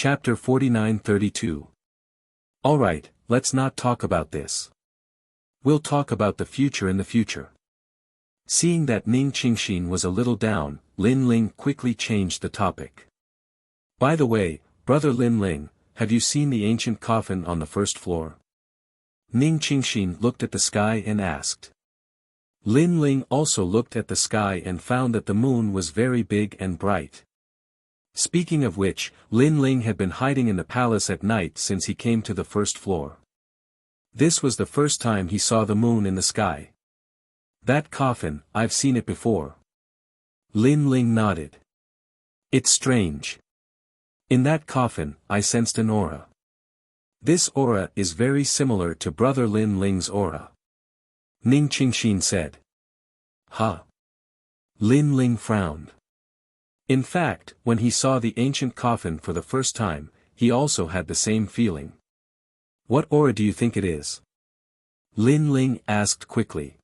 Chapter 49-32. Alright, let's not talk about this. We'll talk about the future in the future. Seeing that Ning Qingxin was a little down, Lin Ling quickly changed the topic. By the way, brother Lin Ling, have you seen the ancient coffin on the first floor? Ning Qingxin looked at the sky and asked. Lin Ling also looked at the sky and found that the moon was very big and bright. Speaking of which, Lin Ling had been hiding in the palace at night since he came to the first floor. This was the first time he saw the moon in the sky. That coffin, I've seen it before. Lin Ling nodded. It's strange. In that coffin, I sensed an aura. This aura is very similar to brother Lin Ling's aura. Ning Qingxin said. Huh? Lin Ling frowned. In fact, when he saw the ancient coffin for the first time, he also had the same feeling. What aura do you think it is? Lin Ling asked quickly.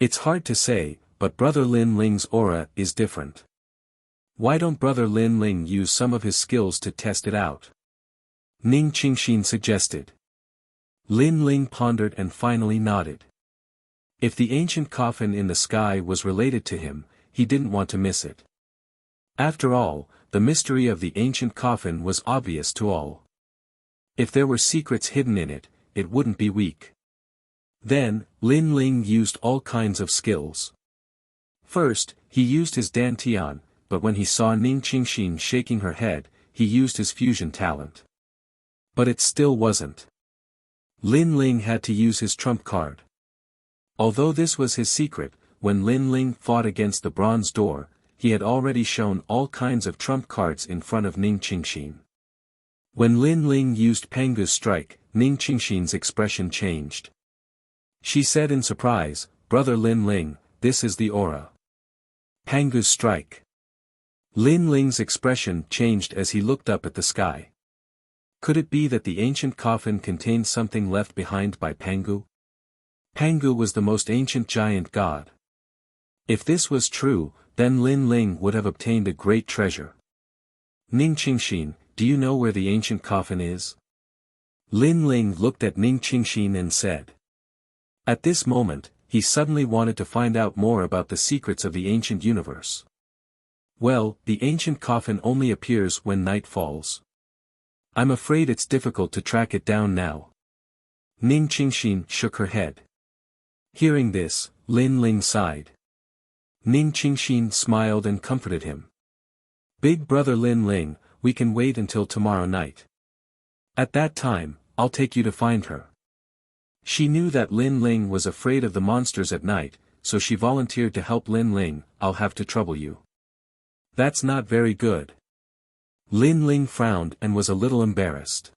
It's hard to say, but brother Lin Ling's aura is different. Why don't brother Lin Ling use some of his skills to test it out? Ning Qingxin suggested. Lin Ling pondered and finally nodded. If the ancient coffin in the sky was related to him, he didn't want to miss it. After all, the mystery of the ancient coffin was obvious to all. If there were secrets hidden in it, it wouldn't be weak. Then, Lin Ling used all kinds of skills. First, he used his dantian, but when he saw Ning Qingxin shaking her head, he used his fusion talent. But it still wasn't. Lin Ling had to use his trump card. Although this was his secret, when Lin Ling fought against the bronze door, he had already shown all kinds of trump cards in front of Ning Qingxin. When Lin Ling used Pangu's strike, Ning Qingxin's expression changed. She said in surprise, Brother Lin Ling, this is the aura. Pangu's strike. Lin Ling's expression changed as he looked up at the sky. Could it be that the ancient coffin contained something left behind by Pangu? Pangu was the most ancient giant god. If this was true, then Lin Ling would have obtained a great treasure. Ning Qingxin, do you know where the ancient coffin is? Lin Ling looked at Ning Qingxin and said. At this moment, he suddenly wanted to find out more about the secrets of the ancient universe. Well, the ancient coffin only appears when night falls. I'm afraid it's difficult to track it down now. Ning Qingxin shook her head. Hearing this, Lin Ling sighed. Ning Qingxin smiled and comforted him. Big brother Lin Ling, we can wait until tomorrow night. At that time, I'll take you to find her. She knew that Lin Ling was afraid of the monsters at night, so she volunteered to help Lin Ling. I'll have to trouble you. That's not very good. Lin Ling frowned and was a little embarrassed.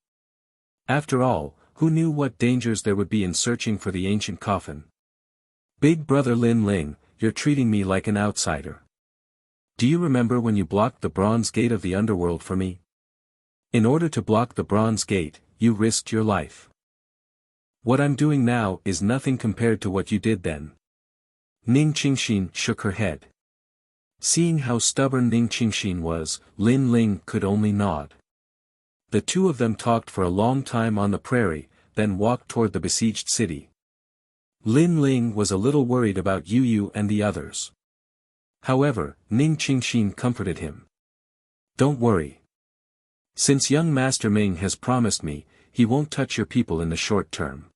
After all, who knew what dangers there would be in searching for the ancient coffin? Big brother Lin Ling, you're treating me like an outsider. Do you remember when you blocked the bronze gate of the underworld for me? In order to block the bronze gate, you risked your life. What I'm doing now is nothing compared to what you did then. Ning Qingxin shook her head. Seeing how stubborn Ning Qingxin was, Lin Ling could only nod. The two of them talked for a long time on the prairie, then walked toward the besieged city. Lin Ling was a little worried about Yu Yu and the others. However, Ning Qingxin comforted him. Don't worry. Since young Master Ming has promised me, he won't touch your people in the short term.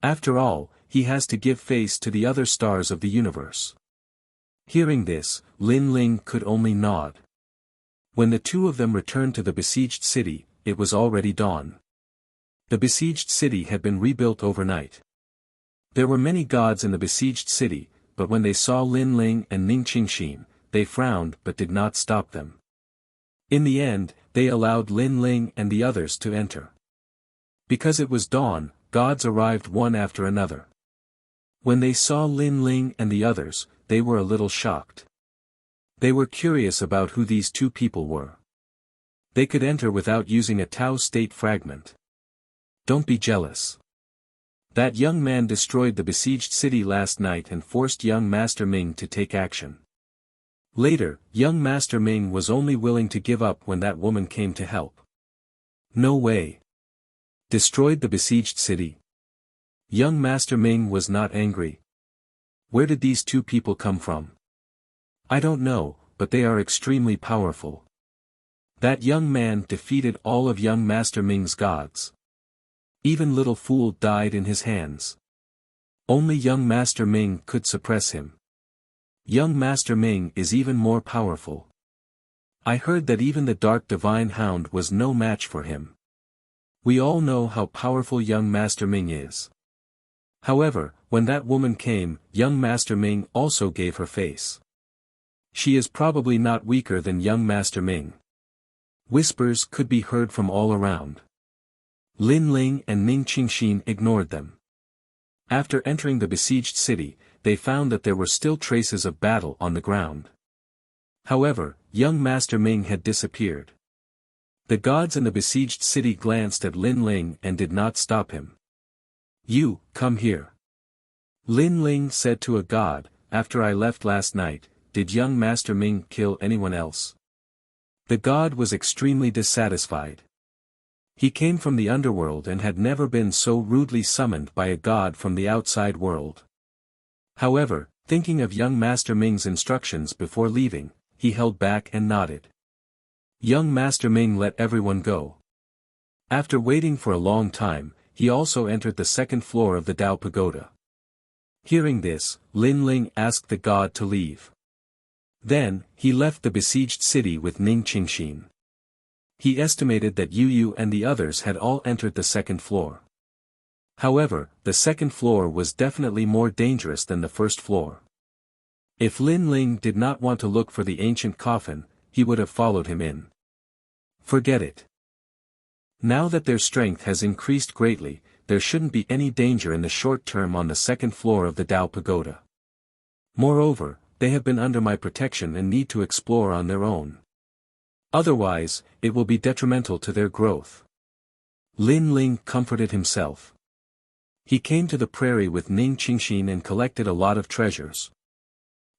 After all, he has to give face to the other stars of the universe. Hearing this, Lin Ling could only nod. When the two of them returned to the besieged city, it was already dawn. The besieged city had been rebuilt overnight. There were many gods in the besieged city, but when they saw Lin Ling and Ning Qingxin, they frowned but did not stop them. In the end, they allowed Lin Ling and the others to enter. Because it was dawn, gods arrived one after another. When they saw Lin Ling and the others, they were a little shocked. They were curious about who these two people were. They could enter without using a Tao state fragment. Don't be jealous. That young man destroyed the besieged city last night and forced young Master Ming to take action. Later, young Master Ming was only willing to give up when that woman came to help. No way. Destroyed the besieged city. Young Master Ming was not angry. Where did these two people come from? I don't know, but they are extremely powerful. That young man defeated all of young Master Ming's gods. Even little fool died in his hands. Only young Master Ming could suppress him. Young Master Ming is even more powerful. I heard that even the Dark Divine Hound was no match for him. We all know how powerful young Master Ming is. However, when that woman came, young Master Ming also gave her face. She is probably not weaker than young Master Ming. Whispers could be heard from all around. Lin Ling and Ning Qingxin ignored them. After entering the besieged city, they found that there were still traces of battle on the ground. However, young Master Ming had disappeared. The gods in the besieged city glanced at Lin Ling and did not stop him. You, come here. Lin Ling said to a god, after I left last night, did young Master Ming kill anyone else? The god was extremely dissatisfied. He came from the underworld and had never been so rudely summoned by a god from the outside world. However, thinking of young Master Ming's instructions before leaving, he held back and nodded. Young Master Ming let everyone go. After waiting for a long time, he also entered the second floor of the Dao Pagoda. Hearing this, Lin Ling asked the god to leave. Then, he left the besieged city with Ning Qingxin. He estimated that Yu and the others had all entered the second floor. However, the second floor was definitely more dangerous than the first floor. If Lin Ling did not want to look for the ancient coffin, he would have followed him in. Forget it. Now that their strength has increased greatly, there shouldn't be any danger in the short term on the second floor of the Dao Pagoda. Moreover, they have been under my protection and need to explore on their own. Otherwise, it will be detrimental to their growth. Lin Ling comforted himself. He came to the prairie with Ning Qingxin and collected a lot of treasures.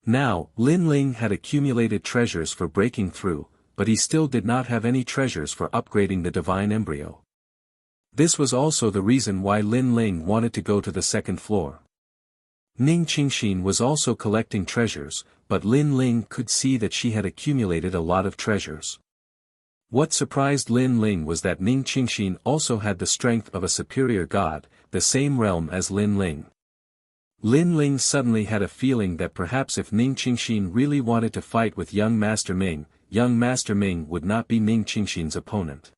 Now, Lin Ling had accumulated treasures for breaking through, but he still did not have any treasures for upgrading the divine embryo. This was also the reason why Lin Ling wanted to go to the second floor. Ning Qingxin was also collecting treasures, but Lin Ling could see that she had accumulated a lot of treasures. What surprised Lin Ling was that Ning Qingxin also had the strength of a superior god, the same realm as Lin Ling. Lin Ling suddenly had a feeling that perhaps if Ning Qingxin really wanted to fight with young Master Ming would not be Ning Qingxin's opponent.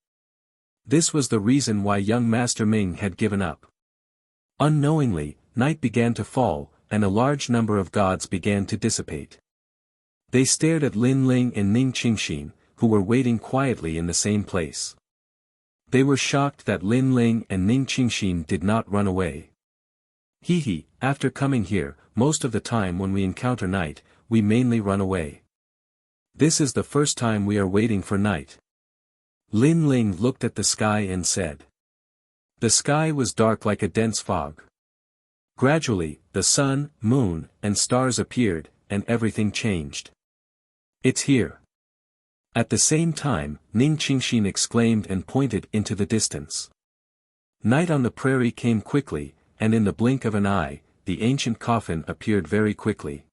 This was the reason why young Master Ming had given up. Unknowingly, night began to fall, and a large number of gods began to dissipate. They stared at Lin Ling and Ning Qingxin, who were waiting quietly in the same place. They were shocked that Lin Ling and Ning Qingxin did not run away. After coming here, most of the time when we encounter night, we mainly run away. This is the first time we are waiting for night. Lin Ling looked at the sky and said. The sky was dark like a dense fog. Gradually, the sun, moon, and stars appeared, and everything changed. It's here. At the same time, Ning Qingxin exclaimed and pointed into the distance. Night on the prairie came quickly, and in the blink of an eye, the ancient coffin appeared very quickly.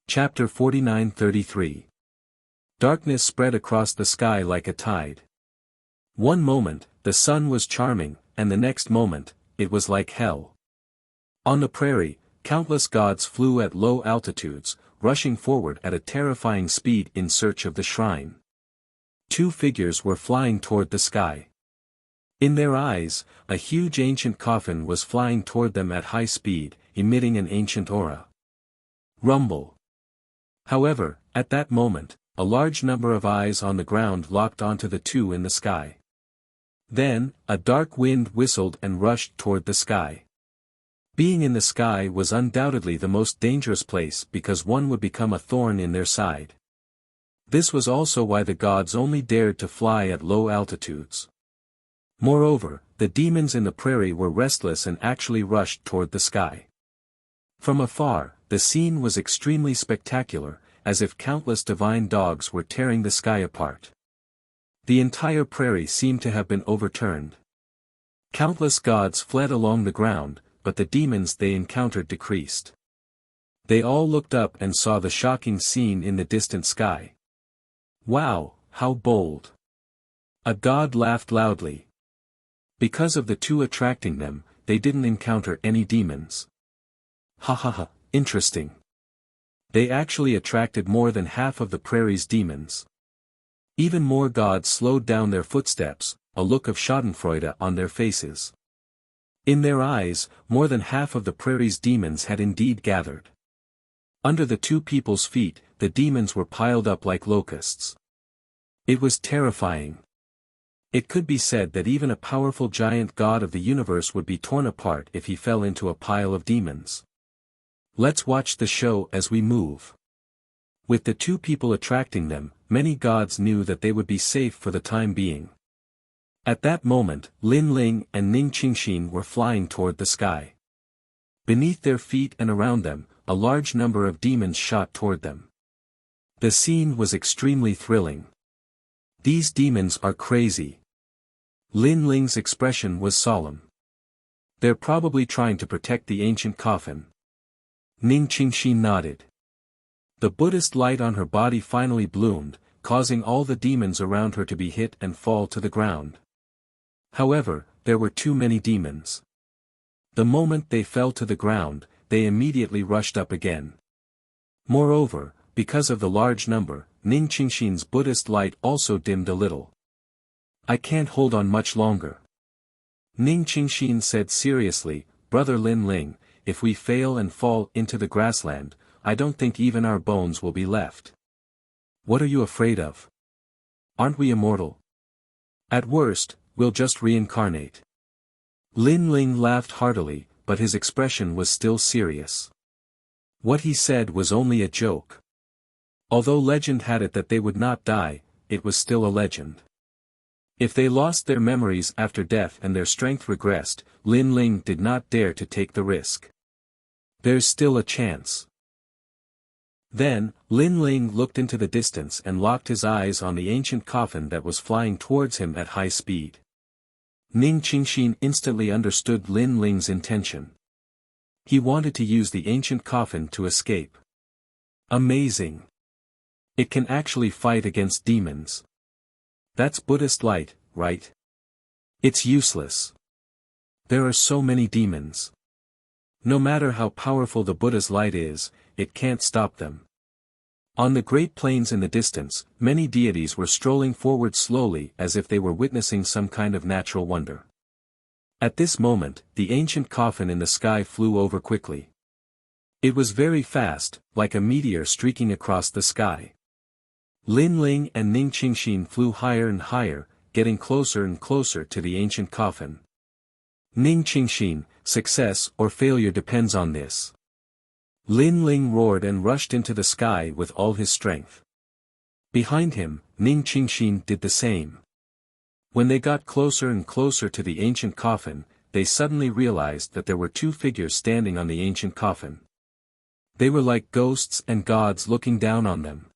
Chapter 49-33. Darkness spread across the sky like a tide. One moment, the sun was charming, and the next moment, it was like hell. On the prairie, countless gods flew at low altitudes, rushing forward at a terrifying speed in search of the shrine. Two figures were flying toward the sky. In their eyes, a huge ancient coffin was flying toward them at high speed, emitting an ancient aura. Rumble. However, at that moment, a large number of eyes on the ground locked onto the two in the sky. Then, a dark wind whistled and rushed toward the sky. Being in the sky was undoubtedly the most dangerous place because one would become a thorn in their side. This was also why the gods only dared to fly at low altitudes. Moreover, the demons in the prairie were restless and actually rushed toward the sky. From afar, the scene was extremely spectacular, as if countless divine dogs were tearing the sky apart. The entire prairie seemed to have been overturned. Countless gods fled along the ground, but the demons they encountered decreased. They all looked up and saw the shocking scene in the distant sky. Wow, how bold! A god laughed loudly. Because of the two attracting them, they didn't encounter any demons. Ha ha ha, interesting. They actually attracted more than half of the prairie's demons. Even more gods slowed down their footsteps, a look of schadenfreude on their faces. In their eyes, more than half of the prairie's demons had indeed gathered. Under the two people's feet, the demons were piled up like locusts. It was terrifying. It could be said that even a powerful giant god of the universe would be torn apart if he fell into a pile of demons. Let's watch the show as we move. With the two people attracting them, many gods knew that they would be safe for the time being. At that moment, Lin Ling and Ning Qingxin were flying toward the sky. Beneath their feet and around them, a large number of demons shot toward them. The scene was extremely thrilling. These demons are crazy. Lin Ling's expression was solemn. They're probably trying to protect the ancient coffin. Ning Qingxin nodded. The Buddhist light on her body finally bloomed, causing all the demons around her to be hit and fall to the ground. However, there were too many demons. The moment they fell to the ground, they immediately rushed up again. Moreover, because of the large number, Ning Qingxin's Buddhist light also dimmed a little. I can't hold on much longer. Ning Qingxin said seriously, Brother Lin Ling, if we fail and fall into the grassland, I don't think even our bones will be left. What are you afraid of? Aren't we immortal? At worst, we'll just reincarnate. Lin Ling laughed heartily, but his expression was still serious. What he said was only a joke. Although legend had it that they would not die, it was still a legend. If they lost their memories after death and their strength regressed, Lin Ling did not dare to take the risk. There's still a chance. Then, Lin Ling looked into the distance and locked his eyes on the ancient coffin that was flying towards him at high speed. Ning Qingxin instantly understood Lin Ling's intention. He wanted to use the ancient coffin to escape. Amazing! It can actually fight against demons. That's Buddhist light, right? It's useless. There are so many demons. No matter how powerful the Buddha's light is, it can't stop them. On the great plains in the distance, many deities were strolling forward slowly as if they were witnessing some kind of natural wonder. At this moment, the ancient coffin in the sky flew over quickly. It was very fast, like a meteor streaking across the sky. Lin Ling and Ning Qingxin flew higher and higher, getting closer and closer to the ancient coffin. Ning Qingxin, success or failure depends on this. Lin Ling roared and rushed into the sky with all his strength. Behind him, Ning Qingxin did the same. When they got closer and closer to the ancient coffin, they suddenly realized that there were two figures standing on the ancient coffin. They were like ghosts and gods looking down on them.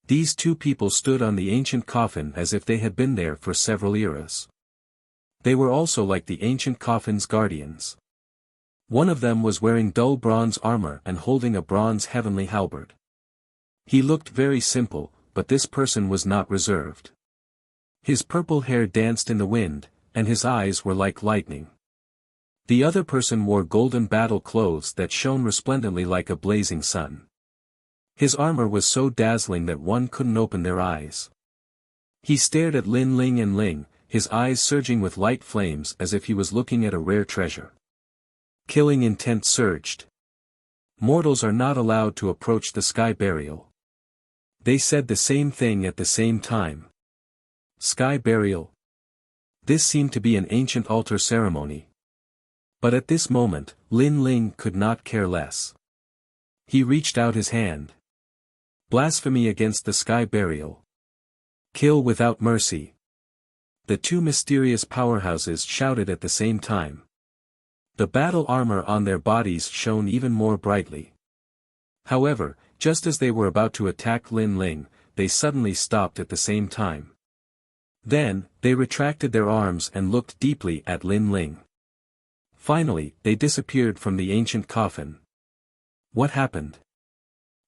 These two people stood on the ancient coffin as if they had been there for several eras. They were also like the ancient coffin's guardians. One of them was wearing dull bronze armor and holding a bronze heavenly halberd. He looked very simple, but this person was not reserved. His purple hair danced in the wind, and his eyes were like lightning. The other person wore golden battle clothes that shone resplendently like a blazing sun. His armor was so dazzling that one couldn't open their eyes. He stared at Lin Ling and Ling, his eyes surging with light flames as if he was looking at a rare treasure. Killing intent surged. Mortals are not allowed to approach the sky burial. They said the same thing at the same time. Sky burial. This seemed to be an ancient altar ceremony. But at this moment, Lin Ling could not care less. He reached out his hand. Blasphemy against the sky burial. Kill without mercy. The two mysterious powerhouses shouted at the same time. The battle armor on their bodies shone even more brightly. However, just as they were about to attack Lin Ling, they suddenly stopped at the same time. Then, they retracted their arms and looked deeply at Lin Ling. Finally, they disappeared from the ancient coffin. What happened?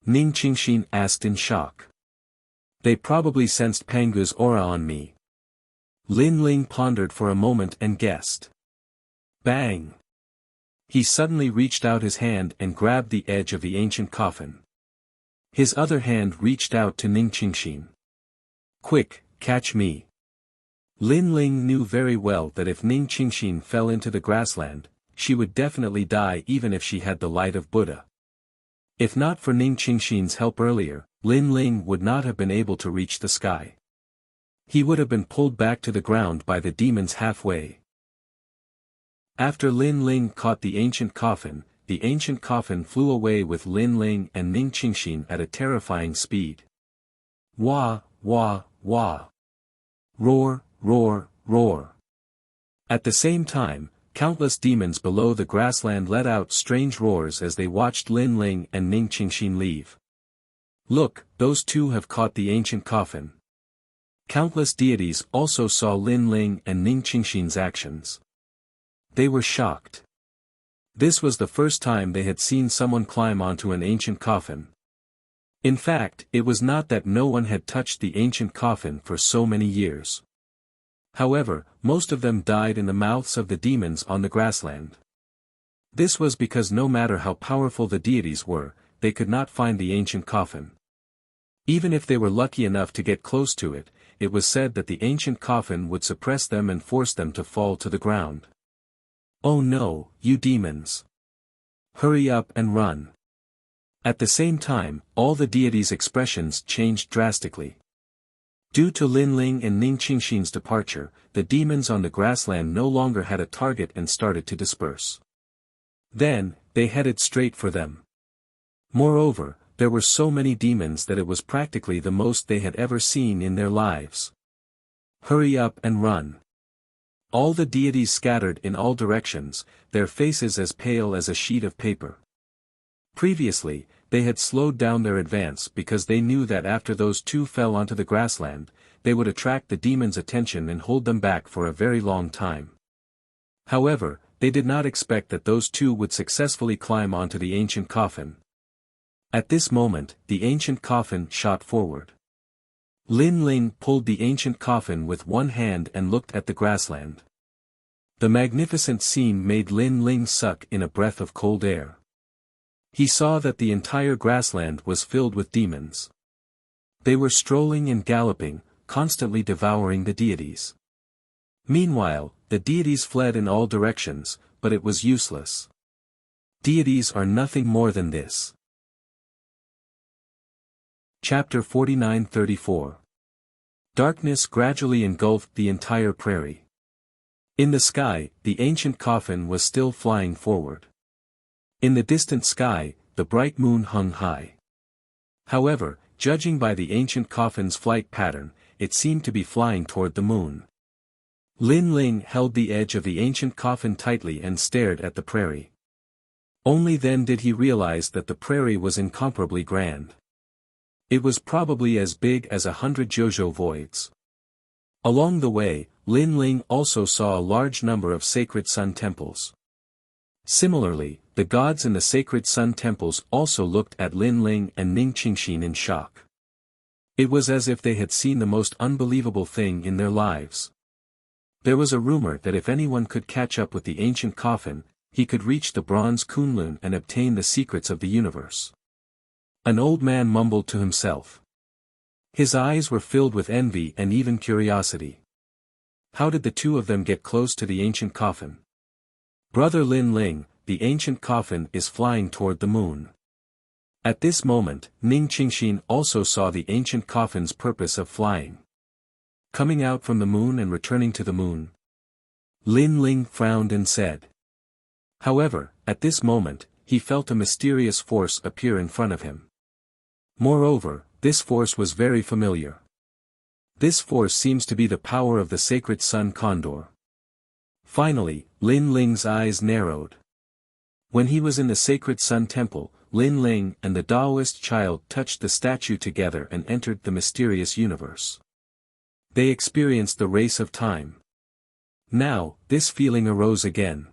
Ning Qingxin asked in shock. They probably sensed Pangu's aura on me. Lin Ling pondered for a moment and guessed. Bang! He suddenly reached out his hand and grabbed the edge of the ancient coffin. His other hand reached out to Ning Qingxin. Quick, catch me. Lin Ling knew very well that if Ning Qingxin fell into the grassland, she would definitely die even if she had the light of Buddha. If not for Ning Qingxin's help earlier, Lin Ling would not have been able to reach the sky. He would have been pulled back to the ground by the demons halfway. After Lin Ling caught the ancient coffin flew away with Lin Ling and Ning Qingxin at a terrifying speed. Wah, wah, wah. Roar, roar, roar. At the same time, countless demons below the grassland let out strange roars as they watched Lin Ling and Ning Qingxin leave. Look, those two have caught the ancient coffin. Countless deities also saw Lin Ling and Ning Qingxin's actions. They were shocked. This was the first time they had seen someone climb onto an ancient coffin. In fact, it was not that no one had touched the ancient coffin for so many years. However, most of them died in the mouths of the demons on the grassland. This was because no matter how powerful the deities were, they could not find the ancient coffin. Even if they were lucky enough to get close to it, it was said that the ancient coffin would suppress them and force them to fall to the ground. Oh no, you demons! Hurry up and run! At the same time, all the deities' expressions changed drastically. Due to Lin Ling and Ning Qingxin's departure, the demons on the grassland no longer had a target and started to disperse. Then, they headed straight for them. Moreover, there were so many demons that it was practically the most they had ever seen in their lives. Hurry up and run! All the deities scattered in all directions, their faces as pale as a sheet of paper. Previously, they had slowed down their advance because they knew that after those two fell onto the grassland, they would attract the demons' attention and hold them back for a very long time. However, they did not expect that those two would successfully climb onto the ancient coffin. At this moment, the ancient coffin shot forward. Lin Ling pulled the ancient coffin with one hand and looked at the grassland. The magnificent scene made Lin Ling suck in a breath of cold air. He saw that the entire grassland was filled with demons. They were strolling and galloping, constantly devouring the deities. Meanwhile, the deities fled in all directions, but it was useless. Deities are nothing more than this. Chapter 49-34. Darkness gradually engulfed the entire prairie. In the sky, the ancient coffin was still flying forward. In the distant sky, the bright moon hung high. However, judging by the ancient coffin's flight pattern, it seemed to be flying toward the moon. Lin Ling held the edge of the ancient coffin tightly and stared at the prairie. Only then did he realize that the prairie was incomparably grand. It was probably as big as 100 Jojo voids. Along the way, Lin Ling also saw a large number of sacred sun temples. Similarly, the gods in the sacred sun temples also looked at Lin Ling and Ning Qingxin in shock. It was as if they had seen the most unbelievable thing in their lives. There was a rumor that if anyone could catch up with the ancient coffin, he could reach the bronze Kunlun and obtain the secrets of the universe. An old man mumbled to himself. His eyes were filled with envy and even curiosity. How did the two of them get close to the ancient coffin? Brother Lin Ling, the ancient coffin is flying toward the moon. At this moment, Ning Qingxin also saw the ancient coffin's purpose of flying. Coming out from the moon and returning to the moon. Lin Ling frowned and said. However, at this moment, he felt a mysterious force appear in front of him. Moreover, this force was very familiar. This force seems to be the power of the sacred sun condor. Finally, Lin Ling's eyes narrowed. When he was in the sacred sun temple, Lin Ling and the Taoist child touched the statue together and entered the mysterious universe. They experienced the race of time. Now, this feeling arose again.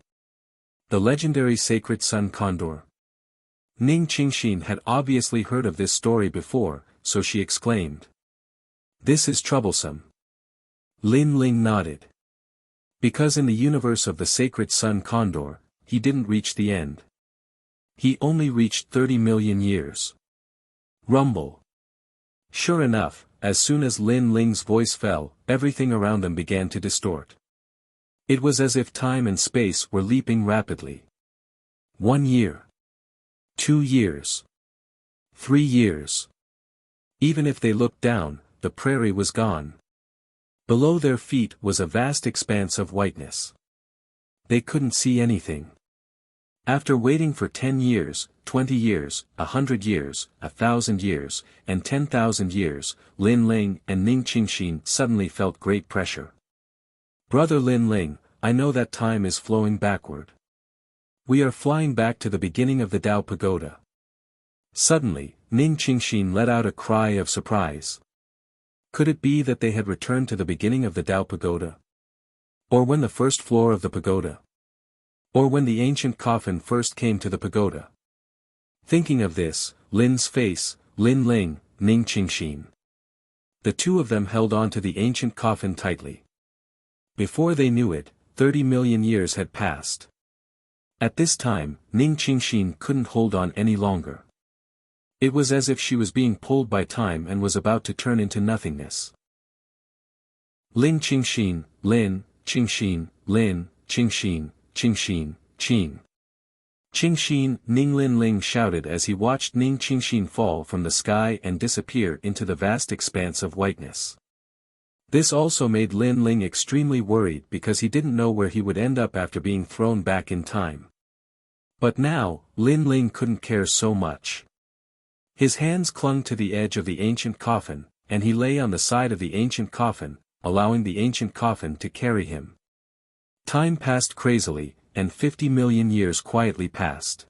The legendary sacred sun condor. Ning Qingxin had obviously heard of this story before, so she exclaimed. This is troublesome. Lin Ling nodded. Because in the universe of the sacred sun condor, he didn't reach the end. He only reached 30 million years. Rumble. Sure enough, as soon as Lin Ling's voice fell, everything around them began to distort. It was as if time and space were leaping rapidly. 1 year. 2 years. 3 years. Even if they looked down, the prairie was gone. Below their feet was a vast expanse of whiteness. They couldn't see anything. After waiting for 10 years, 20 years, 100 years, 1,000 years, and 10,000 years, Lin Ling and Ning Qingxin suddenly felt great pressure. Brother Lin Ling, I know that time is flowing backward. We are flying back to the beginning of the Tao Pagoda. Suddenly, Ning Qingxin let out a cry of surprise. Could it be that they had returned to the beginning of the Tao Pagoda? Or when the first floor of the pagoda? Or when the ancient coffin first came to the pagoda? Thinking of this, Lin's face, Lin Ling, Ning Qingxin. The two of them held on to the ancient coffin tightly. Before they knew it, 30 million years had passed. At this time, Ning Qingxin couldn't hold on any longer. It was as if she was being pulled by time and was about to turn into nothingness. Ling Qingxin, Lin, Qingxin, Lin, Qingxin, Qingxin, Qing. Qingxin, Ning Lin Ling shouted as he watched Ning Qingxin fall from the sky and disappear into the vast expanse of whiteness. This also made Lin Ling extremely worried because he didn't know where he would end up after being thrown back in time. But now, Lin Ling couldn't care so much. His hands clung to the edge of the ancient coffin, and he lay on the side of the ancient coffin, allowing the ancient coffin to carry him. Time passed crazily, and 50 million years quietly passed.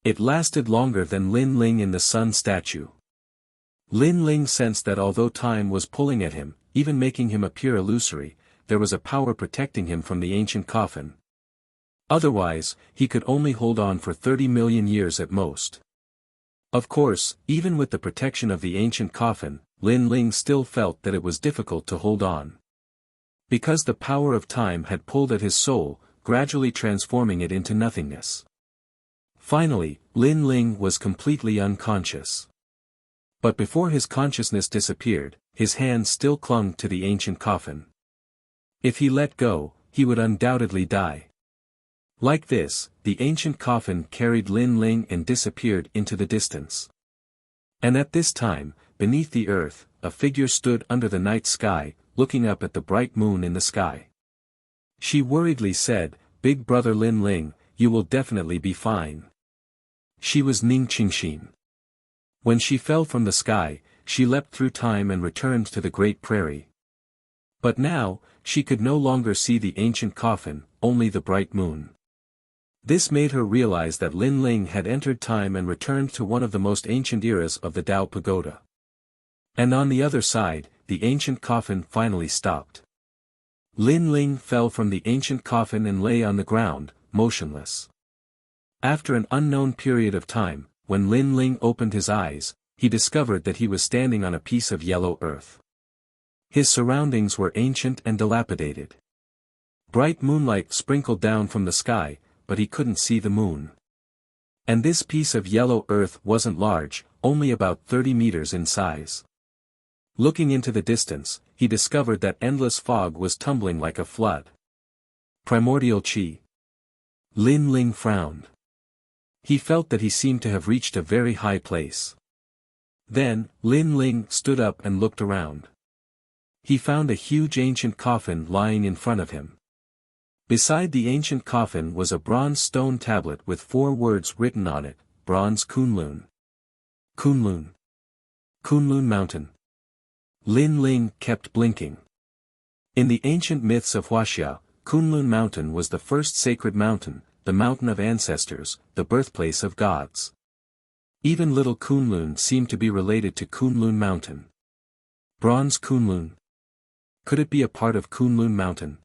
It lasted longer than Lin Ling in the sun statue. Lin Ling sensed that although time was pulling at him, even making him appear illusory, there was a power protecting him from the ancient coffin. Otherwise, he could only hold on for 30 million years at most. Of course, even with the protection of the ancient coffin, Lin Ling still felt that it was difficult to hold on. Because the power of time had pulled at his soul, gradually transforming it into nothingness. Finally, Lin Ling was completely unconscious. But before his consciousness disappeared, his hands still clung to the ancient coffin. If he let go, he would undoubtedly die. Like this, the ancient coffin carried Lin Ling and disappeared into the distance. And at this time, beneath the earth, a figure stood under the night sky, looking up at the bright moon in the sky. She worriedly said, "Big brother Lin Ling, you will definitely be fine." She was Ning Qingxin. When she fell from the sky, she leapt through time and returned to the great prairie. But now, she could no longer see the ancient coffin, only the bright moon. This made her realize that Lin Ling had entered time and returned to one of the most ancient eras of the Tao Pagoda. And on the other side, the ancient coffin finally stopped. Lin Ling fell from the ancient coffin and lay on the ground, motionless. After an unknown period of time, when Lin Ling opened his eyes, he discovered that he was standing on a piece of yellow earth. His surroundings were ancient and dilapidated. Bright moonlight sprinkled down from the sky, but he couldn't see the moon. And this piece of yellow earth wasn't large, only about 30 meters in size. Looking into the distance, he discovered that endless fog was tumbling like a flood. Primordial Qi. Lin Ling frowned. He felt that he seemed to have reached a very high place. Then, Lin Ling stood up and looked around. He found a huge ancient coffin lying in front of him. Beside the ancient coffin was a bronze stone tablet with 4 words written on it, Bronze Kunlun. Kunlun. Kunlun Mountain. Lin Ling kept blinking. In the ancient myths of Wuxia, Kunlun Mountain was the first sacred mountain, the mountain of ancestors, the birthplace of gods. Even little Kunlun seemed to be related to Kunlun Mountain. Bronze Kunlun. Could it be a part of Kunlun Mountain?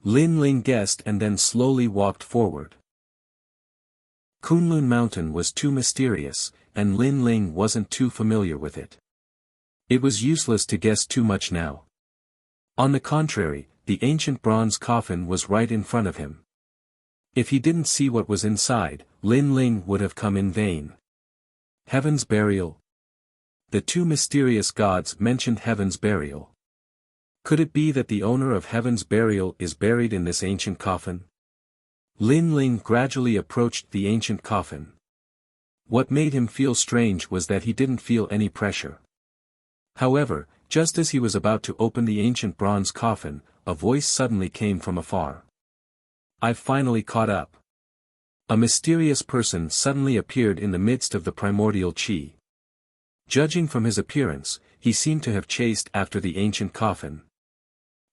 Lin Ling guessed and then slowly walked forward. Kunlun Mountain was too mysterious, and Lin Ling wasn't too familiar with it. It was useless to guess too much now. On the contrary, the ancient bronze coffin was right in front of him. If he didn't see what was inside, Lin Ling would have come in vain. Heaven's burial. The two mysterious gods mentioned heaven's burial. Could it be that the owner of heaven's burial is buried in this ancient coffin? Lin Ling gradually approached the ancient coffin. What made him feel strange was that he didn't feel any pressure. However, just as he was about to open the ancient bronze coffin, a voice suddenly came from afar. "I've finally caught up." A mysterious person suddenly appeared in the midst of the primordial chi. Judging from his appearance, he seemed to have chased after the ancient coffin.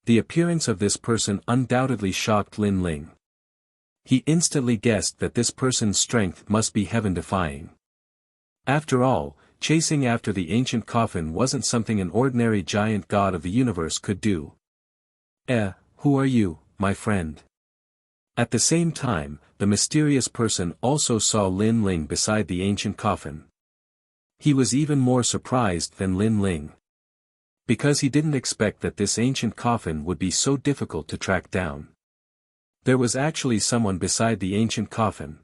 The appearance of this person undoubtedly shocked Lin Ling. He instantly guessed that this person's strength must be heaven-defying. After all, chasing after the ancient coffin wasn't something an ordinary giant god of the universe could do. Who are you, my friend?" At the same time, the mysterious person also saw Lin Ling beside the ancient coffin. He was even more surprised than Lin Ling. Because he didn't expect that this ancient coffin would be so difficult to track down. There was actually someone beside the ancient coffin.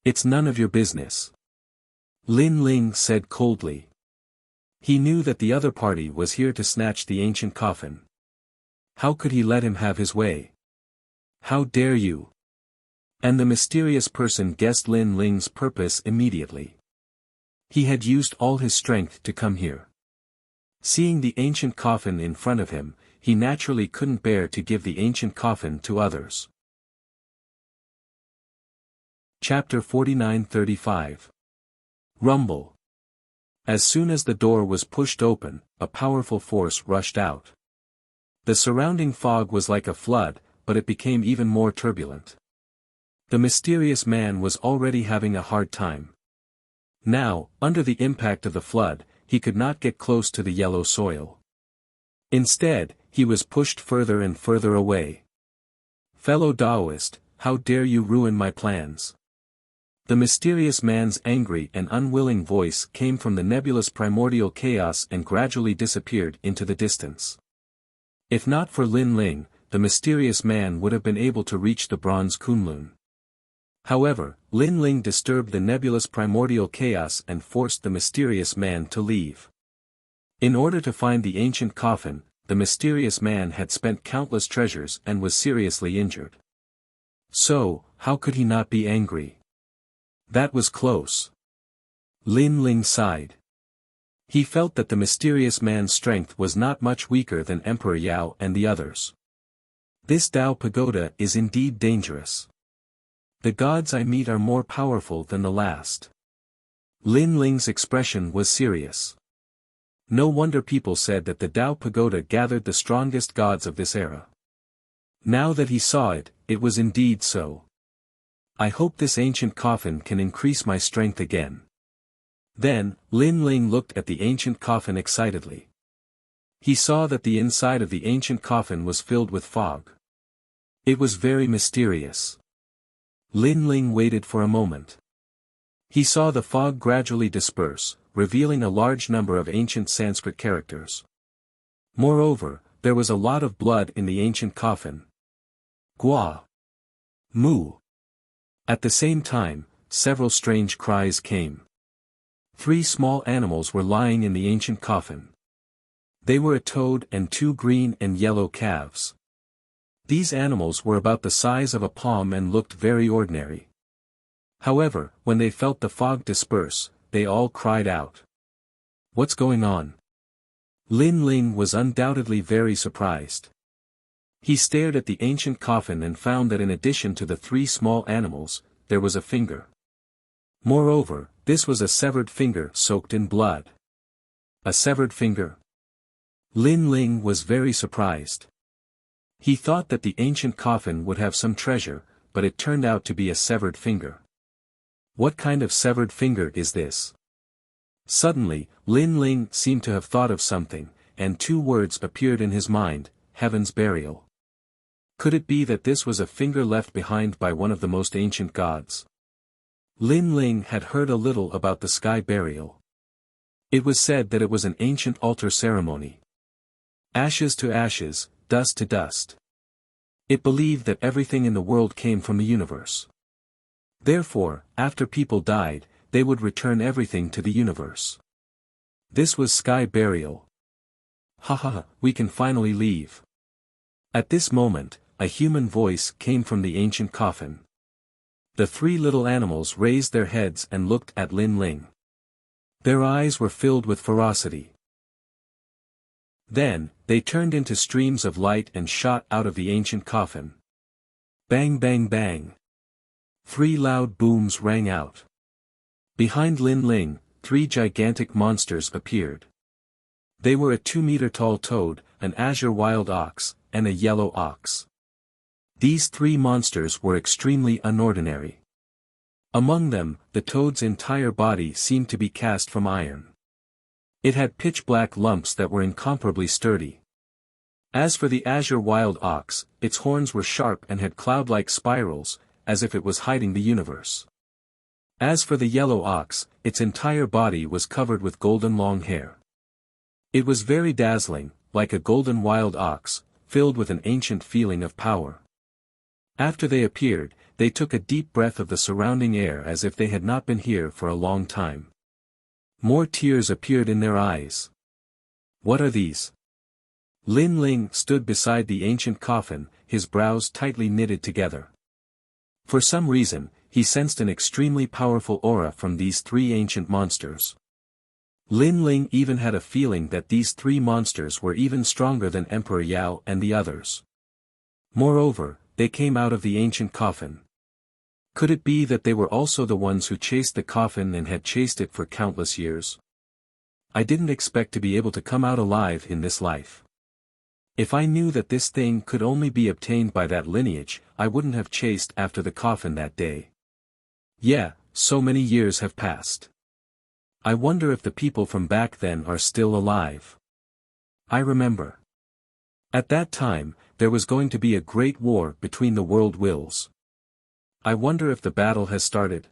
"It's none of your business," Lin Ling said coldly. He knew that the other party was here to snatch the ancient coffin. How could he let him have his way? "How dare you?" And the mysterious person guessed Lin Ling's purpose immediately. He had used all his strength to come here. Seeing the ancient coffin in front of him, he naturally couldn't bear to give the ancient coffin to others. Chapter 49-35. Rumble. As soon as the door was pushed open, a powerful force rushed out. The surrounding fog was like a flood, but it became even more turbulent. The mysterious man was already having a hard time. Now, under the impact of the flood, he could not get close to the yellow soil. Instead, he was pushed further and further away. "Fellow Taoist, how dare you ruin my plans?" The mysterious man's angry and unwilling voice came from the nebulous primordial chaos and gradually disappeared into the distance. If not for Lin Ling, the mysterious man would have been able to reach the bronze Kunlun. However, Lin Ling disturbed the nebulous primordial chaos and forced the mysterious man to leave. In order to find the ancient coffin, the mysterious man had spent countless treasures and was seriously injured. So, how could he not be angry? That was close. Lin Ling sighed. He felt that the mysterious man's strength was not much weaker than Emperor Yao and the others. This Tao pagoda is indeed dangerous. The gods I meet are more powerful than the last. Lin Ling's expression was serious. No wonder people said that the Tao pagoda gathered the strongest gods of this era. Now that he saw it, it was indeed so. "I hope this ancient coffin can increase my strength again." Then, Lin Ling looked at the ancient coffin excitedly. He saw that the inside of the ancient coffin was filled with fog. It was very mysterious. Lin Ling waited for a moment. He saw the fog gradually disperse, revealing a large number of ancient Sanskrit characters. Moreover, there was a lot of blood in the ancient coffin. Gua. Mu. At the same time, several strange cries came. 3 small animals were lying in the ancient coffin. They were a toad and 2 green and yellow calves. These animals were about the size of a palm and looked very ordinary. However, when they felt the fog disperse, they all cried out. "What's going on?" Lin Ling was undoubtedly very surprised. He stared at the ancient coffin and found that in addition to the 3 small animals, there was a finger. Moreover, this was a severed finger soaked in blood. A severed finger? Lin Ling was very surprised. He thought that the ancient coffin would have some treasure, but it turned out to be a severed finger. What kind of severed finger is this? Suddenly, Lin Ling seemed to have thought of something, and two words appeared in his mind: Heaven's Burial. Could it be that this was a finger left behind by one of the most ancient gods? Lin Ling had heard a little about the sky burial. It was said that it was an ancient altar ceremony. Ashes to ashes, dust to dust. It believed that everything in the world came from the universe. Therefore, after people died, they would return everything to the universe. This was sky burial. Ha ha ha, we can finally leave. At this moment, a human voice came from the ancient coffin. The three little animals raised their heads and looked at Lin Ling. Their eyes were filled with ferocity. Then, they turned into streams of light and shot out of the ancient coffin. Bang bang bang. Three loud booms rang out. Behind Lin Ling, three gigantic monsters appeared. They were a 2-meter-tall toad, an azure wild ox, and a yellow ox. These three monsters were extremely unordinary. Among them, the toad's entire body seemed to be cast from iron. It had pitch-black lumps that were incomparably sturdy. As for the azure wild ox, its horns were sharp and had cloud-like spirals, as if it was hiding the universe. As for the yellow ox, its entire body was covered with golden long hair. It was very dazzling, like a golden wild ox, filled with an ancient feeling of power. After they appeared, they took a deep breath of the surrounding air as if they had not been here for a long time. More tears appeared in their eyes. What are these? Lin Ling stood beside the ancient coffin, his brows tightly knitted together. For some reason, he sensed an extremely powerful aura from these three ancient monsters. Lin Ling even had a feeling that these three monsters were even stronger than Emperor Yao and the others. Moreover, they came out of the ancient coffin. Could it be that they were also the ones who chased the coffin and had chased it for countless years? I didn't expect to be able to come out alive in this life. If I knew that this thing could only be obtained by that lineage, I wouldn't have chased after the coffin that day. Yeah, so many years have passed. I wonder if the people from back then are still alive. I remember. At that time, there was going to be a great war between the world wills. I wonder if the battle has started.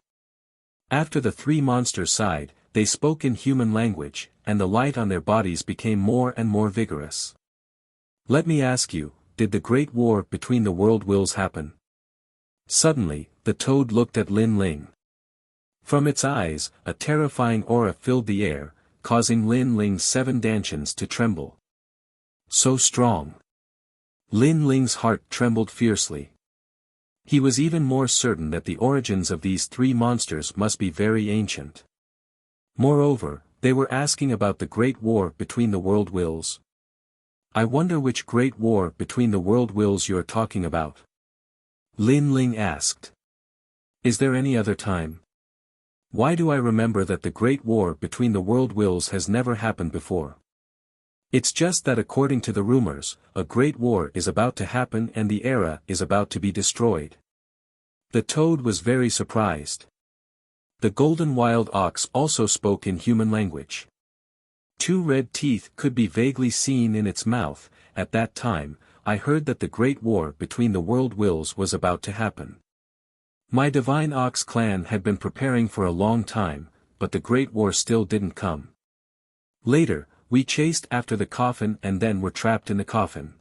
After the three monsters sighed, they spoke in human language, and the light on their bodies became more and more vigorous. Let me ask you, did the great war between the world wills happen? Suddenly, the toad looked at Lin Ling. From its eyes, a terrifying aura filled the air, causing Lin Ling's 7 dantians to tremble. So strong. Lin Ling's heart trembled fiercely. He was even more certain that the origins of these three monsters must be very ancient. Moreover, they were asking about the great war between the world wills. I wonder which great war between the world wills you're talking about? Lin Ling asked. Is there any other time? Why do I remember that the great war between the world wills has never happened before? It's just that according to the rumors, a great war is about to happen and the era is about to be destroyed. The toad was very surprised. The golden wild ox also spoke in human language. 2 red teeth could be vaguely seen in its mouth. At that time, I heard that the great war between the world wills was about to happen. My divine ox clan had been preparing for a long time, but the great war still didn't come. Later, we chased after the coffin and then were trapped in the coffin.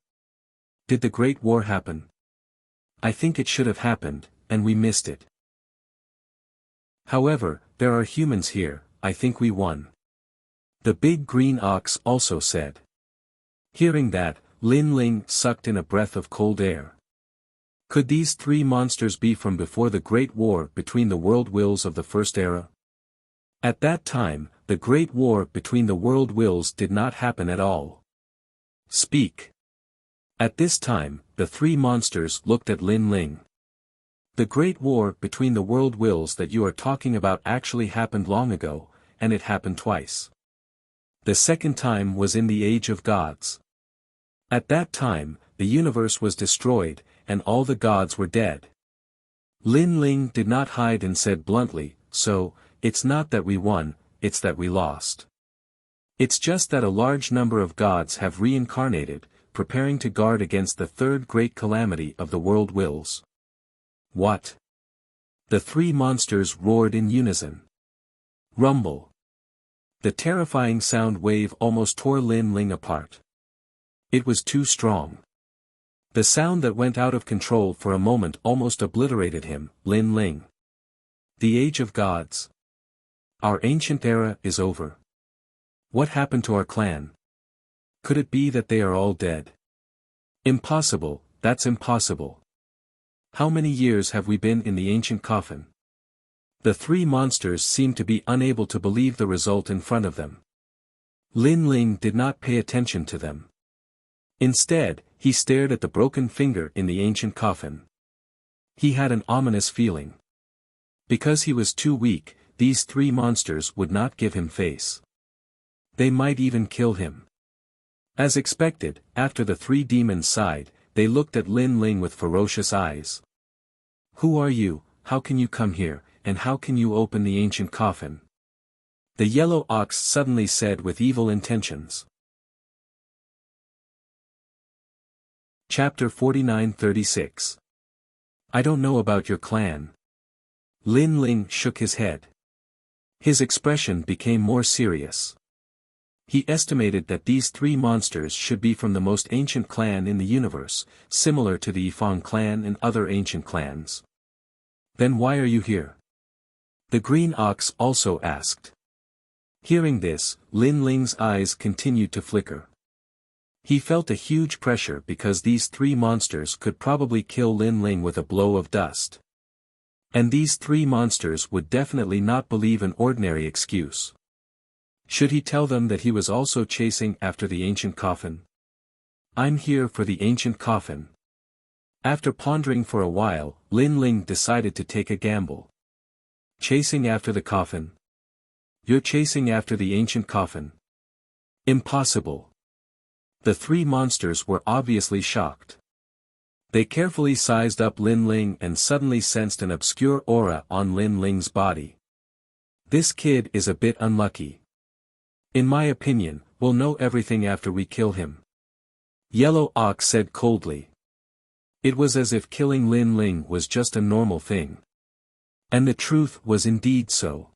Did the great war happen? I think it should have happened, and we missed it. However, there are humans here, I think we won. The big green ox also said. Hearing that, Lin Ling sucked in a breath of cold air. Could these three monsters be from before the Great War between the world wills of the First Era? At that time, the Great War between the world wills did not happen at all. Speak. At this time, the three monsters looked at Lin Ling. The Great War between the world wills that you are talking about actually happened long ago, and it happened twice. The second time was in the Age of Gods. At that time, the universe was destroyed, and all the gods were dead. Lin Ling did not hide and said bluntly, so, it's not that we won, it's that we lost. It's just that a large number of gods have reincarnated, preparing to guard against the third great calamity of the world wills. What? The three monsters roared in unison. Rumble. The terrifying sound wave almost tore Lin Ling apart. It was too strong. The sound that went out of control for a moment almost obliterated him, Lin Ling. The age of gods. Our ancient era is over. What happened to our clan? Could it be that they are all dead? Impossible, that's impossible. How many years have we been in the ancient coffin? The three monsters seemed to be unable to believe the result in front of them. Lin Ling did not pay attention to them. Instead, he stared at the broken finger in the ancient coffin. He had an ominous feeling. Because he was too weak, these three monsters would not give him face. They might even kill him. As expected, after the three demons sighed, they looked at Lin Ling with ferocious eyes. Who are you, how can you come here, and how can you open the ancient coffin? The yellow ox suddenly said with evil intentions. Chapter 49-36. I don't know about your clan. Lin Ling shook his head. His expression became more serious. He estimated that these three monsters should be from the most ancient clan in the universe, similar to the Yifang clan and other ancient clans. Then why are you here? The green ox also asked. Hearing this, Lin Ling's eyes continued to flicker. He felt a huge pressure because these three monsters could probably kill Lin Ling with a blow of dust. And these three monsters would definitely not believe an ordinary excuse. Should he tell them that he was also chasing after the ancient coffin? I'm here for the ancient coffin. After pondering for a while, Lin Ling decided to take a gamble. Chasing after the coffin? You're chasing after the ancient coffin? Impossible. The three monsters were obviously shocked. They carefully sized up Lin Ling and suddenly sensed an obscure aura on Lin Ling's body. This kid is a bit unlucky. In my opinion, we'll know everything after we kill him. Yellow Ox said coldly. It was as if killing Lin Ling was just a normal thing. And the truth was indeed so.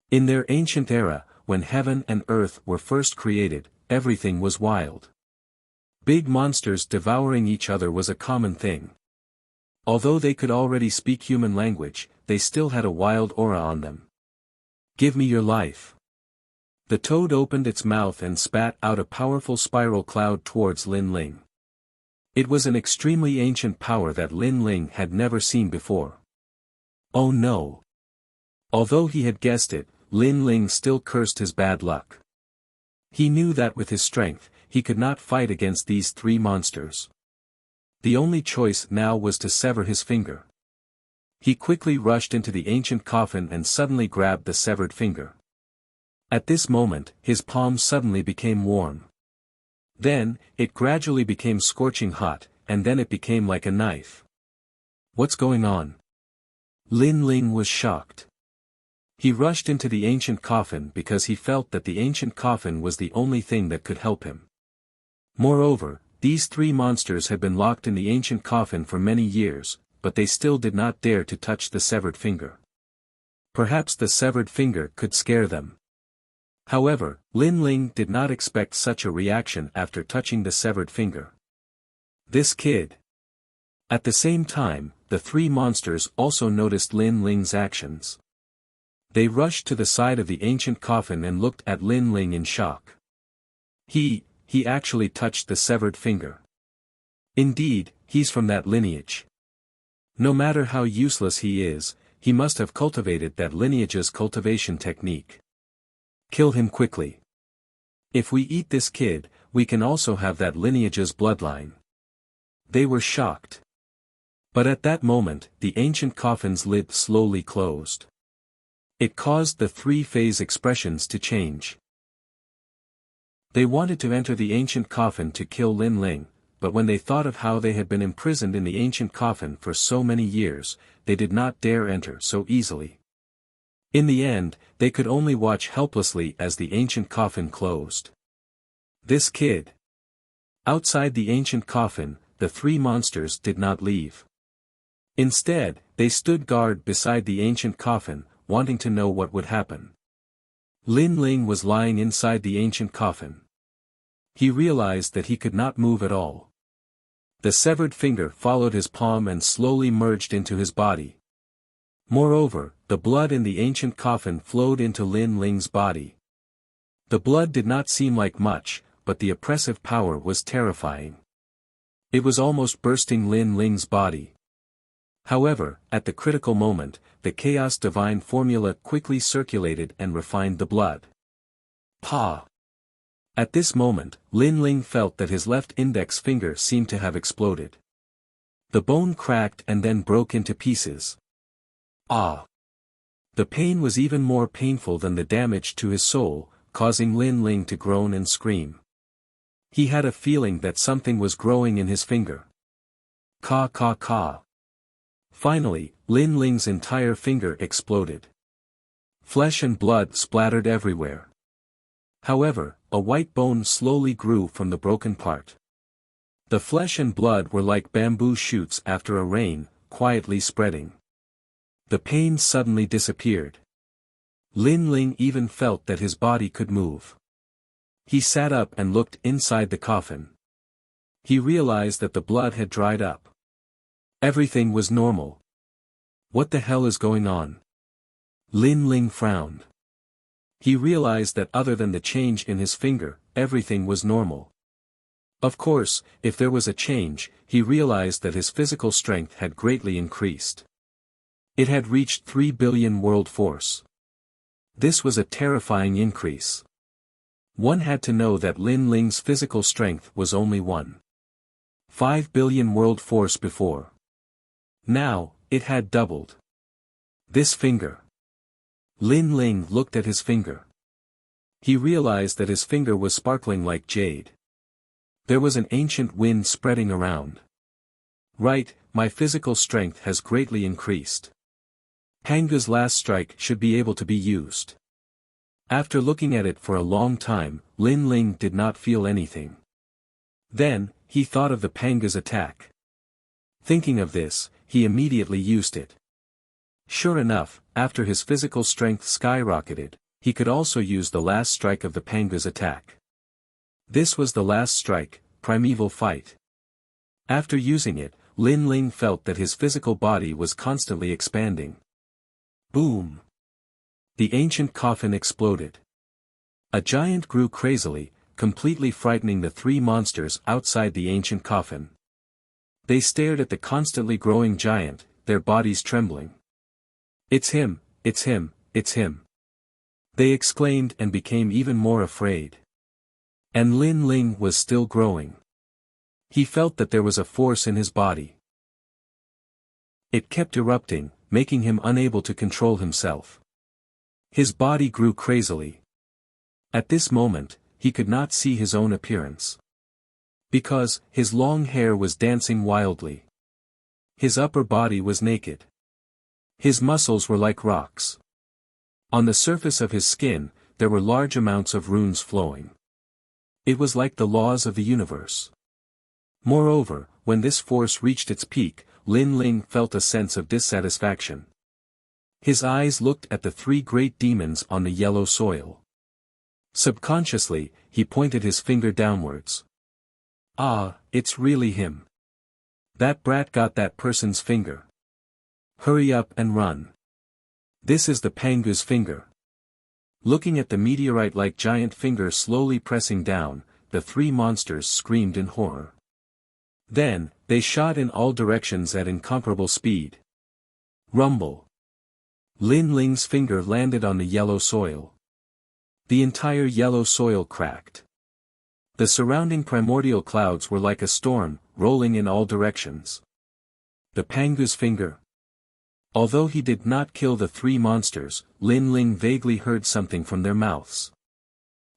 In their ancient era, when heaven and earth were first created, everything was wild. Big monsters devouring each other was a common thing. Although they could already speak human language, they still had a wild aura on them. Give me your life. The toad opened its mouth and spat out a powerful spiral cloud towards Lin Ling. It was an extremely ancient power that Lin Ling had never seen before. Oh no! Although he had guessed it, Lin Ling still cursed his bad luck. He knew that with his strength, he could not fight against these three monsters. The only choice now was to sever his finger. He quickly rushed into the ancient coffin and suddenly grabbed the severed finger. At this moment, his palm suddenly became warm. Then, it gradually became scorching hot, and then it became like a knife. What's going on? Lin Ling was shocked. He rushed into the ancient coffin because he felt that the ancient coffin was the only thing that could help him. Moreover, these three monsters had been locked in the ancient coffin for many years, but they still did not dare to touch the severed finger. Perhaps the severed finger could scare them. However, Lin Ling did not expect such a reaction after touching the severed finger. This kid. At the same time, the three monsters also noticed Lin Ling's actions. They rushed to the side of the ancient coffin and looked at Lin Ling in shock. He actually touched the severed finger. Indeed, he's from that lineage. No matter how useless he is, he must have cultivated that lineage's cultivation technique. Kill him quickly. If we eat this kid, we can also have that lineage's bloodline. They were shocked. But at that moment, the ancient coffin's lid slowly closed. It caused the three-phase expressions to change. They wanted to enter the ancient coffin to kill Lin Ling, but when they thought of how they had been imprisoned in the ancient coffin for so many years, they did not dare enter so easily. In the end, they could only watch helplessly as the ancient coffin closed. This kid. Outside the ancient coffin, the three monsters did not leave. Instead, they stood guard beside the ancient coffin, wanting to know what would happen. Lin Ling was lying inside the ancient coffin. He realized that he could not move at all. The severed finger followed his palm and slowly merged into his body. Moreover, the blood in the ancient coffin flowed into Lin Ling's body. The blood did not seem like much, but the oppressive power was terrifying. It was almost bursting Lin Ling's body. However, at the critical moment, the Chaos Divine formula quickly circulated and refined the blood. Pa! At this moment, Lin Ling felt that his left index finger seemed to have exploded. The bone cracked and then broke into pieces. Ah! The pain was even more painful than the damage to his soul, causing Lin Ling to groan and scream. He had a feeling that something was growing in his finger. Ka ka ka. Finally, Lin Ling's entire finger exploded. Flesh and blood splattered everywhere. However, a white bone slowly grew from the broken part. The flesh and blood were like bamboo shoots after a rain, quietly spreading. The pain suddenly disappeared. Lin Ling even felt that his body could move. He sat up and looked inside the coffin. He realized that the blood had dried up. Everything was normal. What the hell is going on? Lin Ling frowned. He realized that other than the change in his finger, everything was normal. Of course, if there was a change, he realized that his physical strength had greatly increased. It had reached 3 billion world force. This was a terrifying increase. One had to know that Lin Ling's physical strength was only 1.5 billion world force before. Now, it had doubled. This finger. Lin Ling looked at his finger. He realized that his finger was sparkling like jade. There was an ancient wind spreading around. Right, my physical strength has greatly increased. Panga's last strike should be able to be used. After looking at it for a long time, Lin Ling did not feel anything. Then, he thought of the Panga's attack. Thinking of this, he immediately used it. Sure enough, after his physical strength skyrocketed, he could also use the last strike of the Panga's attack. This was the last strike, primeval fight. After using it, Lin Ling felt that his physical body was constantly expanding. Boom! The ancient coffin exploded. A giant grew crazily, completely frightening the three monsters outside the ancient coffin. They stared at the constantly growing giant, their bodies trembling. It's him, it's him, it's him. They exclaimed and became even more afraid. And Lin Ling was still growing. He felt that there was a force in his body. It kept erupting, making him unable to control himself. His body grew crazily. At this moment, he could not see his own appearance. Because, his long hair was dancing wildly. His upper body was naked. His muscles were like rocks. On the surface of his skin, there were large amounts of runes flowing. It was like the laws of the universe. Moreover, when this force reached its peak, Lin Ling felt a sense of dissatisfaction. His eyes looked at the three great demons on the yellow soil. Subconsciously, he pointed his finger downwards. Ah, it's really him. That brat got that person's finger. Hurry up and run. This is the Pangu's finger. Looking at the meteorite-like giant finger slowly pressing down, the three monsters screamed in horror. Then, they shot in all directions at incomparable speed. Rumble. Lin Ling's finger landed on the yellow soil. The entire yellow soil cracked. The surrounding primordial clouds were like a storm, rolling in all directions. The Pangu's finger. Although he did not kill the three monsters, Lin Ling vaguely heard something from their mouths.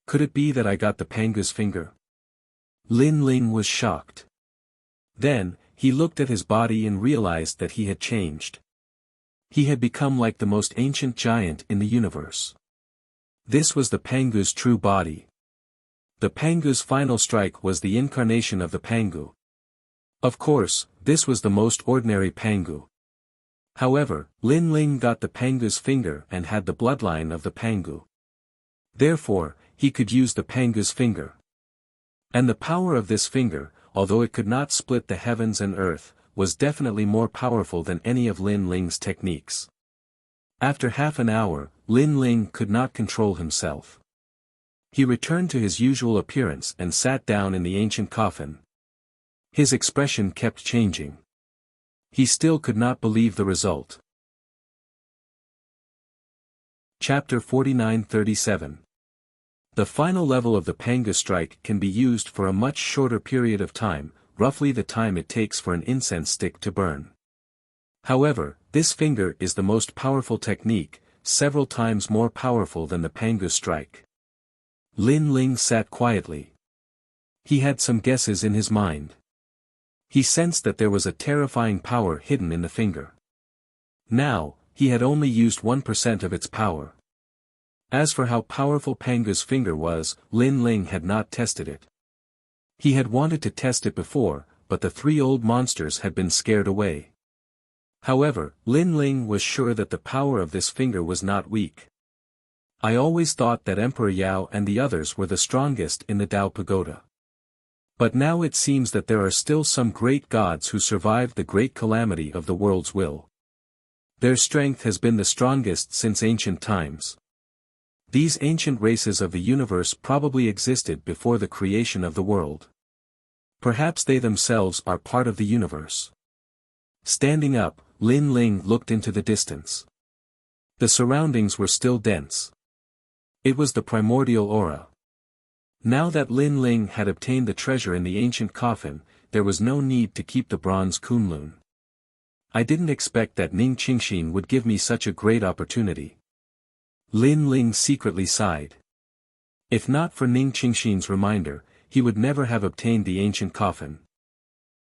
Could it be that I got the Pangu's finger? Lin Ling was shocked. Then, he looked at his body and realized that he had changed. He had become like the most ancient giant in the universe. This was the Pangu's true body. The Pangu's final strike was the incarnation of the Pangu. Of course, this was the most ordinary Pangu. However, Lin Ling got the Pangu's finger and had the bloodline of the Pangu. Therefore, he could use the Pangu's finger. And the power of this finger, although it could not split the heavens and earth, was definitely more powerful than any of Lin Ling's techniques. After half an hour, Lin Ling could not control himself. He returned to his usual appearance and sat down in the ancient coffin. His expression kept changing. He still could not believe the result. Chapter 49-37. The final level of the Pangu strike can be used for a much shorter period of time, roughly the time it takes for an incense stick to burn. However, this finger is the most powerful technique, several times more powerful than the Pangu strike. Lin Ling sat quietly. He had some guesses in his mind. He sensed that there was a terrifying power hidden in the finger. Now, he had only used 1% of its power. As for how powerful Pangu's finger was, Lin Ling had not tested it. He had wanted to test it before, but the three old monsters had been scared away. However, Lin Ling was sure that the power of this finger was not weak. I always thought that Emperor Yao and the others were the strongest in the Dao Pagoda. But now it seems that there are still some great gods who survived the great calamity of the world's will. Their strength has been the strongest since ancient times. These ancient races of the universe probably existed before the creation of the world. Perhaps they themselves are part of the universe. Standing up, Lin Ling looked into the distance. The surroundings were still dense. It was the primordial aura. Now that Lin Ling had obtained the treasure in the ancient coffin, there was no need to keep the bronze kunlun. I didn't expect that Ning Qingxin would give me such a great opportunity. Lin Ling secretly sighed. If not for Ning Qingxin's reminder, he would never have obtained the ancient coffin.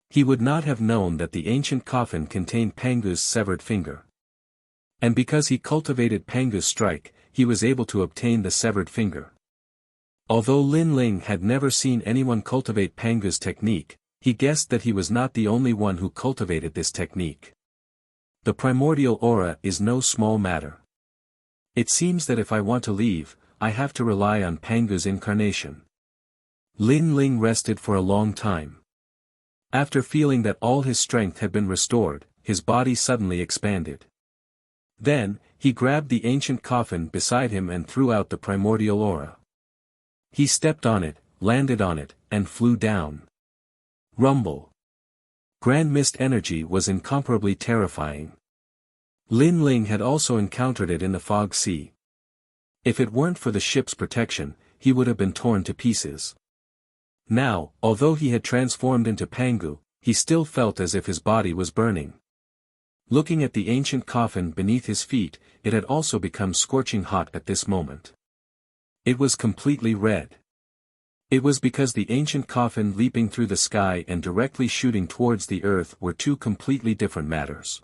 He would not have known that the ancient coffin contained Pangu's severed finger. And because he cultivated Pangu's strike, he was able to obtain the severed finger. Although Lin Ling had never seen anyone cultivate Pangu's technique, he guessed that he was not the only one who cultivated this technique. The primordial aura is no small matter. It seems that if I want to leave, I have to rely on Pangu's incarnation. Lin Ling rested for a long time. After feeling that all his strength had been restored, his body suddenly expanded. Then, he grabbed the ancient coffin beside him and threw out the primordial aura. He stepped on it, landed on it, and flew down. Rumble. Grand mist energy was incomparably terrifying. Lin Ling had also encountered it in the fog sea. If it weren't for the ship's protection, he would have been torn to pieces. Now, although he had transformed into Pangu, he still felt as if his body was burning. Looking at the ancient coffin beneath his feet, it had also become scorching hot at this moment. It was completely red. It was because the ancient coffin leaping through the sky and directly shooting towards the earth were two completely different matters.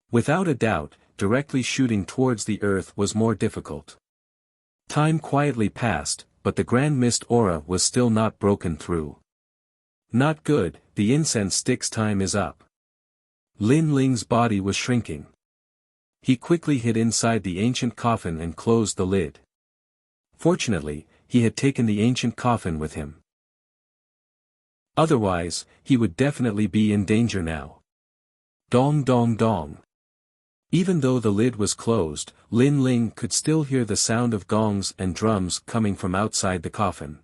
Without a doubt, directly shooting towards the earth was more difficult. Time quietly passed, but the grand mist aura was still not broken through. Not good, the incense stick's time is up. Lin Ling's body was shrinking. He quickly hid inside the ancient coffin and closed the lid. Fortunately, he had taken the ancient coffin with him. Otherwise, he would definitely be in danger now. Dong dong dong. Even though the lid was closed, Lin Ling could still hear the sound of gongs and drums coming from outside the coffin.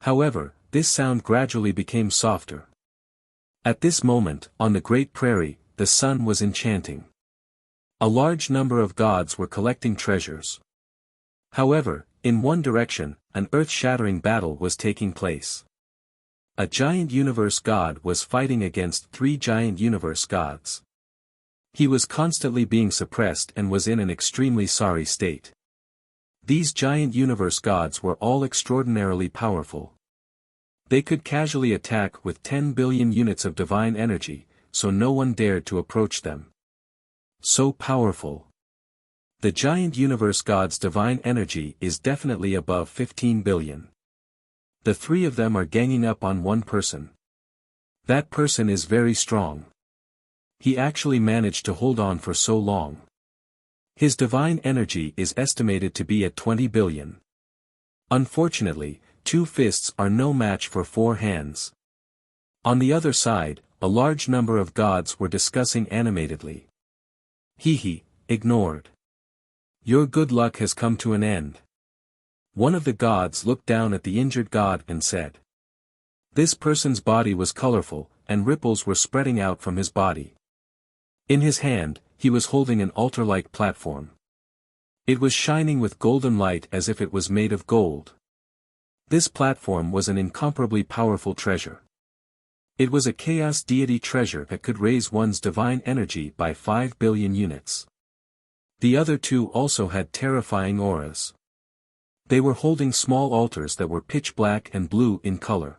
However, this sound gradually became softer. At this moment, on the Great Prairie, the sun was enchanting. A large number of gods were collecting treasures. However, in one direction, an earth-shattering battle was taking place. A giant universe god was fighting against three giant universe gods. He was constantly being suppressed and was in an extremely sorry state. These giant universe gods were all extraordinarily powerful. They could casually attack with 10 billion units of divine energy, so no one dared to approach them. So powerful. The giant universe god's divine energy is definitely above 15 billion. The three of them are ganging up on one person. That person is very strong. He actually managed to hold on for so long. His divine energy is estimated to be at 20 billion. Unfortunately, 2 fists are no match for 4 hands. On the other side, a large number of gods were discussing animatedly. Hehe, ignored. Your good luck has come to an end. One of the gods looked down at the injured god and said. This person's body was colorful, and ripples were spreading out from his body. In his hand, he was holding an altar-like platform. It was shining with golden light as if it was made of gold. This platform was an incomparably powerful treasure. It was a chaos deity treasure that could raise one's divine energy by 5 billion units. The other 2 also had terrifying auras. They were holding small altars that were pitch black and blue in color.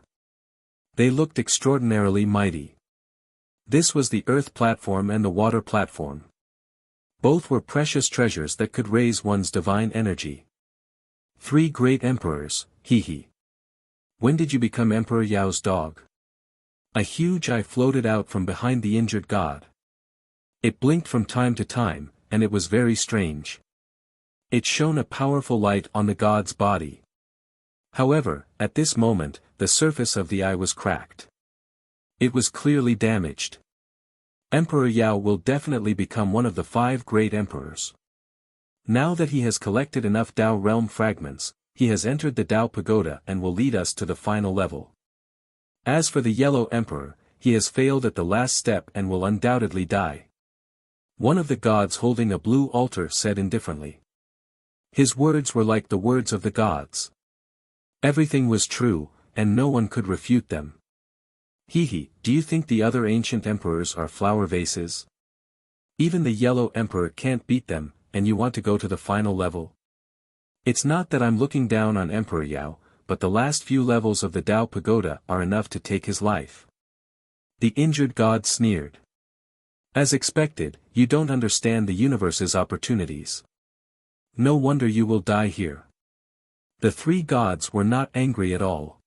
They looked extraordinarily mighty. This was the earth platform and the water platform. Both were precious treasures that could raise one's divine energy. 3 great emperors, hehe. When did you become Emperor Yao's dog? A huge eye floated out from behind the injured god. It blinked from time to time, and it was very strange. It shone a powerful light on the god's body. However, at this moment, the surface of the eye was cracked. It was clearly damaged. Emperor Yao will definitely become one of the 5 great emperors. Now that he has collected enough Dao realm fragments, he has entered the Dao pagoda and will lead us to the final level. As for the Yellow Emperor, he has failed at the last step and will undoubtedly die. One of the gods holding a blue altar said indifferently. His words were like the words of the gods. Everything was true, and no one could refute them. Hehe, do you think the other ancient emperors are flower vases? Even the Yellow Emperor can't beat them, and you want to go to the final level? It's not that I'm looking down on Emperor Yao, but the last few levels of the Dao pagoda are enough to take his life. The injured god sneered. As expected, you don't understand the universe's opportunities. No wonder you will die here. The 3 gods were not angry at all.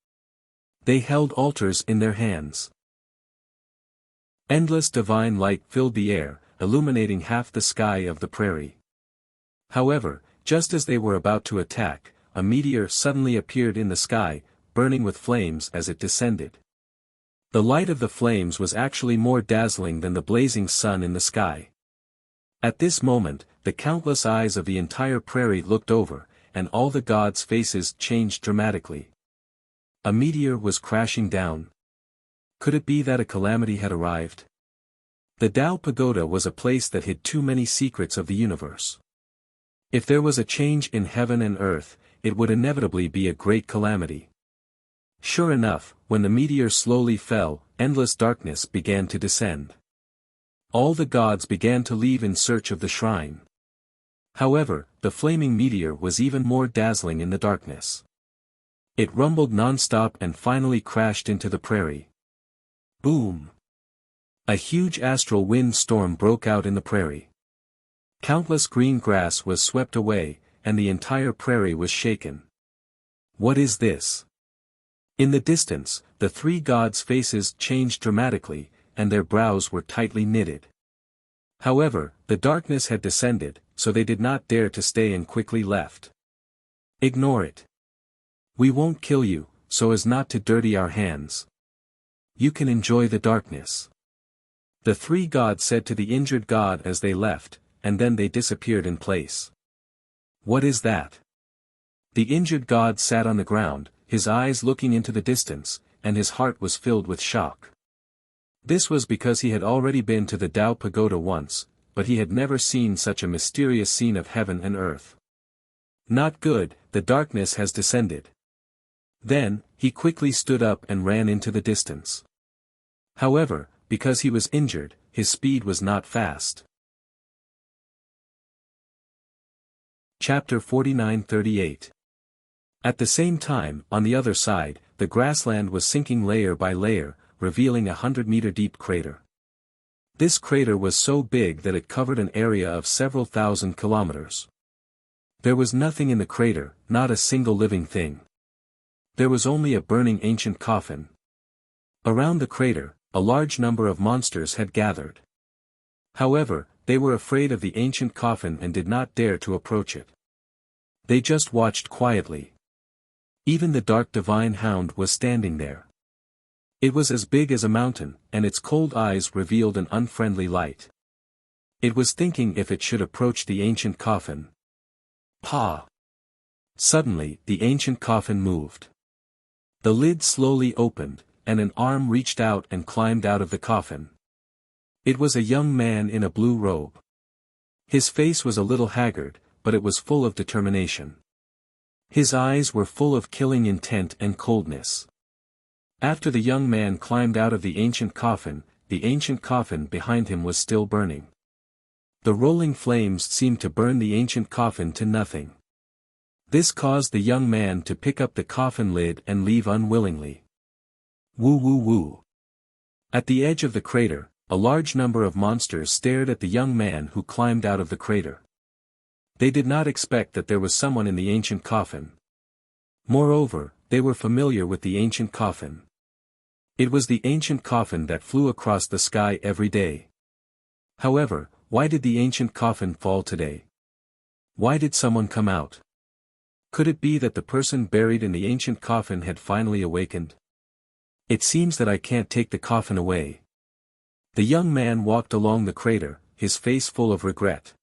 They held altars in their hands. Endless divine light filled the air, illuminating half the sky of the prairie. However, just as they were about to attack, a meteor suddenly appeared in the sky, burning with flames as it descended. The light of the flames was actually more dazzling than the blazing sun in the sky. At this moment, the countless eyes of the entire prairie looked over, and all the gods' faces changed dramatically. A meteor was crashing down. Could it be that a calamity had arrived? The Dao Pagoda was a place that hid too many secrets of the universe. If there was a change in heaven and earth, it would inevitably be a great calamity. Sure enough, when the meteor slowly fell, endless darkness began to descend. All the gods began to leave in search of the shrine. However, the flaming meteor was even more dazzling in the darkness. It rumbled non-stop and finally crashed into the prairie. Boom! A huge astral wind storm broke out in the prairie. Countless green grass was swept away, and the entire prairie was shaken. What is this? In the distance, the 3 gods' faces changed dramatically, and their brows were tightly knitted. However, the darkness had descended, so they did not dare to stay and quickly left. Ignore it. We won't kill you, so as not to dirty our hands. You can enjoy the darkness. The 3 gods said to the injured god as they left, and then they disappeared in place. What is that? The injured god sat on the ground, his eyes looking into the distance, and his heart was filled with shock. This was because he had already been to the Dao Pagoda once, but he had never seen such a mysterious scene of heaven and earth. Not good, the darkness has descended. Then, he quickly stood up and ran into the distance. However, because he was injured, his speed was not fast. Chapter 49-38. At the same time, on the other side, the grassland was sinking layer by layer, revealing a 100-meter deep crater. This crater was so big that it covered an area of several thousand kilometers. There was nothing in the crater, not a single living thing. There was only a burning ancient coffin. Around the crater, a large number of monsters had gathered. However, they were afraid of the ancient coffin and did not dare to approach it. They just watched quietly. Even the dark divine hound was standing there. It was as big as a mountain, and its cold eyes revealed an unfriendly light. It was thinking if it should approach the ancient coffin. Pa! Suddenly, the ancient coffin moved. The lid slowly opened, and an arm reached out and climbed out of the coffin. It was a young man in a blue robe. His face was a little haggard, but it was full of determination. His eyes were full of killing intent and coldness. After the young man climbed out of the ancient coffin behind him was still burning. The rolling flames seemed to burn the ancient coffin to nothing. This caused the young man to pick up the coffin lid and leave unwillingly. Woo woo woo. At the edge of the crater, a large number of monsters stared at the young man who climbed out of the crater. They did not expect that there was someone in the ancient coffin. Moreover, they were familiar with the ancient coffin. It was the ancient coffin that flew across the sky every day. However, why did the ancient coffin fall today? Why did someone come out? Could it be that the person buried in the ancient coffin had finally awakened? It seems that I can't take the coffin away. The young man walked along the crater, his face full of regret.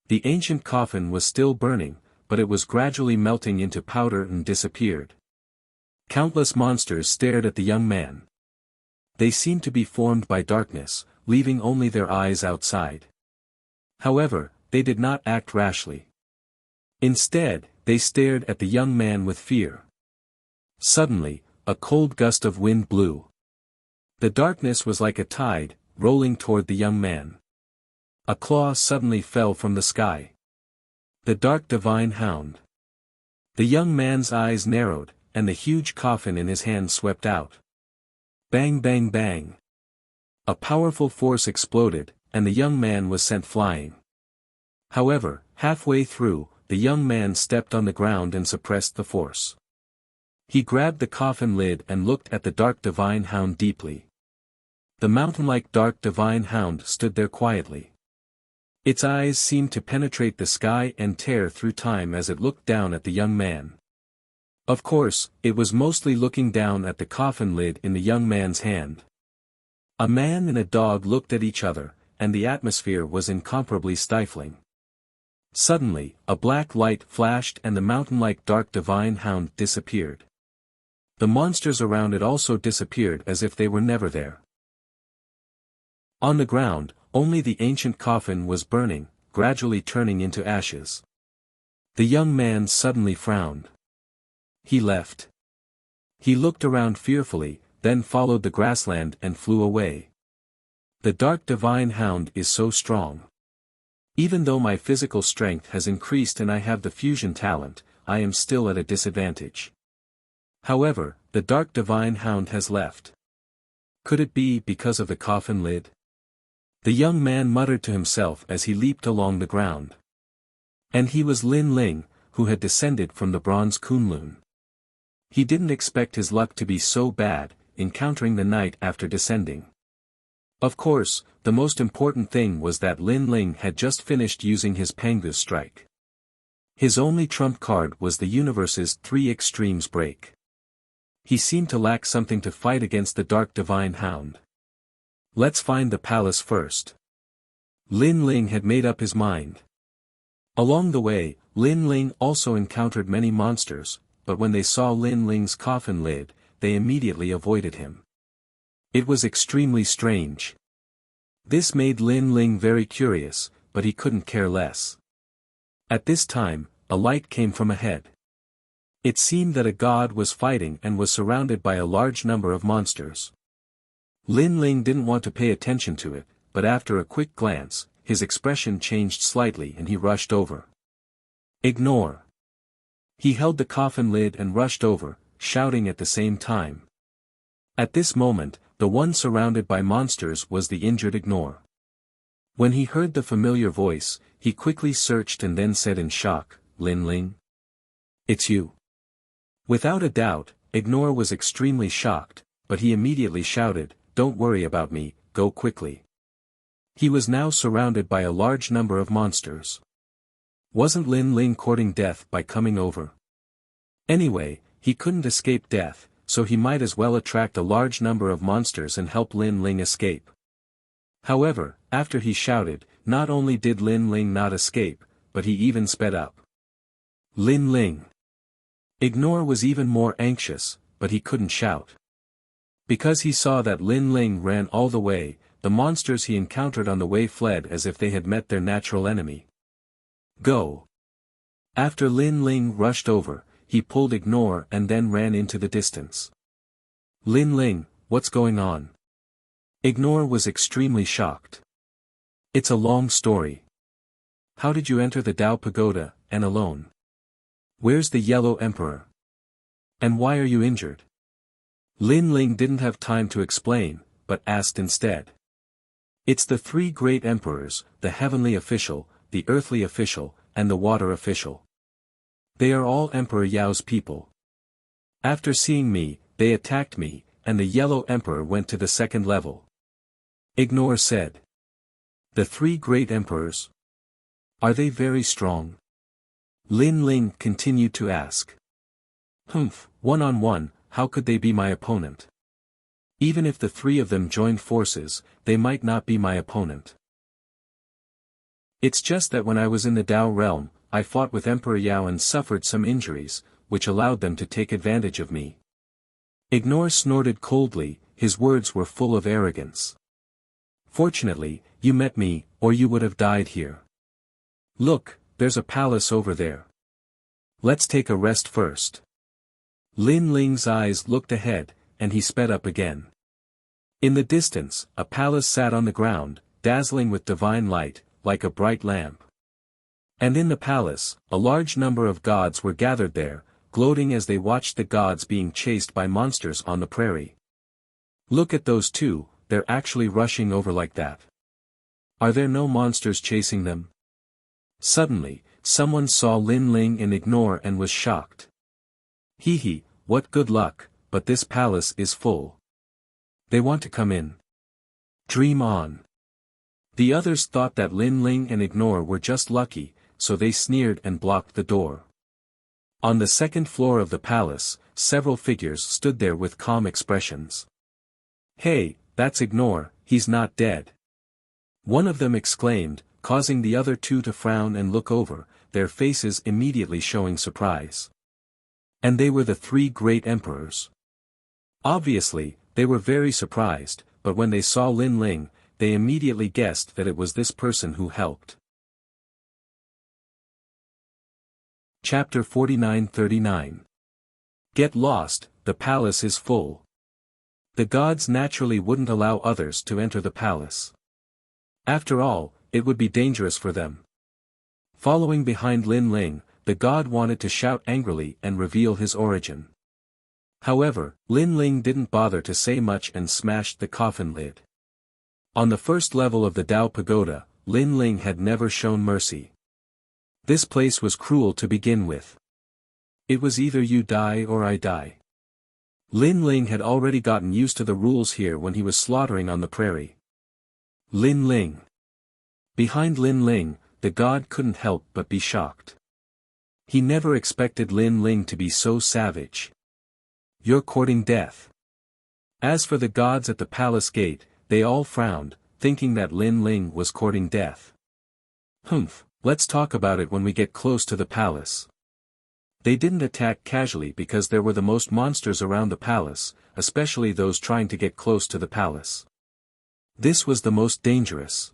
The ancient coffin was still burning, but it was gradually melting into powder and disappeared. Countless monsters stared at the young man. They seemed to be formed by darkness, leaving only their eyes outside. However, they did not act rashly. Instead, they stared at the young man with fear. Suddenly, a cold gust of wind blew. The darkness was like a tide, rolling toward the young man. A claw suddenly fell from the sky. The dark divine hound. The young man's eyes narrowed, and the huge coffin in his hand swept out. Bang bang bang. A powerful force exploded, and the young man was sent flying. However, halfway through, the young man stepped on the ground and suppressed the force. He grabbed the coffin lid and looked at the dark divine hound deeply. The mountain-like dark divine hound stood there quietly. Its eyes seemed to penetrate the sky and tear through time as it looked down at the young man. Of course, it was mostly looking down at the coffin lid in the young man's hand. A man and a dog looked at each other, and the atmosphere was incomparably stifling. Suddenly, a black light flashed and the mountain-like dark divine hound disappeared. The monsters around it also disappeared as if they were never there. On the ground, only the ancient coffin was burning, gradually turning into ashes. The young man suddenly frowned. He left. He looked around fearfully, then followed the grassland and flew away. The dark divine hound is so strong. Even though my physical strength has increased and I have the fusion talent, I am still at a disadvantage. However, the dark divine hound has left. Could it be because of the coffin lid? The young man muttered to himself as he leaped along the ground. And he was Lin Ling, who had descended from the bronze Kunlun. He didn't expect his luck to be so bad, encountering the night after descending. Of course, the most important thing was that Lin Ling had just finished using his Pangu strike. His only trump card was the universe's 3 extremes break. He seemed to lack something to fight against the dark divine hound. Let's find the palace first. Lin Ling had made up his mind. Along the way, Lin Ling also encountered many monsters, but when they saw Lin Ling's coffin lid, they immediately avoided him. It was extremely strange. This made Lin Ling very curious, but he couldn't care less. At this time, a light came from ahead. It seemed that a god was fighting and was surrounded by a large number of monsters. Lin Ling didn't want to pay attention to it, but after a quick glance, his expression changed slightly and he rushed over. Ignore. He held the coffin lid and rushed over, shouting at the same time. At this moment, the one surrounded by monsters was the injured Ignore. When he heard the familiar voice, he quickly searched and then said in shock, "Lin Ling? It's you." Without a doubt, Ignore was extremely shocked, but he immediately shouted, "Don't worry about me, go quickly." He was now surrounded by a large number of monsters. Wasn't Lin Ling courting death by coming over? Anyway, he couldn't escape death, so he might as well attract a large number of monsters and help Lin Ling escape. However, after he shouted, not only did Lin Ling not escape, but he even sped up. Lin Ling! Ignore was even more anxious, but he couldn't shout. Because he saw that Lin Ling ran all the way, the monsters he encountered on the way fled as if they had met their natural enemy. Go! After Lin Ling rushed over, he pulled Ignore and then ran into the distance. Lin Ling, what's going on? Ignore was extremely shocked. It's a long story. How did you enter the Dao Pagoda, and alone? Where's the Yellow Emperor? And why are you injured? Lin Ling didn't have time to explain, but asked instead. It's the three great emperors, the heavenly official, the earthly official, and the water official. They are all Emperor Yao's people. After seeing me, they attacked me, and the Yellow Emperor went to the second level. Ignore said. The three great emperors? Are they very strong? Lin Ling continued to ask. One-on-one, how could they be my opponent? Even if the three of them joined forces, they might not be my opponent. It's just that when I was in the Dao realm, I fought with Emperor Yao and suffered some injuries, which allowed them to take advantage of me. Ignore snorted coldly, his words were full of arrogance. Fortunately, you met me, or you would have died here. Look, there's a palace over there. Let's take a rest first. Lin Ling's eyes looked ahead, and he sped up again. In the distance, a palace sat on the ground, dazzling with divine light, like a bright lamp. And in the palace, a large number of gods were gathered there, gloating as they watched the gods being chased by monsters on the prairie. Look at those two, they're actually rushing over like that. Are there no monsters chasing them? Suddenly, someone saw Lin Ling and Ignore and was shocked. Hee, what good luck, but this palace is full. They want to come in. Dream on. The others thought that Lin Ling and Ignore were just lucky, so they sneered and blocked the door. On the second floor of the palace, several figures stood there with calm expressions. Hey, that's Ignore, he's not dead. One of them exclaimed, causing the other two to frown and look over, their faces immediately showing surprise. And they were the three great emperors. Obviously, they were very surprised, but when they saw Lin Ling, they immediately guessed that it was this person who helped. Chapter 49-39. Get lost, the palace is full. The gods naturally wouldn't allow others to enter the palace. After all, it would be dangerous for them. Following behind Lin Ling, the god wanted to shout angrily and reveal his origin. However, Lin Ling didn't bother to say much and smashed the coffin lid. On the first level of the Dao Pagoda, Lin Ling had never shown mercy. This place was cruel to begin with. It was either you die or I die. Lin Ling had already gotten used to the rules here when he was slaughtering on the prairie. Lin Ling. Behind Lin Ling, the god couldn't help but be shocked. He never expected Lin Ling to be so savage. You're courting death. As for the gods at the palace gate, they all frowned, thinking that Lin Ling was courting death. Let's talk about it when we get close to the palace. They didn't attack casually because there were the most monsters around the palace, especially those trying to get close to the palace. This was the most dangerous.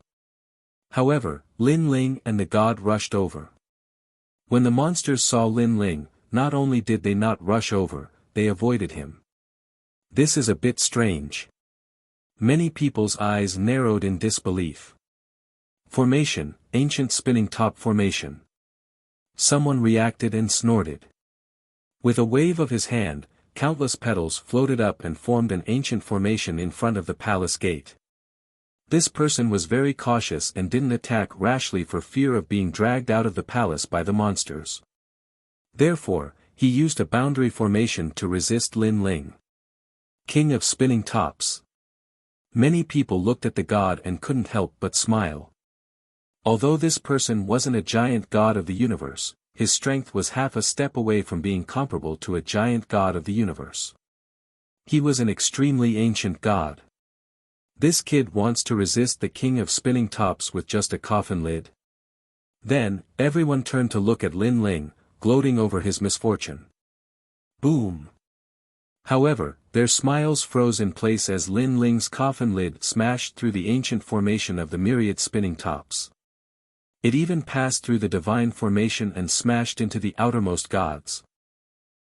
However, Lin Ling and the god rushed over. When the monsters saw Lin Ling, not only did they not rush over, they avoided him. This is a bit strange. Many people's eyes narrowed in disbelief. Formation, ancient spinning top formation. Someone reacted and snorted. With a wave of his hand, countless petals floated up and formed an ancient formation in front of the palace gate. This person was very cautious and didn't attack rashly for fear of being dragged out of the palace by the monsters. Therefore, he used a boundary formation to resist Lin Ling, king of spinning tops. Many people looked at the god and couldn't help but smile. Although this person wasn't a giant god of the universe, his strength was half a step away from being comparable to a giant god of the universe. He was an extremely ancient god. This kid wants to resist the king of spinning tops with just a coffin lid? Then, everyone turned to look at Lin Ling, gloating over his misfortune. Boom! However, their smiles froze in place as Lin Ling's coffin lid smashed through the ancient formation of the myriad spinning tops. It even passed through the divine formation and smashed into the outermost gods.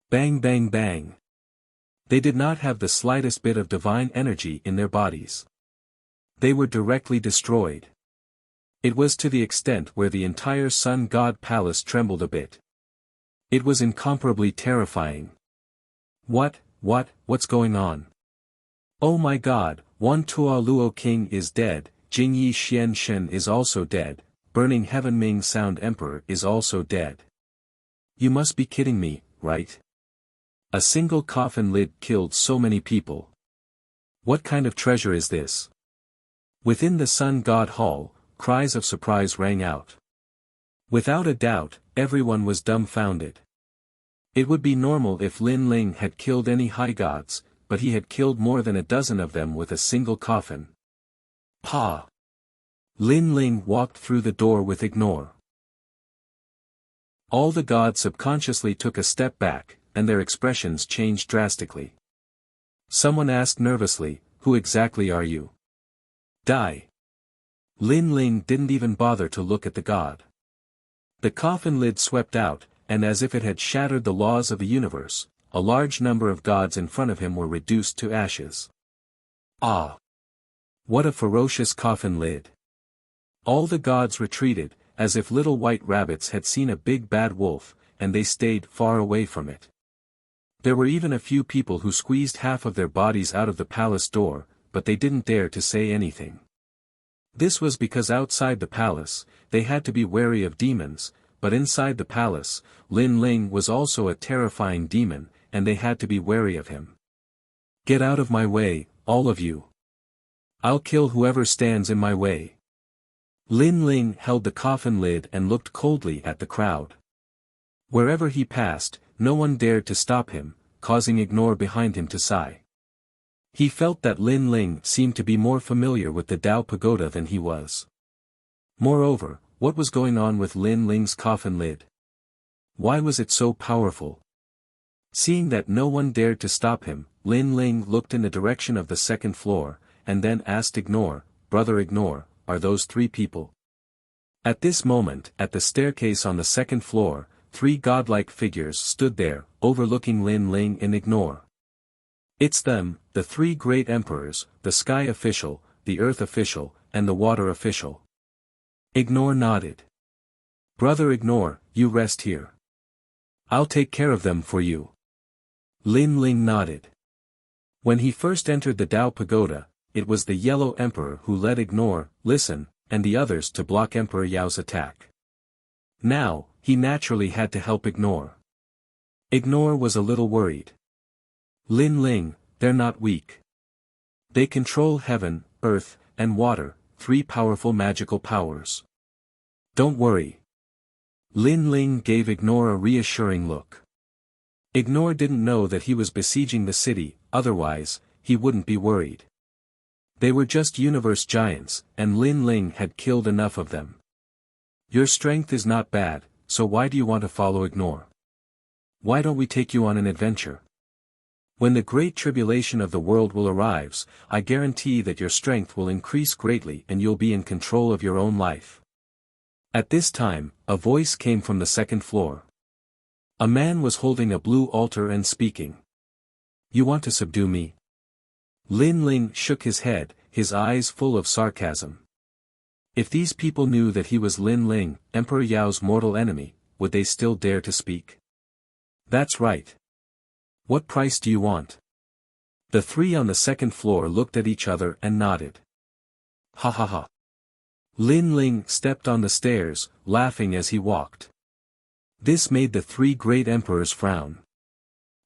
Bang bang bang! They did not have the slightest bit of divine energy in their bodies. They were directly destroyed. It was to the extent where the entire sun god palace trembled a bit. It was incomparably terrifying. What's going on? Oh my god, Wan Tua Luo King is dead, Jingyi Xian Shen is also dead, Burning Heaven Ming Sound Emperor is also dead. You must be kidding me, right? A single coffin lid killed so many people. What kind of treasure is this? Within the Sun God Hall, cries of surprise rang out. Without a doubt, everyone was dumbfounded. It would be normal if Lin Ling had killed any high gods, but he had killed more than a dozen of them with a single coffin. Pa! Lin Ling walked through the door with ignore. All the gods subconsciously took a step back, and their expressions changed drastically. Someone asked nervously, "Who exactly are you?" Die. Lin Ling didn't even bother to look at the god. The coffin lid swept out, and as if it had shattered the laws of the universe, a large number of gods in front of him were reduced to ashes. Ah! What a ferocious coffin lid! All the gods retreated, as if little white rabbits had seen a big bad wolf, and they stayed far away from it. There were even a few people who squeezed half of their bodies out of the palace door, but they didn't dare to say anything. This was because outside the palace, they had to be wary of demons, but inside the palace, Lin Ling was also a terrifying demon, and they had to be wary of him. Get out of my way, all of you. I'll kill whoever stands in my way. Lin Ling held the coffin lid and looked coldly at the crowd. Wherever he passed, no one dared to stop him, causing Ignore behind him to sigh. He felt that Lin Ling seemed to be more familiar with the Tao Pagoda than he was. Moreover, what was going on with Lin Ling's coffin lid? Why was it so powerful? Seeing that no one dared to stop him, Lin Ling looked in the direction of the second floor, and then asked Ignore, "Brother Ignore, are those three people?" At this moment, at the staircase on the second floor, three godlike figures stood there, overlooking Lin Ling and Ignore. It's them, the three great emperors, the sky official, the earth official, and the water official. Ignore nodded. Brother Ignore, you rest here. I'll take care of them for you. Lin Ling nodded. When he first entered the Tao Pagoda, it was the Yellow Emperor who led Ignore, Listen, and the others to block Emperor Yao's attack. Now, he naturally had to help Ignore. Ignore was a little worried. Lin Ling, they're not weak. They control heaven, earth, and water, three powerful magical powers. Don't worry. Lin Ling gave Ignore a reassuring look. Ignore didn't know that he was besieging the city, otherwise, he wouldn't be worried. They were just universe giants, and Lin Ling had killed enough of them. Your strength is not bad, so why do you want to follow Ignore? Why don't we take you on an adventure? When the great tribulation of the world will arrive, I guarantee that your strength will increase greatly and you'll be in control of your own life. At this time, a voice came from the second floor. A man was holding a blue altar and speaking. You want to subdue me? Lin Ling shook his head, his eyes full of sarcasm. If these people knew that he was Lin Ling, Emperor Yao's mortal enemy, would they still dare to speak? That's right. What price do you want? The three on the second floor looked at each other and nodded. Ha ha ha. Lin Ling stepped on the stairs, laughing as he walked. This made the three great emperors frown.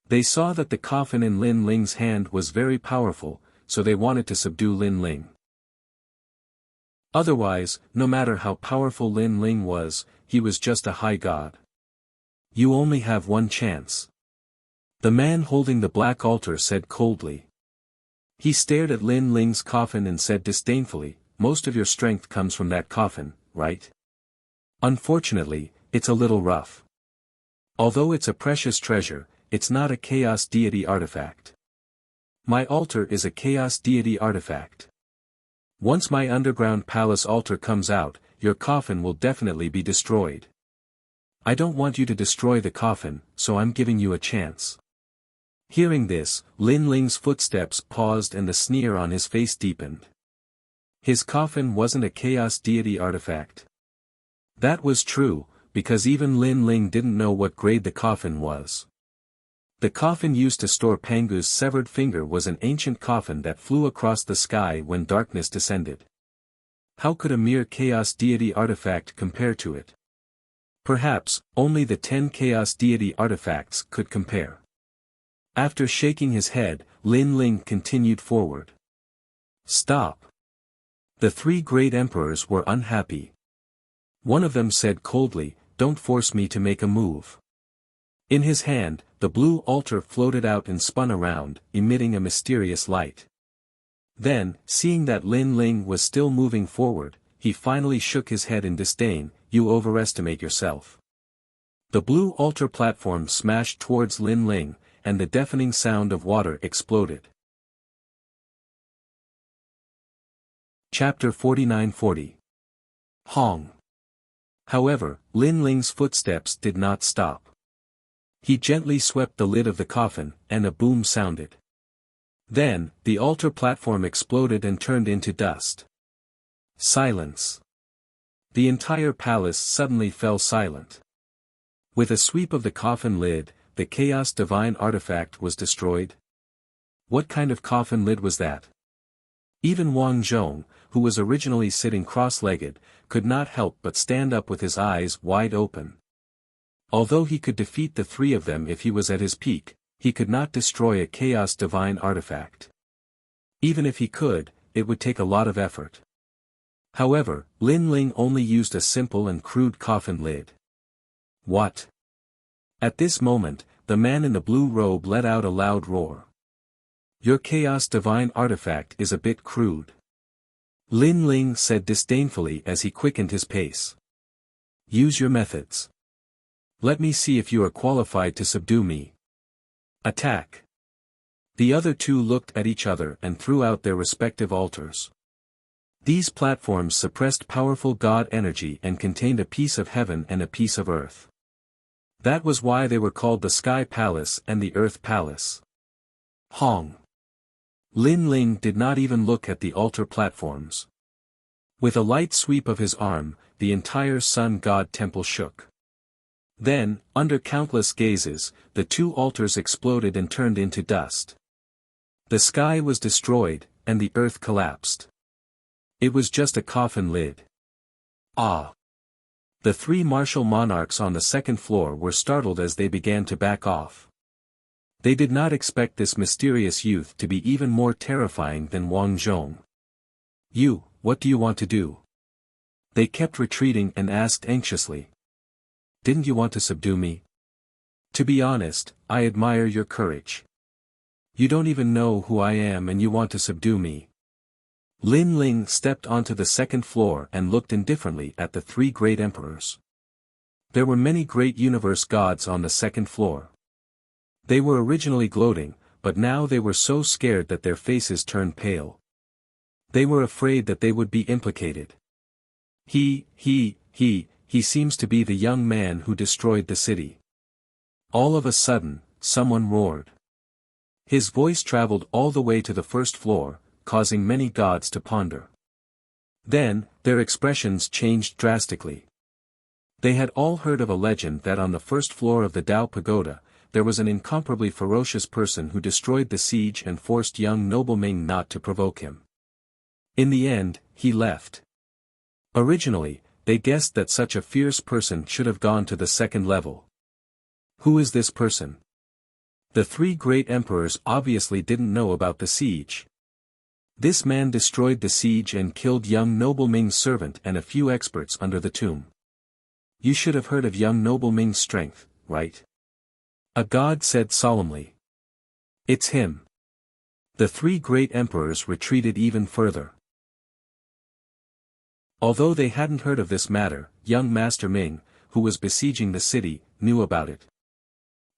They saw that the coffin in Lin Ling's hand was very powerful, so they wanted to subdue Lin Ling. Otherwise, no matter how powerful Lin Ling was, he was just a high god. You only have one chance. The man holding the black altar said coldly. He stared at Lin Ling's coffin and said disdainfully, most of your strength comes from that coffin, right? Unfortunately, it's a little rough. Although it's a precious treasure, it's not a chaos deity artifact. My altar is a chaos deity artifact. Once my underground palace altar comes out, your coffin will definitely be destroyed. I don't want you to destroy the coffin, so I'm giving you a chance. Hearing this, Lin Ling's footsteps paused and the sneer on his face deepened. His coffin wasn't a chaos deity artifact. That was true, because even Lin Ling didn't know what grade the coffin was. The coffin used to store Pangu's severed finger was an ancient coffin that flew across the sky when darkness descended. How could a mere chaos deity artifact compare to it? Perhaps, only the 10 chaos deity artifacts could compare. After shaking his head, Lin Ling continued forward. Stop. The three great emperors were unhappy. One of them said coldly, don't force me to make a move. In his hand, the blue altar floated out and spun around, emitting a mysterious light. Then, seeing that Lin Ling was still moving forward, he finally shook his head in disdain, you overestimate yourself. The blue altar platform smashed towards Lin Ling, and the deafening sound of water exploded. Chapter 49-40. Hong. However, Lin Ling's footsteps did not stop. He gently swept the lid of the coffin, and a boom sounded. Then, the altar platform exploded and turned into dust. Silence. The entire palace suddenly fell silent. With a sweep of the coffin lid, the Chaos Divine artifact was destroyed. What kind of coffin lid was that? Even Wang Zhong, who was originally sitting cross-legged, could not help but stand up with his eyes wide open. Although he could defeat the three of them if he was at his peak, he could not destroy a Chaos Divine artifact. Even if he could, it would take a lot of effort. However, Lin Ling only used a simple and crude coffin lid. What? At this moment, the man in the blue robe let out a loud roar. Your Chaos Divine artifact is a bit crude. Lin Ling said disdainfully as he quickened his pace. Use your methods. Let me see if you are qualified to subdue me. Attack. The other two looked at each other and threw out their respective altars. These platforms suppressed powerful god energy and contained a piece of heaven and a piece of earth. That was why they were called the Sky Palace and the Earth Palace. Hong. Lin Ling did not even look at the altar platforms. With a light sweep of his arm, the entire sun god temple shook. Then, under countless gazes, the two altars exploded and turned into dust. The sky was destroyed, and the earth collapsed. It was just a coffin lid. Ah! The three martial monarchs on the second floor were startled as they began to back off. They did not expect this mysterious youth to be even more terrifying than Wang Zhong. You, what do you want to do? They kept retreating and asked anxiously. Didn't you want to subdue me? To be honest, I admire your courage. You don't even know who I am and you want to subdue me. Lin Ling stepped onto the second floor and looked indifferently at the three great emperors. There were many great universe gods on the second floor. They were originally gloating, but now they were so scared that their faces turned pale. They were afraid that they would be implicated. He seems to be the young man who destroyed the city. All of a sudden, someone roared. His voice traveled all the way to the first floor, causing many gods to ponder. Then, their expressions changed drastically. They had all heard of a legend that on the first floor of the Tao Pagoda, there was an incomparably ferocious person who destroyed the siege and forced young noble Ming not to provoke him. In the end, he left. Originally, they guessed that such a fierce person should have gone to the second level. Who is this person? The three great emperors obviously didn't know about the siege. This man destroyed the siege and killed young noble Ming's servant and a few experts under the tomb. You should have heard of young noble Ming's strength, right? A god said solemnly. It's him. The three great emperors retreated even further. Although they hadn't heard of this matter, young Master Ming, who was besieging the city, knew about it.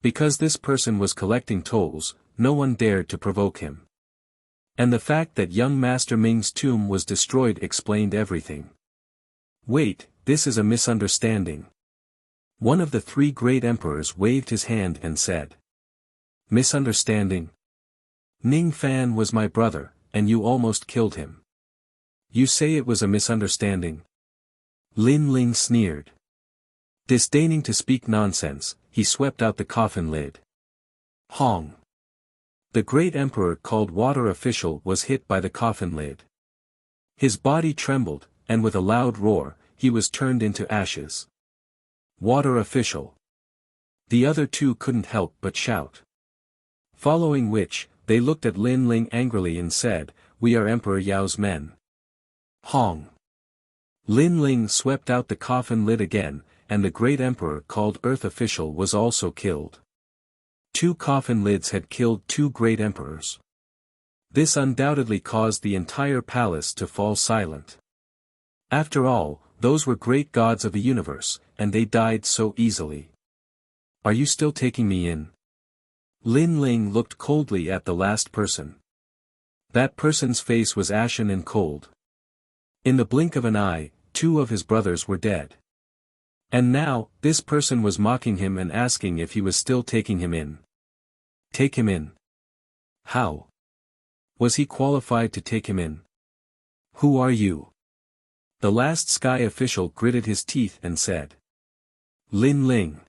Because this person was collecting tolls, no one dared to provoke him. And the fact that young Master Ming's tomb was destroyed explained everything. Wait, this is a misunderstanding. One of the three great emperors waved his hand and said. Misunderstanding? Ning Fan was my brother, and you almost killed him. You say it was a misunderstanding? Lin Ling sneered. Disdaining to speak nonsense, he swept out the coffin lid. Hong! The great emperor called Water Official was hit by the coffin lid. His body trembled, and with a loud roar, he was turned into ashes. Water Official! The other two couldn't help but shout. Following which, they looked at Lin Ling angrily and said, We are Emperor Yao's men. Hong! Lin Ling swept out the coffin lid again, and the great emperor called Earth Official was also killed. 2 coffin lids had killed 2 great emperors. This undoubtedly caused the entire palace to fall silent. After all, those were great gods of the universe, and they died so easily. Are you still taking me in? Lin Ling looked coldly at the last person. That person's face was ashen and cold. In the blink of an eye, 2 of his brothers were dead. And now, this person was mocking him and asking if he was still taking him in. Take him in? How? Was he qualified to take him in? Who are you? The last sky official gritted his teeth and said. Lin Ling.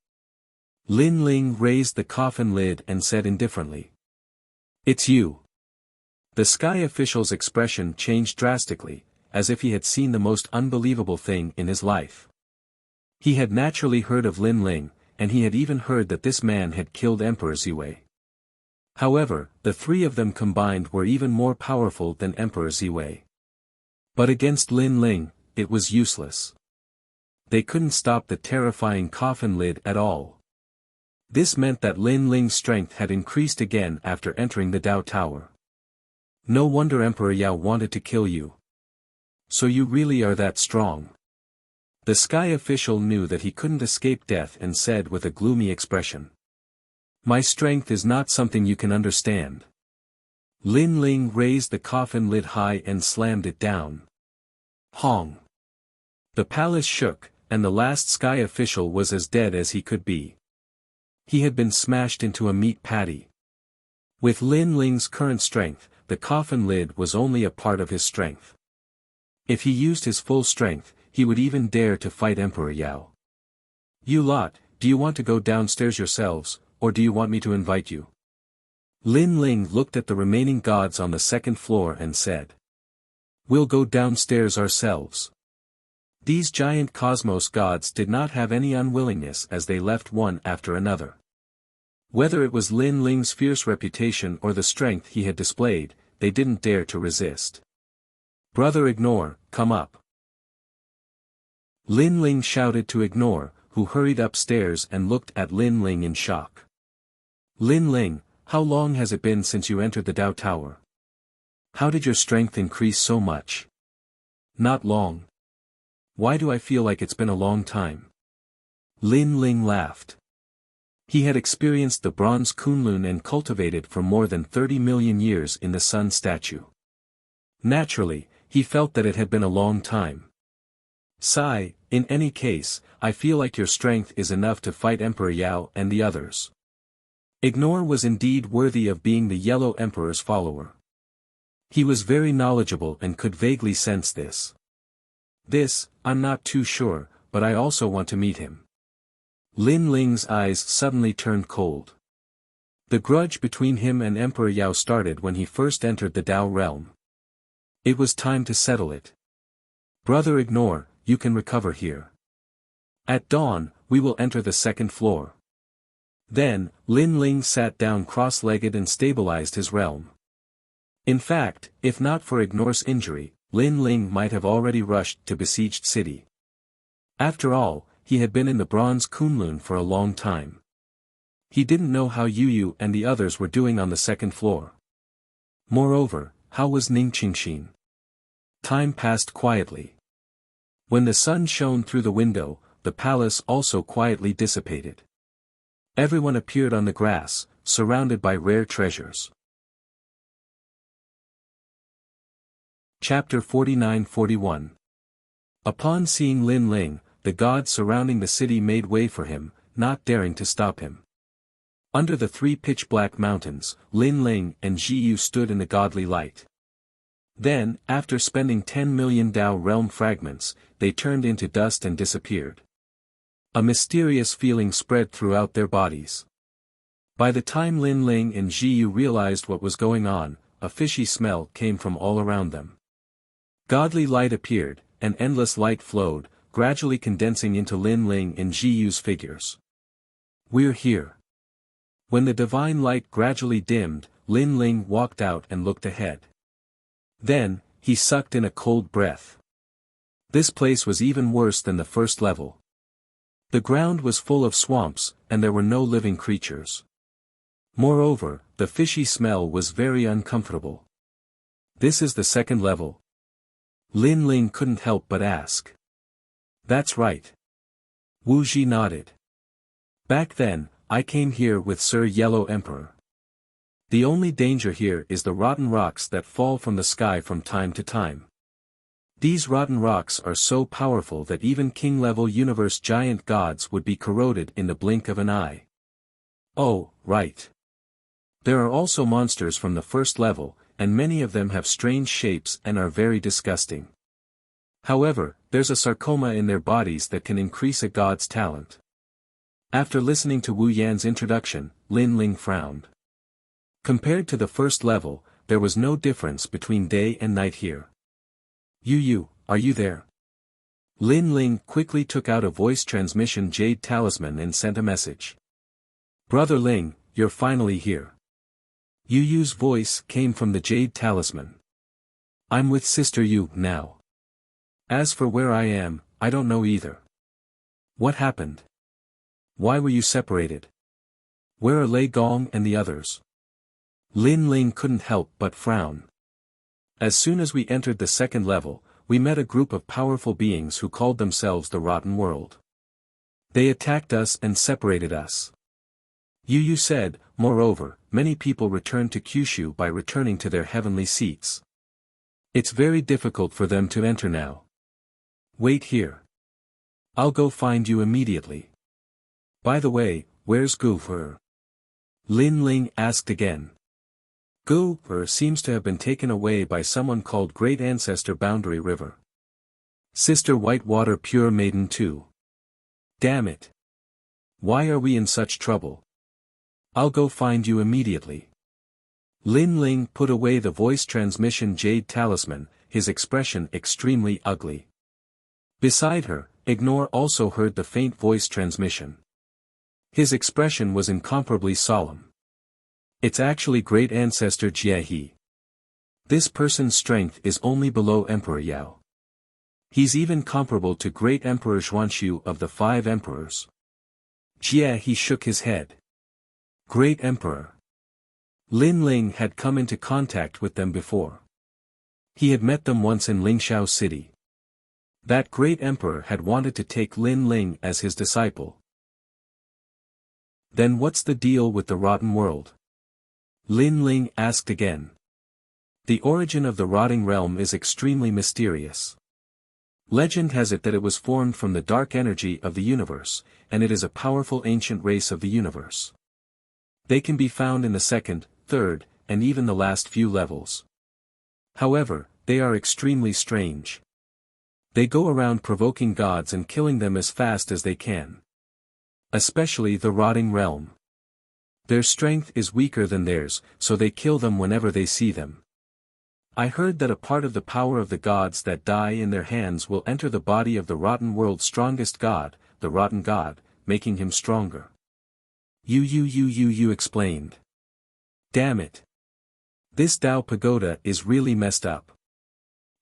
Lin Ling raised the coffin lid and said indifferently. It's you. The sky official's expression changed drastically, as if he had seen the most unbelievable thing in his life. He had naturally heard of Lin Ling, and he had even heard that this man had killed Emperor Ziwei. However, the 3 of them combined were even more powerful than Emperor Ziwei. But against Lin Ling, it was useless. They couldn't stop the terrifying coffin lid at all. This meant that Lin Ling's strength had increased again after entering the Dao Tower. No wonder Emperor Yao wanted to kill you. So you really are that strong. The sky official knew that he couldn't escape death and said with a gloomy expression. My strength is not something you can understand. Lin Ling raised the coffin lid high and slammed it down. Hong! The palace shook, and the last sky official was as dead as he could be. He had been smashed into a meat patty. With Lin Ling's current strength, the coffin lid was only a part of his strength. If he used his full strength, he would even dare to fight Emperor Yao. You lot, do you want to go downstairs yourselves, or do you want me to invite you? Lin Ling looked at the remaining gods on the second floor and said. We'll go downstairs ourselves. These giant cosmos gods did not have any unwillingness as they left one after another. Whether it was Lin Ling's fierce reputation or the strength he had displayed, they didn't dare to resist. Brother Ignore, come up. Lin Ling shouted to Ignore, who hurried upstairs and looked at Lin Ling in shock. Lin Ling, how long has it been since you entered the Dao Tower? How did your strength increase so much? Not long. Why do I feel like it's been a long time? Lin Ling laughed. He had experienced the bronze Kunlun and cultivated for more than 30 million years in the sun statue. Naturally, he felt that it had been a long time. Sigh, in any case, I feel like your strength is enough to fight Emperor Yao and the others. Ignore was indeed worthy of being the Yellow Emperor's follower. He was very knowledgeable and could vaguely sense this. This, I'm not too sure, but I also want to meet him. Lin Ling's eyes suddenly turned cold. The grudge between him and Emperor Yao started when he first entered the Dao realm. It was time to settle it. Brother, ignore, you can recover here. At dawn, we will enter the second floor. Then, Lin Ling sat down cross-legged and stabilized his realm. In fact, if not for Ignore's injury, Lin Ling might have already rushed to besieged city. After all, he had been in the bronze Kunlun for a long time. He didn't know how Yu and the others were doing on the second floor. Moreover, how was Ning Qingxin? Time passed quietly. When the sun shone through the window, the palace also quietly dissipated. Everyone appeared on the grass, surrounded by rare treasures. Chapter 49-41. Upon seeing Lin Ling, the gods surrounding the city made way for him, not daring to stop him. Under the three pitch-black mountains, Lin Ling and Jiyu stood in the godly light. Then, after spending 10 million Dao realm fragments, they turned into dust and disappeared. A mysterious feeling spread throughout their bodies. By the time Lin Ling and Jiyu realized what was going on, a fishy smell came from all around them. Godly light appeared, and endless light flowed, gradually condensing into Lin Ling and Jiyu's figures. We're here. When the divine light gradually dimmed, Lin Ling walked out and looked ahead. Then, he sucked in a cold breath. This place was even worse than the first level. The ground was full of swamps, and there were no living creatures. Moreover, the fishy smell was very uncomfortable. This is the second level? Lin Ling couldn't help but ask. That's right. Wu Ji nodded. Back then, I came here with Sir Yellow Emperor. The only danger here is the rotten rocks that fall from the sky from time to time. These rotten rocks are so powerful that even king-level universe giant gods would be corroded in the blink of an eye. Oh, right. There are also monsters from the first level, and many of them have strange shapes and are very disgusting. However, there's a sarcoma in their bodies that can increase a god's talent. After listening to Wu Yan's introduction, Lin Ling frowned. Compared to the first level, there was no difference between day and night here. Yu, are you there? Lin Ling quickly took out a voice transmission jade talisman and sent a message. Brother Ling, you're finally here. Yu's voice came from the jade talisman. I'm with Sister Yu now. As for where I am, I don't know either. What happened? Why were you separated? Where are Lei Gong and the others? Lin Ling couldn't help but frown. As soon as we entered the second level, we met a group of powerful beings who called themselves the Rotten World. They attacked us and separated us. Yu said, moreover, many people returned to Kyushu by returning to their heavenly seats. It's very difficult for them to enter now. Wait here. I'll go find you immediately. By the way, where's Gu-er? Lin Ling asked again. Gu-er seems to have been taken away by someone called Great Ancestor Boundary River. Sister Whitewater Pure Maiden too. Damn it. Why are we in such trouble? I'll go find you immediately. Lin Ling put away the voice transmission jade talisman, his expression extremely ugly. Beside her, Ignore also heard the faint voice transmission. His expression was incomparably solemn. It's actually Great Ancestor Jiehe. This person's strength is only below Emperor Yao. He's even comparable to Great Emperor Xuanxu of the Five Emperors. Jiehe shook his head. Great Emperor. Lin Ling had come into contact with them before. He had met them once in Lingxiao City. That great emperor had wanted to take Lin Ling as his disciple. Then what's the deal with the rotten world? Lin Ling asked again. The origin of the rotting realm is extremely mysterious. Legend has it that it was formed from the dark energy of the universe, and it is a powerful ancient race of the universe. They can be found in the second, third, and even the last few levels. However, they are extremely strange. They go around provoking gods and killing them as fast as they can. Especially the rotting realm. Their strength is weaker than theirs, so they kill them whenever they see them. I heard that a part of the power of the gods that die in their hands will enter the body of the rotten world's strongest god, the rotten god, making him stronger. You explained. Damn it. This Tao pagoda is really messed up.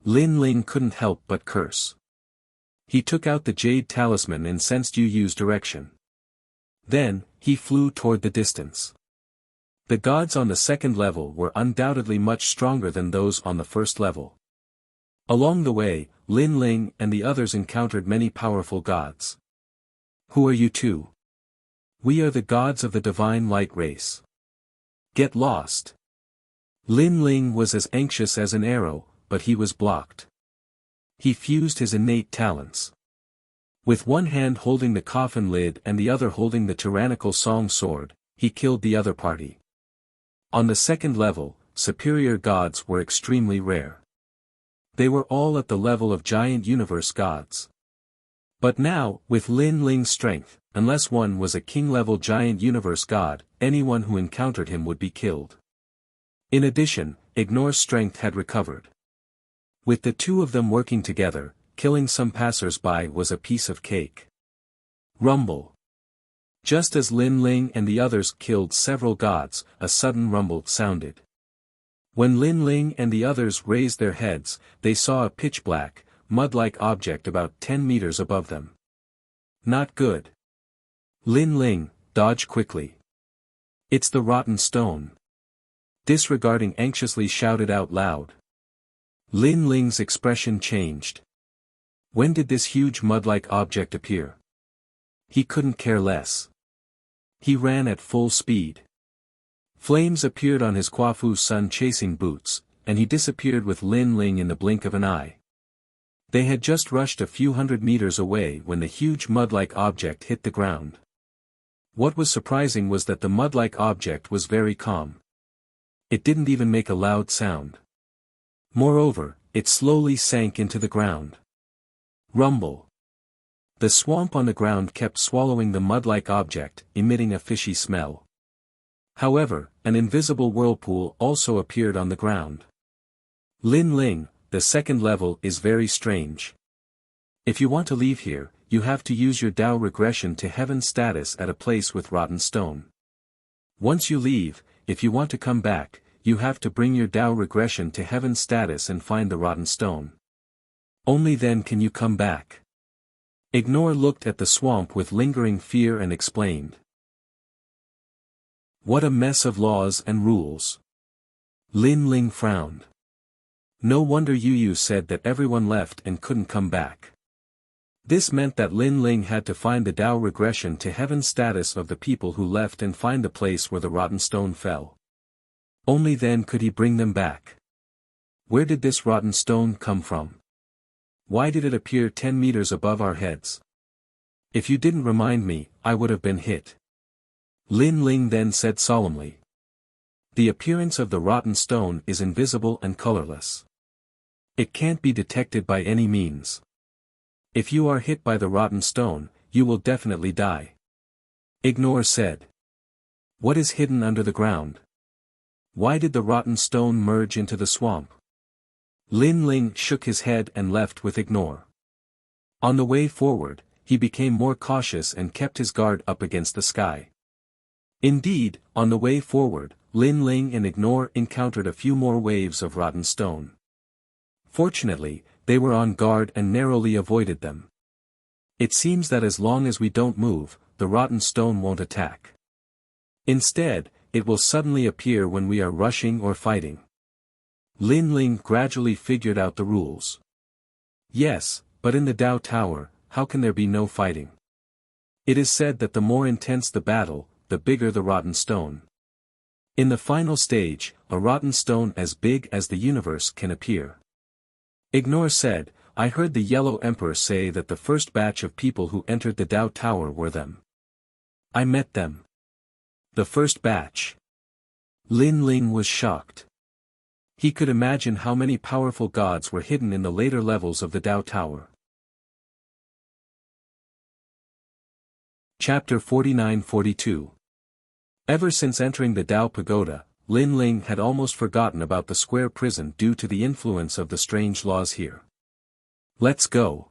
Lin Ling couldn't help but curse. He took out the jade talisman and sensed Yu Yu's direction. Then, he flew toward the distance. The gods on the second level were undoubtedly much stronger than those on the first level. Along the way, Lin Ling and the others encountered many powerful gods. Who are you two? We are the gods of the divine light race. Get lost. Lin Ling was as anxious as an arrow, but he was blocked. He fused his innate talents. With one hand holding the coffin lid and the other holding the tyrannical song sword, he killed the other party. On the second level, superior gods were extremely rare. They were all at the level of giant universe gods. But now, with Lin Ling's strength, unless one was a king-level giant universe god, anyone who encountered him would be killed. In addition, Ignore's strength had recovered. With the two of them working together, killing some passers-by was a piece of cake. Rumble. Just as Lin Ling and the others killed several gods, a sudden rumble sounded. When Lin Ling and the others raised their heads, they saw a pitch-black, mud-like object about 10 meters above them. Not good. Lin Ling, dodge quickly. It's the rotten stone. Disregarding anxiously shouted out loud. Lin Ling's expression changed. When did this huge mud-like object appear? He couldn't care less. He ran at full speed. Flames appeared on his Quafu sun-chasing boots, and he disappeared with Lin Ling in the blink of an eye. They had just rushed a few hundred meters away when the huge mud-like object hit the ground. What was surprising was that the mud-like object was very calm. It didn't even make a loud sound. Moreover, it slowly sank into the ground. Rumble. The swamp on the ground kept swallowing the mud-like object, emitting a fishy smell. However, an invisible whirlpool also appeared on the ground. Lin Ling, the second level is very strange. If you want to leave here, you have to use your Tao regression to heaven status at a place with rotten stone. Once you leave, if you want to come back, you have to bring your Tao regression to heaven status and find the rotten stone. Only then can you come back. Ignore looked at the swamp with lingering fear and explained. What a mess of laws and rules. Lin Ling frowned. No wonder Yu Yu said that everyone left and couldn't come back. This meant that Lin Ling had to find the Tao regression to heaven status of the people who left and find the place where the rotten stone fell. Only then could he bring them back. Where did this rotten stone come from? Why did it appear 10 meters above our heads? If you didn't remind me, I would have been hit. Lin Ling then said solemnly. The appearance of the rotten stone is invisible and colorless. It can't be detected by any means. If you are hit by the rotten stone, you will definitely die. Ignore said. What is hidden under the ground? Why did the rotten stone merge into the swamp? Lin Ling shook his head and left with Ignore. On the way forward, he became more cautious and kept his guard up against the sky. Indeed, on the way forward, Lin Ling and Ignore encountered a few more waves of rotten stone. Fortunately, they were on guard and narrowly avoided them. It seems that as long as we don't move, the rotten stone won't attack. Instead, it will suddenly appear when we are rushing or fighting. Lin Ling gradually figured out the rules. Yes, but in the Tao Tower, how can there be no fighting? It is said that the more intense the battle, the bigger the rotten stone. In the final stage, a rotten stone as big as the universe can appear. Ignore said, I heard the Yellow Emperor say that the first batch of people who entered the Tao Tower were them. I met them. The first batch. Lin Ling was shocked. He could imagine how many powerful gods were hidden in the later levels of the Tao Tower. Chapter 49-42. Ever since entering the Dao Pagoda, Lin Ling had almost forgotten about the square prison due to the influence of the strange laws here. Let's go.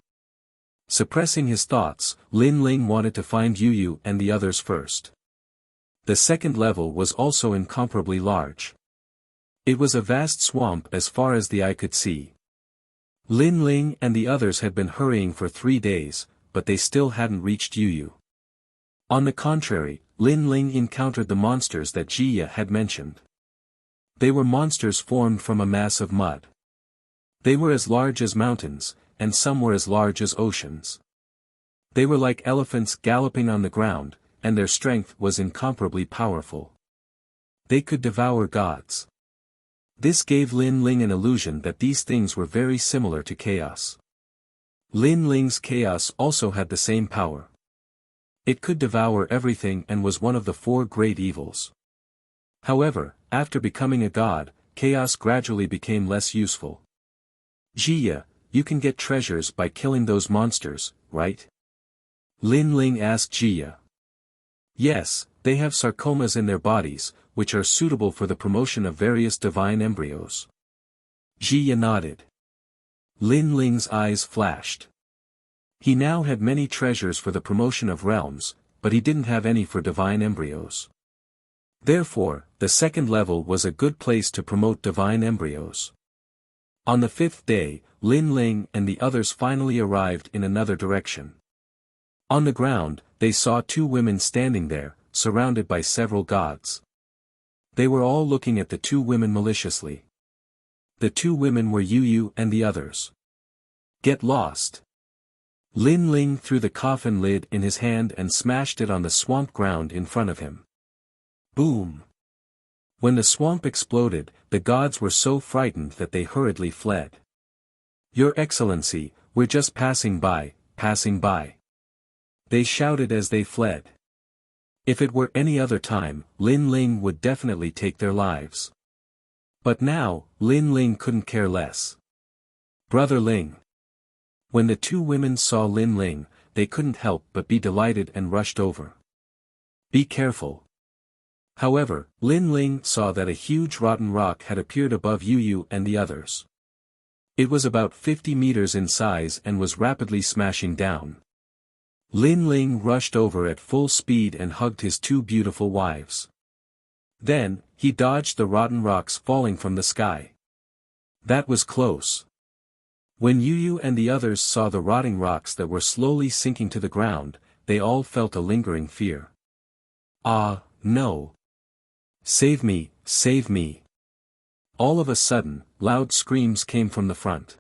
Suppressing his thoughts, Lin Ling wanted to find Yu and the others first. The second level was also incomparably large. It was a vast swamp as far as the eye could see. Lin Ling and the others had been hurrying for 3 days, but they still hadn't reached Yu. On the contrary, Lin Ling encountered the monsters that Jia had mentioned. They were monsters formed from a mass of mud. They were as large as mountains, and some were as large as oceans. They were like elephants galloping on the ground, and their strength was incomparably powerful. They could devour gods. This gave Lin Ling an illusion that these things were very similar to chaos. Lin Ling's chaos also had the same power. It could devour everything and was one of the 4 great evils. However, after becoming a god, chaos gradually became less useful. Jia, you can get treasures by killing those monsters, right? Lin Ling asked Jia. Yes, they have sarcomas in their bodies, which are suitable for the promotion of various divine embryos. Jia nodded. Lin Ling's eyes flashed. He now had many treasures for the promotion of realms, but he didn't have any for divine embryos. Therefore, the second level was a good place to promote divine embryos. On the 5th day, Lin Ling and the others finally arrived in another direction. On the ground, they saw 2 women standing there, surrounded by several gods. They were all looking at the 2 women maliciously. The 2 women were Yu and the others. Get lost. Lin Ling threw the coffin lid in his hand and smashed it on the swamp ground in front of him. Boom! When the swamp exploded, the gods were so frightened that they hurriedly fled. Your Excellency, we're just passing by, passing by. They shouted as they fled. If it were any other time, Lin Ling would definitely take their lives. But now, Lin Ling couldn't care less. Brother Ling. When the 2 women saw Lin Ling, they couldn't help but be delighted and rushed over. Be careful. However, Lin Ling saw that a huge rotten rock had appeared above Yu and the others. It was about 50 meters in size and was rapidly smashing down. Lin Ling rushed over at full speed and hugged his 2 beautiful wives. Then, he dodged the rotten rocks falling from the sky. That was close. When Yu and the others saw the rotting rocks that were slowly sinking to the ground, they all felt a lingering fear. Ah, no. Save me, save me. All of a sudden, loud screams came from the front.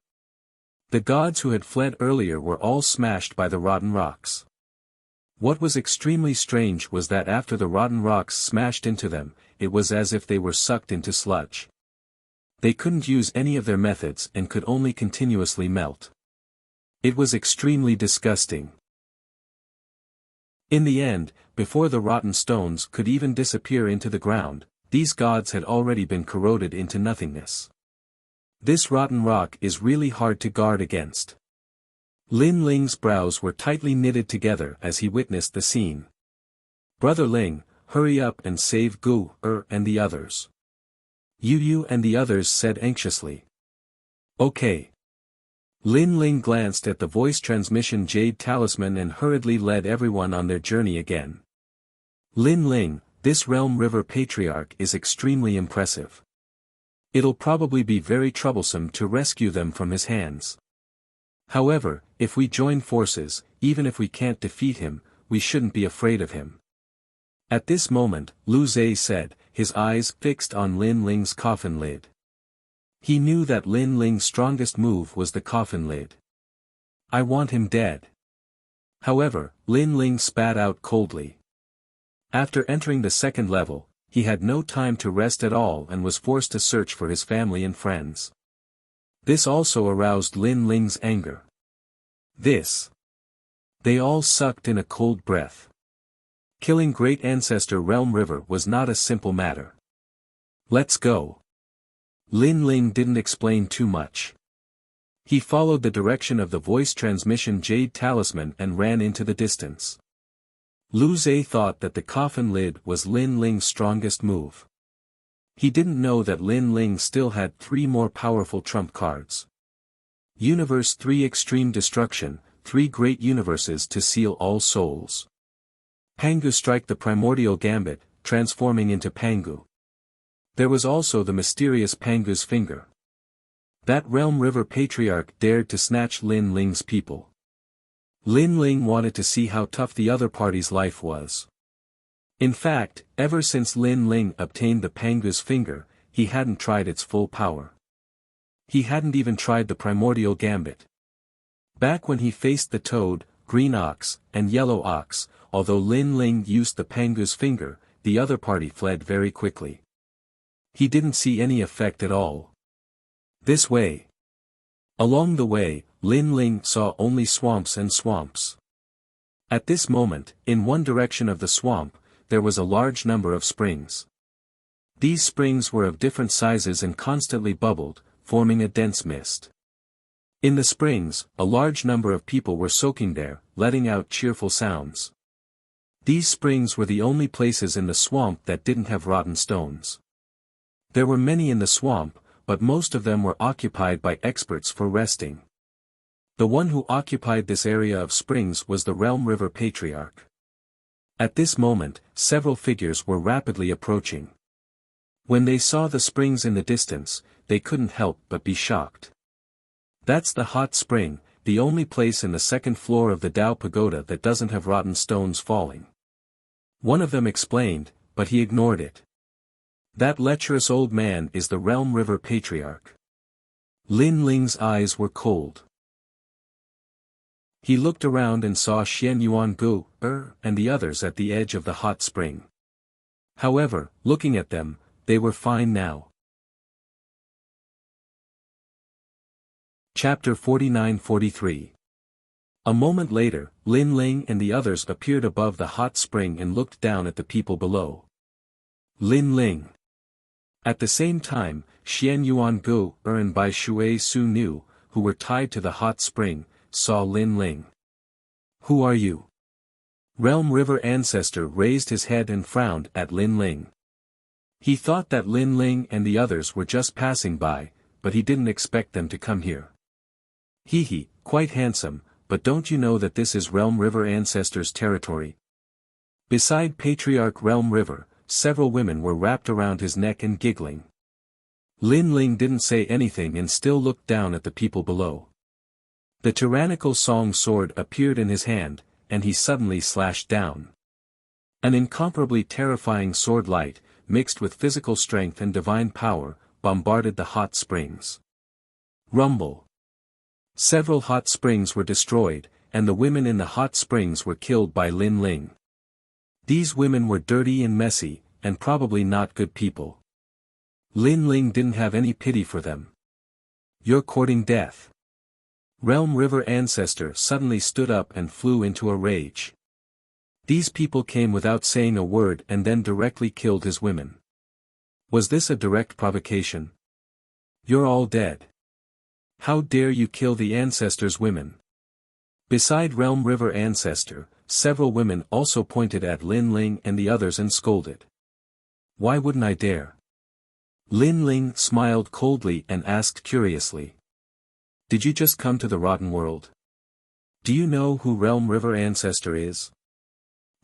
The gods who had fled earlier were all smashed by the rotten rocks. What was extremely strange was that after the rotten rocks smashed into them, it was as if they were sucked into sludge. They couldn't use any of their methods and could only continuously melt. It was extremely disgusting. In the end, before the rotten stones could even disappear into the ground, these gods had already been corroded into nothingness. This rotten rock is really hard to guard against. Lin Ling's brows were tightly knitted together as he witnessed the scene. Brother Ling, hurry up and save Gu, and the others. Yu and the others said anxiously. Okay. Lin Ling glanced at the voice transmission jade talisman and hurriedly led everyone on their journey again. Lin Ling, this Realm River Patriarch is extremely impressive. It'll probably be very troublesome to rescue them from his hands. However, if we join forces, even if we can't defeat him, we shouldn't be afraid of him. At this moment, Lu Zhe said, his eyes fixed on Lin Ling's coffin lid. He knew that Lin Ling's strongest move was the coffin lid. I want him dead. However, Lin Ling spat out coldly. After entering the second level, he had no time to rest at all and was forced to search for his family and friends. This also aroused Lin Ling's anger. They all sucked in a cold breath. Killing Great Ancestor Realm River was not a simple matter. Let's go. Lin Ling didn't explain too much. He followed the direction of the voice transmission jade talisman and ran into the distance. Lu Zhe thought that the coffin lid was Lin Ling's strongest move. He didn't know that Lin Ling still had 3 more powerful trump cards. Universe 3 Extreme Destruction, 3 great universes to seal all souls. Pangu strike the primordial gambit, transforming into Pangu. There was also the mysterious Pangu's finger. That Realm River Patriarch dared to snatch Lin Ling's people. Lin Ling wanted to see how tough the other party's life was. In fact, ever since Lin Ling obtained the Pangu's finger, he hadn't tried its full power. He hadn't even tried the primordial gambit. Back when he faced the Toad, Green Ox, and Yellow Ox, although Lin Ling used the Pangu's finger, the other party fled very quickly. He didn't see any effect at all. This way. Along the way, Lin Ling saw only swamps and swamps. At this moment, in one direction of the swamp, there was a large number of springs. These springs were of different sizes and constantly bubbled, forming a dense mist. In the springs, a large number of people were soaking there, letting out cheerful sounds. These springs were the only places in the swamp that didn't have rotten stones. There were many in the swamp, but most of them were occupied by experts for resting. The one who occupied this area of springs was the Realm River Patriarch. At this moment, several figures were rapidly approaching. When they saw the springs in the distance, they couldn't help but be shocked. That's the hot spring, the only place in the second floor of the Dao Pagoda that doesn't have rotten stones falling. One of them explained, but he ignored it. That lecherous old man is the Realm River Patriarch. Lin Ling's eyes were cold. He looked around and saw Xian Yuan Gu, and the others at the edge of the hot spring. However, looking at them, they were fine now. Chapter 49-43. A moment later, Lin Ling and the others appeared above the hot spring and looked down at the people below. Lin Ling. At the same time, Xian Yuan Gu, and Bai Shui Su Nu, who were tied to the hot spring, saw Lin Ling. Who are you? Realm River Ancestor raised his head and frowned at Lin Ling. He thought that Lin Ling and the others were just passing by, but he didn't expect them to come here. He, quite handsome, but don't you know that this is Realm River Ancestor's territory? Beside Patriarch Realm River, several women were wrapped around his neck and giggling. Lin Ling didn't say anything and still looked down at the people below. The tyrannical song sword appeared in his hand, and he suddenly slashed down. An incomparably terrifying sword light, mixed with physical strength and divine power, bombarded the hot springs. Rumble. Several hot springs were destroyed, and the women in the hot springs were killed by Lin Ling. These women were dirty and messy, and probably not good people. Lin Ling didn't have any pity for them. You're courting death. Realm River Ancestor suddenly stood up and flew into a rage. These people came without saying a word and then directly killed his women. Was this a direct provocation? You're all dead. How dare you kill the Ancestor's women? Beside Realm River Ancestor, several women also pointed at Lin Ling and the others and scolded. Why wouldn't I dare? Lin Ling smiled coldly and asked curiously. Did you just come to the rotten world? Do you know who Realm River Ancestor is?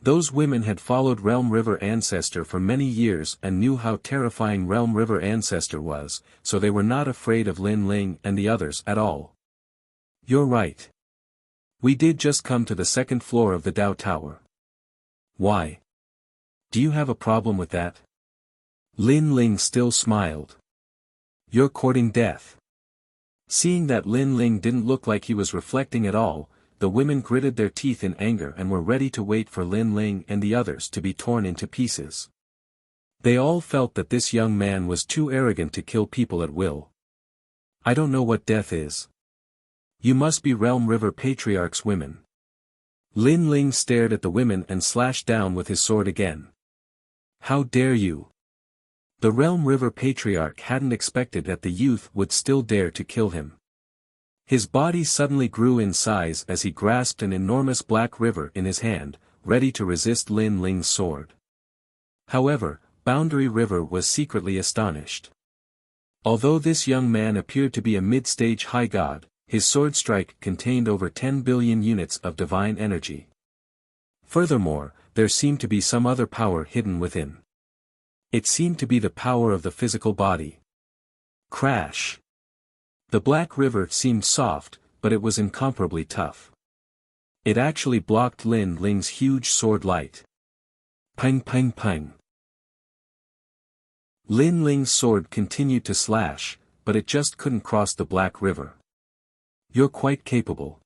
Those women had followed Realm River Ancestor for many years and knew how terrifying Realm River Ancestor was, so they were not afraid of Lin Ling and the others at all. You're right. We did just come to the second floor of the Dao Tower. Why? Do you have a problem with that? Lin Ling still smiled. You're courting death. Seeing that Lin Ling didn't look like he was reflecting at all, the women gritted their teeth in anger and were ready to wait for Lin Ling and the others to be torn into pieces. They all felt that this young man was too arrogant to kill people at will. I don't know what death is. You must be Realm River Patriarch's women. Lin Ling stared at the women and slashed down with his sword again. How dare you? The Realm River Patriarch hadn't expected that the youth would still dare to kill him. His body suddenly grew in size as he grasped an enormous black river in his hand, ready to resist Lin Ling's sword. However, Boundary River was secretly astonished. Although this young man appeared to be a mid-stage high god, his sword strike contained over 10 billion units of divine energy. Furthermore, there seemed to be some other power hidden within. It seemed to be the power of the physical body. Crash! The Black River seemed soft, but it was incomparably tough. It actually blocked Lin Ling's huge sword light. Pang pang pang. Lin Ling's sword continued to slash, but it just couldn't cross the Black River. You're quite capable.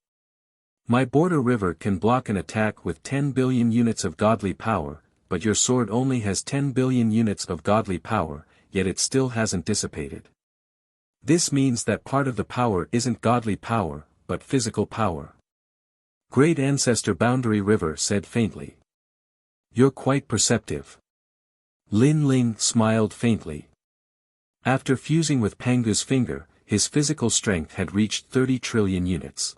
My border river can block an attack with 10 billion units of godly power, but your sword only has 10 billion units of godly power, yet it still hasn't dissipated. This means that part of the power isn't godly power, but physical power. Great Ancestor Boundary River said faintly. You're quite perceptive. Lin Ling smiled faintly. After fusing with Pangu's finger, his physical strength had reached 30 trillion units.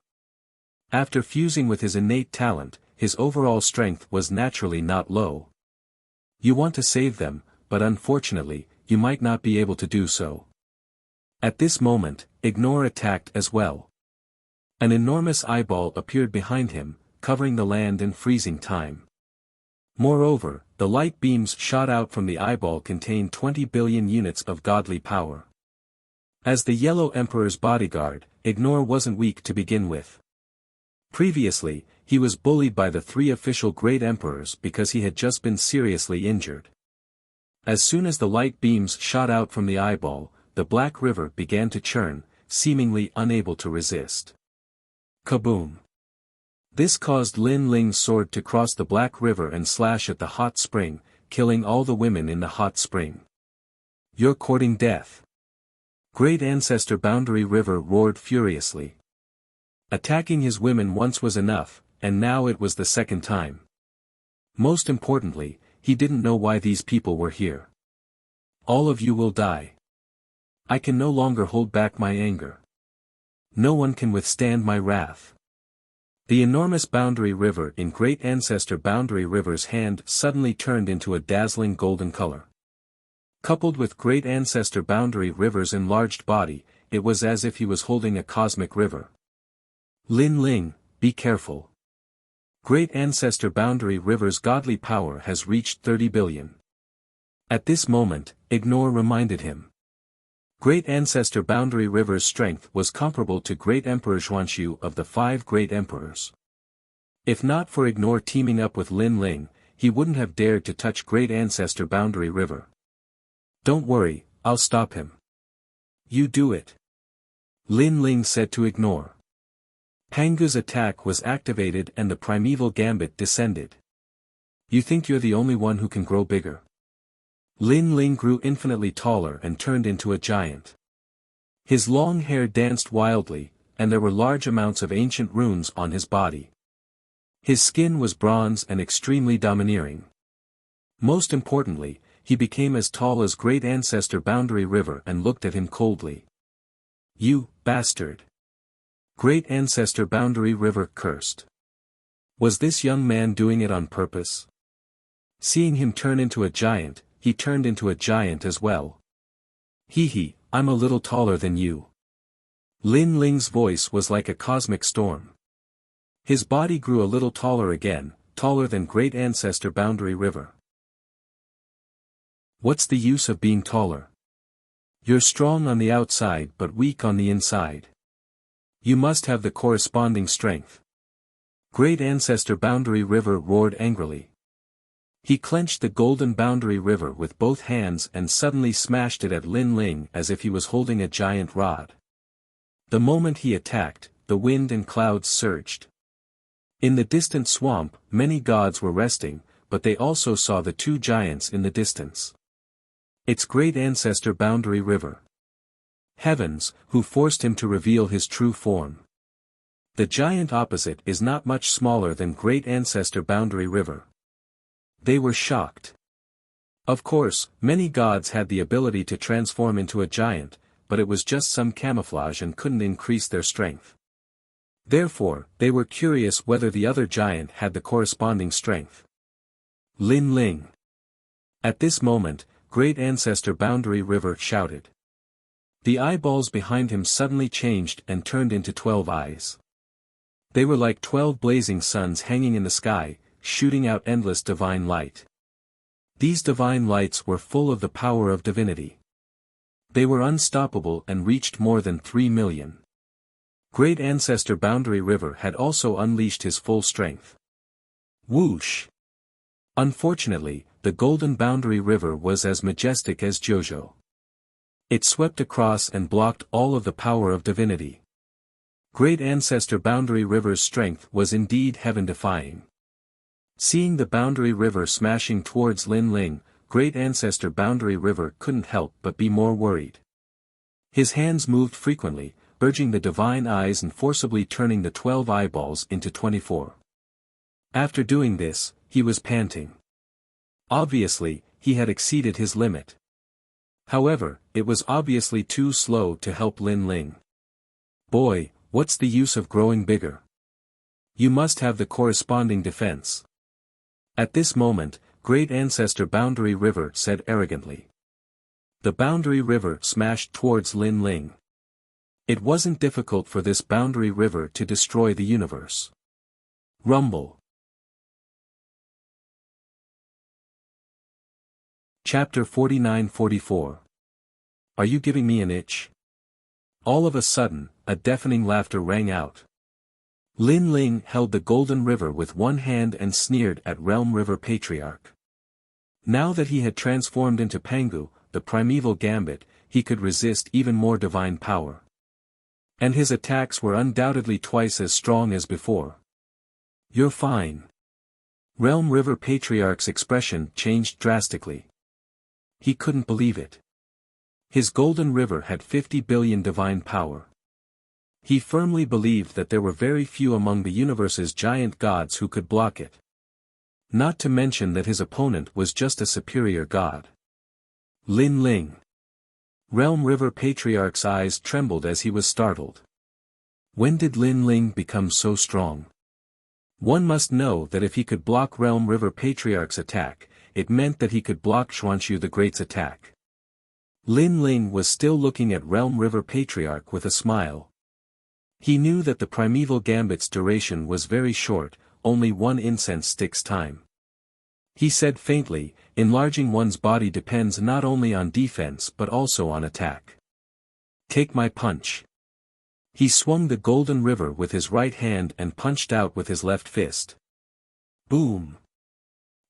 After fusing with his innate talent, his overall strength was naturally not low. You want to save them, but unfortunately, you might not be able to do so. At this moment, Ignore attacked as well. An enormous eyeball appeared behind him, covering the land in freezing time. Moreover, the light beams shot out from the eyeball contained 20 billion units of godly power. As the Yellow Emperor's bodyguard, Ignore wasn't weak to begin with. Previously, he was bullied by the 3 official Great Emperors because he had just been seriously injured. As soon as the light beams shot out from the eyeball, the Black River began to churn, seemingly unable to resist. Kaboom! This caused Lin Ling's sword to cross the Black River and slash at the hot spring, killing all the women in the hot spring. You're courting death. Great Ancestor Boundary River roared furiously. Attacking his women once was enough, and now it was the second time. Most importantly, he didn't know why these people were here. All of you will die. I can no longer hold back my anger. No one can withstand my wrath. The enormous Boundary River in Great Ancestor Boundary River's hand suddenly turned into a dazzling golden color. Coupled with Great Ancestor Boundary River's enlarged body, it was as if he was holding a cosmic river. Lin Ling, be careful. Great Ancestor Boundary River's godly power has reached 30 billion. At this moment, Ignore reminded him. Great Ancestor Boundary River's strength was comparable to Great Emperor Xuanxu of the 5 Great Emperors. If not for Ignore teaming up with Lin Ling, he wouldn't have dared to touch Great Ancestor Boundary River. Don't worry, I'll stop him. You do it. Lin Ling said to Ignore. Pangu's attack was activated and the primeval gambit descended. You think you're the only one who can grow bigger? Lin Ling grew infinitely taller and turned into a giant. His long hair danced wildly, and there were large amounts of ancient runes on his body. His skin was bronze and extremely domineering. Most importantly, he became as tall as Great Ancestor Boundary River and looked at him coldly. You, bastard! Great Ancestor Boundary River cursed. Was this young man doing it on purpose? Seeing him turn into a giant, he turned into a giant as well. Hee, I'm a little taller than you. Lin Ling's voice was like a cosmic storm. His body grew a little taller again, taller than Great Ancestor Boundary River. What's the use of being taller? You're strong on the outside but weak on the inside. You must have the corresponding strength. Great Ancestor Boundary River roared angrily. He clenched the golden Boundary River with both hands and suddenly smashed it at Lin Ling as if he was holding a giant rod. The moment he attacked, the wind and clouds surged. In the distant swamp, many gods were resting, but they also saw the 2 giants in the distance. It's Great Ancestor Boundary River. Heavens, who forced him to reveal his true form. The giant opposite is not much smaller than Great Ancestor Boundary River. They were shocked. Of course, many gods had the ability to transform into a giant, but it was just some camouflage and couldn't increase their strength. Therefore, they were curious whether the other giant had the corresponding strength. Lin Ling. At this moment, Great Ancestor Boundary River shouted. The eyeballs behind him suddenly changed and turned into 12 eyes. They were like 12 blazing suns hanging in the sky, shooting out endless divine light. These divine lights were full of the power of divinity. They were unstoppable and reached more than 3 million. Great Ancestor Boundary River had also unleashed his full strength. Whoosh! Unfortunately, the Golden Boundary River was as majestic as Jojo. It swept across and blocked all of the power of divinity. Great Ancestor Boundary River's strength was indeed heaven-defying. Seeing the Boundary River smashing towards Lin Ling, Great Ancestor Boundary River couldn't help but be more worried. His hands moved frequently, urging the divine eyes and forcibly turning the 12 eyeballs into 24. After doing this, he was panting. Obviously, he had exceeded his limit. However, it was obviously too slow to help Lin Ling. Boy, what's the use of growing bigger? You must have the corresponding defense. At this moment, Great Ancestor Boundary River said arrogantly. The Boundary River smashed towards Lin Ling. It wasn't difficult for this Boundary River to destroy the universe. Rumble. Chapter 49-44. Are you giving me an itch? All of a sudden, a deafening laughter rang out. Lin Ling held the Golden River with one hand and sneered at Realm River Patriarch. Now that he had transformed into Pangu, the primeval gambit, he could resist even more divine power. And his attacks were undoubtedly twice as strong as before. You're fine. Realm River Patriarch's expression changed drastically. He couldn't believe it. His Golden River had 50 billion divine power. He firmly believed that there were very few among the universe's giant gods who could block it. Not to mention that his opponent was just a superior god. Lin Ling. Realm River Patriarch's eyes trembled as he was startled. When did Lin Ling become so strong? One must know that if he could block Realm River Patriarch's attack, it meant that he could block Xuanxu the Great's attack. Lin Ling was still looking at Realm River Patriarch with a smile. He knew that the primeval gambit's duration was very short, only one incense stick's time. He said faintly, enlarging one's body depends not only on defense but also on attack. Take my punch. He swung the Golden River with his right hand and punched out with his left fist. Boom!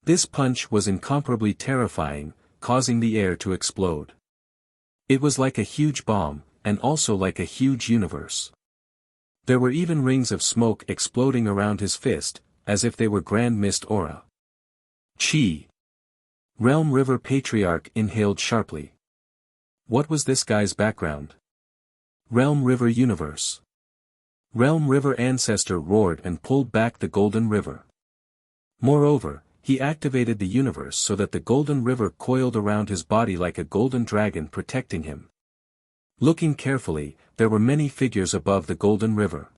This punch was incomparably terrifying, causing the air to explode. It was like a huge bomb, and also like a huge universe. There were even rings of smoke exploding around his fist, as if they were grand mist aura. Chi! Realm River Patriarch inhaled sharply. What was this guy's background? Realm River Universe. Realm River Ancestor roared and pulled back the Golden River. Moreover, he activated the universe so that the Golden River coiled around his body like a golden dragon protecting him. Looking carefully, there were many figures above the Golden River.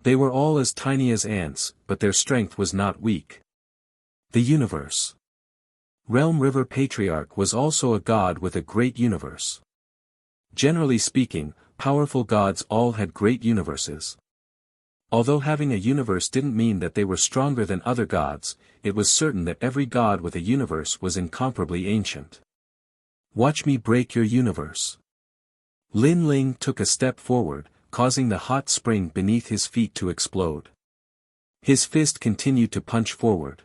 They were all as tiny as ants, but their strength was not weak. The universe. Realm River Patriarch was also a god with a great universe. Generally speaking, powerful gods all had great universes. Although having a universe didn't mean that they were stronger than other gods, it was certain that every god with a universe was incomparably ancient. Watch me break your universe. Lin Ling took a step forward, causing the hot spring beneath his feet to explode. His fist continued to punch forward.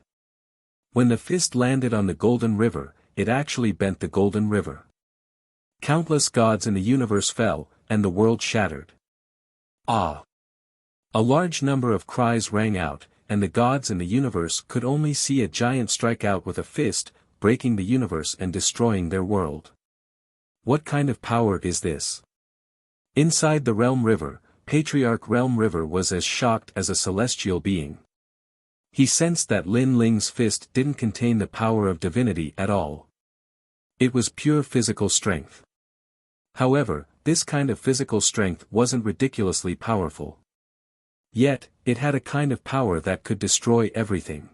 When the fist landed on the Golden River, it actually bent the Golden River. Countless gods in the universe fell, and the world shattered. Ah! A large number of cries rang out, and the gods in the universe could only see a giant strike out with a fist, breaking the universe and destroying their world. What kind of power is this? Inside the Realm River, Patriarch Realm River was as shocked as a celestial being. He sensed that Lin Ling's fist didn't contain the power of divinity at all. It was pure physical strength. However, this kind of physical strength wasn't ridiculously powerful. Yet, it had a kind of power that could destroy everything.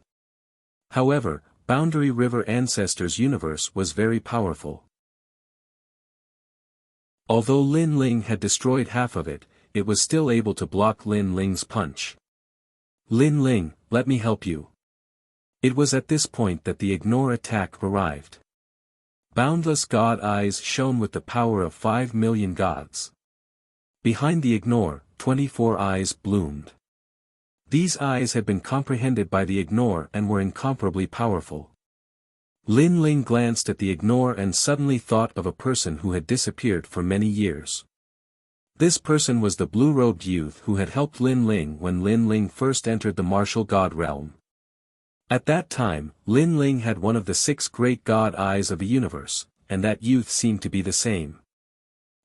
However, Boundary River Ancestors' universe was very powerful. Although Lin Ling had destroyed half of it, it was still able to block Lin Ling's punch. Lin Ling, let me help you. It was at this point that the ignore attack arrived. Boundless God eyes shone with the power of 5 million gods. Behind the ignore, 24 eyes bloomed. These eyes had been comprehended by the ignore and were incomparably powerful. Lin Ling glanced at the ignore and suddenly thought of a person who had disappeared for many years. This person was the blue-robed youth who had helped Lin Ling when Lin Ling first entered the martial god realm. At that time, Lin Ling had one of the 6 great god eyes of the universe, and that youth seemed to be the same.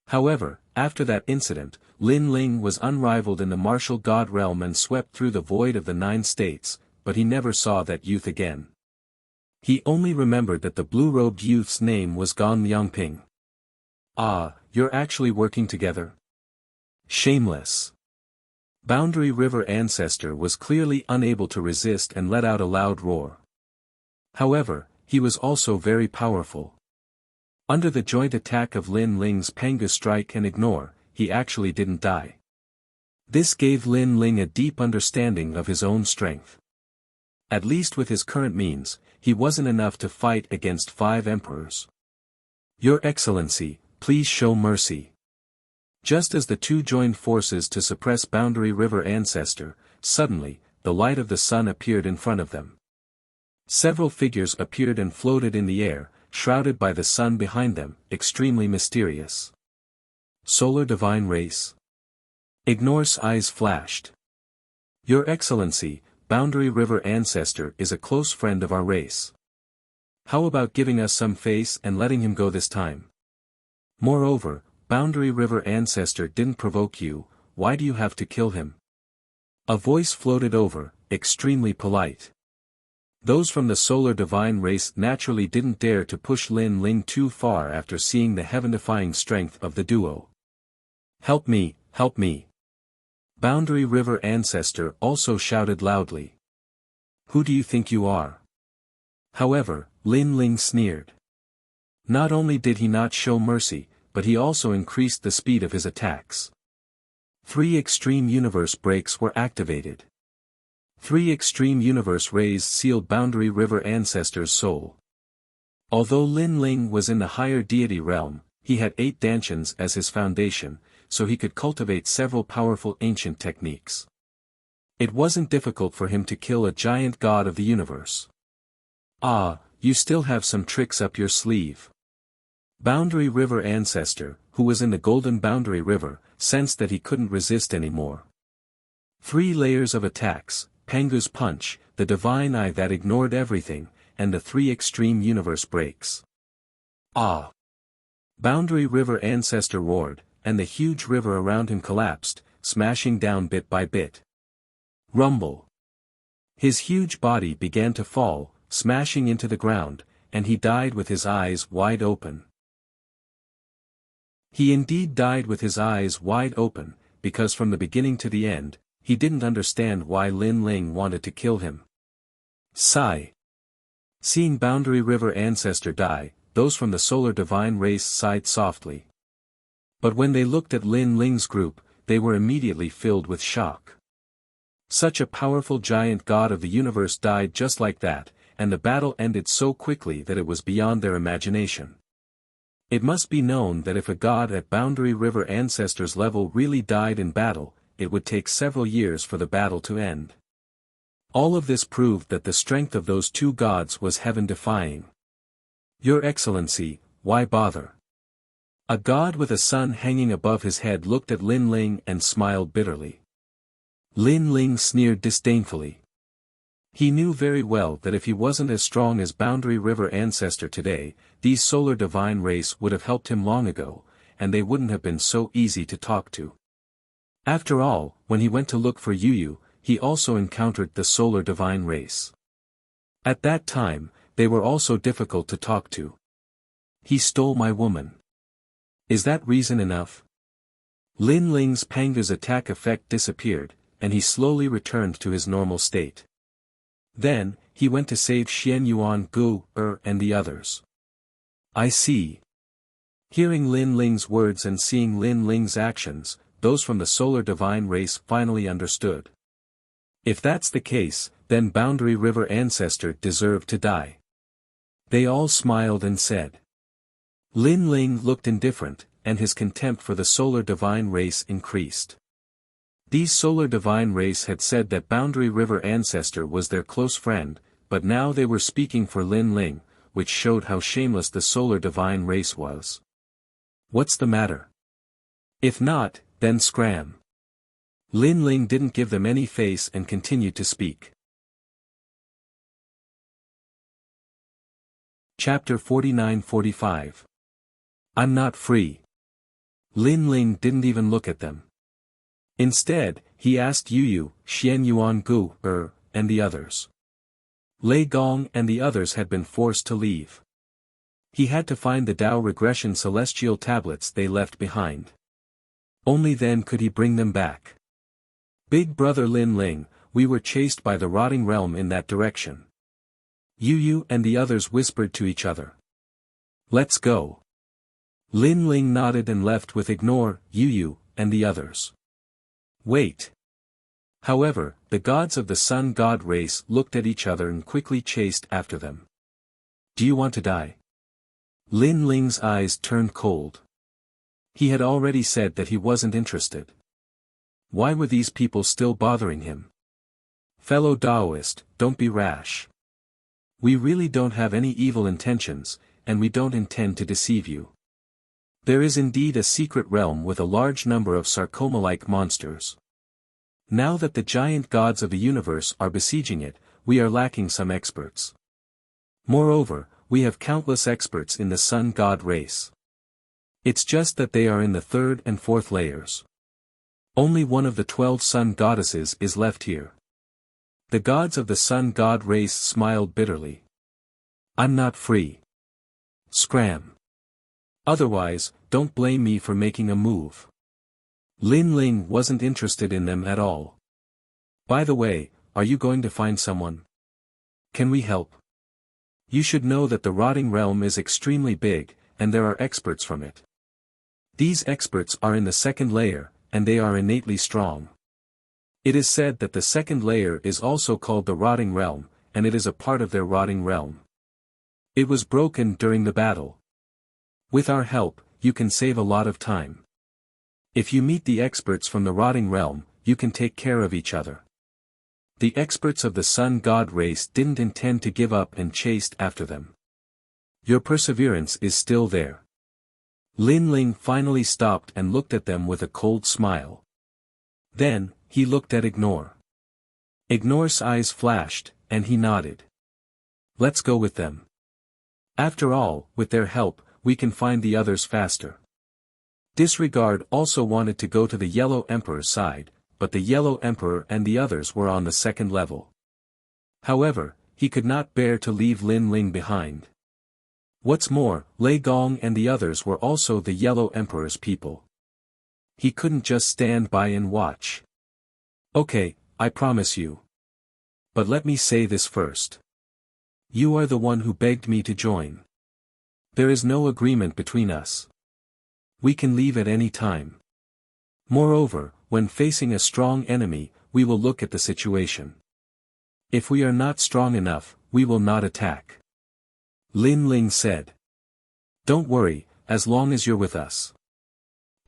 However, after that incident, Lin Ling was unrivaled in the martial god realm and swept through the void of the 9 states, but he never saw that youth again. He only remembered that the blue-robed youth's name was Gong Yongping. Ah, you're actually working together? Shameless. Boundary River Ancestor was clearly unable to resist and let out a loud roar. However, he was also very powerful. Under the joint attack of Lin Ling's Pangu strike and ignore, he actually didn't die. This gave Lin Ling a deep understanding of his own strength. At least with his current means, he wasn't enough to fight against 5 emperors. Your Excellency, please show mercy. Just as the two joined forces to suppress Boundary River Ancestor, suddenly, the light of the sun appeared in front of them. Several figures appeared and floated in the air, shrouded by the sun behind them, extremely mysterious. Solar Divine Race? Ignore's eyes flashed. Your Excellency, Boundary River Ancestor is a close friend of our race. How about giving us some face and letting him go this time? Moreover, Boundary River Ancestor didn't provoke you, why do you have to kill him? A voice floated over, extremely polite. Those from the Solar Divine Race naturally didn't dare to push Lin Ling too far after seeing the heaven-defying strength of the duo. Help me, help me. Boundary River Ancestor also shouted loudly. Who do you think you are? However, Lin Ling sneered. Not only did he not show mercy, but he also increased the speed of his attacks. 3 extreme universe breaks were activated. 3 extreme universe rays sealed Boundary River Ancestor's soul. Although Lin Ling was in the higher deity realm, he had 8 dantians as his foundation, so he could cultivate several powerful ancient techniques. It wasn't difficult for him to kill a giant god of the universe. Ah, you still have some tricks up your sleeve. Boundary River Ancestor, who was in the Golden Boundary River, sensed that he couldn't resist anymore. 3 layers of attacks, Pangu's punch, the divine eye that ignored everything, and the 3 extreme universe breaks. Ah! Boundary River Ancestor roared, and the huge river around him collapsed, smashing down bit by bit. Rumble! His huge body began to fall, smashing into the ground, and he died with his eyes wide open. He indeed died with his eyes wide open, because from the beginning to the end, he didn't understand why Lin Ling wanted to kill him. Sigh. Seeing Boundary River Ancestor die, those from the Solar Divine Race sighed softly. But when they looked at Lin Ling's group, they were immediately filled with shock. Such a powerful giant god of the universe died just like that, and the battle ended so quickly that it was beyond their imagination. It must be known that if a god at Boundary River Ancestor's level really died in battle, it would take several years for the battle to end. All of this proved that the strength of those 2 gods was heaven-defying. Your Excellency, why bother? A god with a sun hanging above his head looked at Lin Ling and smiled bitterly. Lin Ling sneered disdainfully. He knew very well that if he wasn't as strong as Boundary River Ancestor today, these Solar Divine Race would have helped him long ago, and they wouldn't have been so easy to talk to. After all, when he went to look for Yu, he also encountered the Solar Divine Race. At that time, they were also difficult to talk to. He stole my woman. Is that reason enough? Lin Ling's Pangu's attack effect disappeared, and he slowly returned to his normal state. Then, he went to save Xian Yuan Gu, and the others. I see. Hearing Lin Ling's words and seeing Lin Ling's actions, those from the solar divine race finally understood. If that's the case, then Boundary River Ancestor deserved to die. They all smiled and said. Lin Ling looked indifferent, and his contempt for the solar divine race increased. These solar divine race had said that Boundary River Ancestor was their close friend, but now they were speaking for Lin Ling, which showed how shameless the solar divine race was. What's the matter? If not, then scram. Lin Ling didn't give them any face and continued to speak. Chapter 49-45. I'm not free. Lin Ling didn't even look at them. Instead, he asked Yu, Xian Yuan Gu, and the others. Lei Gong and the others had been forced to leave. He had to find the Tao regression celestial tablets they left behind. Only then could he bring them back. Big brother Lin Ling, we were chased by the rotting realm in that direction. Yu and the others whispered to each other. Let's go. Lin Ling nodded and left with Ignore, Yu, and the others. Wait. However, the gods of the sun god race looked at each other and quickly chased after them. Do you want to die? Lin Ling's eyes turned cold. He had already said that he wasn't interested. Why were these people still bothering him? Fellow Taoist, don't be rash. We really don't have any evil intentions, and we don't intend to deceive you. There is indeed a secret realm with a large number of sarcoma-like monsters. Now that the giant gods of the universe are besieging it, we are lacking some experts. Moreover, we have countless experts in the sun god race. It's just that they are in the third and fourth layers. Only one of the 12 sun goddesses is left here. The gods of the sun god race smiled bitterly. I'm not free. Scram. Otherwise, don't blame me for making a move. Lin Ling wasn't interested in them at all. By the way, are you going to find someone? Can we help? You should know that the rotting realm is extremely big, and there are experts from it. These experts are in the second layer, and they are innately strong. It is said that the second layer is also called the rotting realm, and it is a part of their rotting realm. It was broken during the battle. With our help, you can save a lot of time. If you meet the experts from the rotting realm, you can take care of each other. The experts of the sun god race didn't intend to give up and chased after them. Your perseverance is still there. Lin Ling finally stopped and looked at them with a cold smile. Then, he looked at Ignore. Ignore's eyes flashed, and he nodded. Let's go with them. After all, with their help, we can find the others faster. Disregard also wanted to go to the Yellow Emperor's side, but the Yellow Emperor and the others were on the second level. However, he could not bear to leave Lin Ling behind. What's more, Lei Gong and the others were also the Yellow Emperor's people. He couldn't just stand by and watch. Okay, I promise you. But let me say this first. You are the one who begged me to join. There is no agreement between us. We can leave at any time. Moreover, when facing a strong enemy, we will look at the situation. If we are not strong enough, we will not attack. Lin Ling said. Don't worry, as long as you're with us.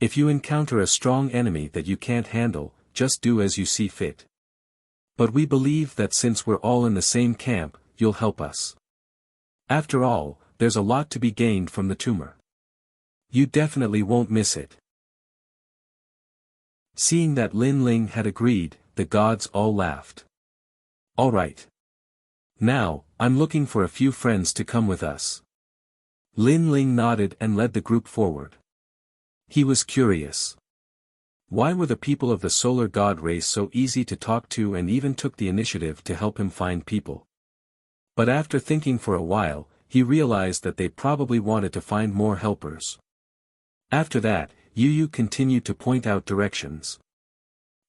If you encounter a strong enemy that you can't handle, just do as you see fit. But we believe that since we're all in the same camp, you'll help us. After all, there's a lot to be gained from the tumor. You definitely won't miss it. Seeing that Lin Ling had agreed, the gods all laughed. All right. Now, I'm looking for a few friends to come with us. Lin Ling nodded and led the group forward. He was curious. Why were the people of the solar god race so easy to talk to and even took the initiative to help him find people? But after thinking for a while, he realized that they probably wanted to find more helpers. After that, Yu continued to point out directions.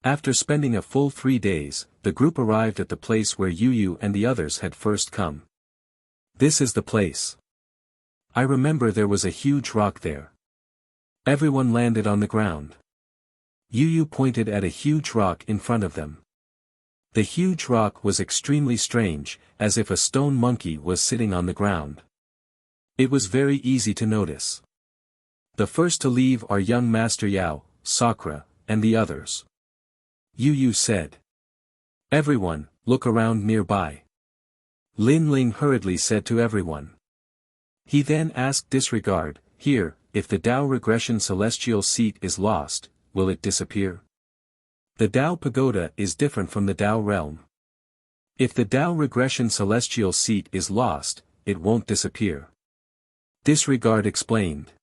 After spending a full 3 days, the group arrived at the place where Yu and the others had first come. This is the place. I remember there was a huge rock there. Everyone landed on the ground. Yu pointed at a huge rock in front of them. The huge rock was extremely strange, as if a stone monkey was sitting on the ground. It was very easy to notice. The first to leave are young Master Yao, Sakura, and the others. Yu said. Everyone, look around nearby. Lin Ling hurriedly said to everyone. He then asked Disregard, here, if the Tao Regression Celestial Seat is lost, will it disappear? The Tao Pagoda is different from the Tao Realm. If the Tao Regression Celestial Seat is lost, it won't disappear. Disregard explained.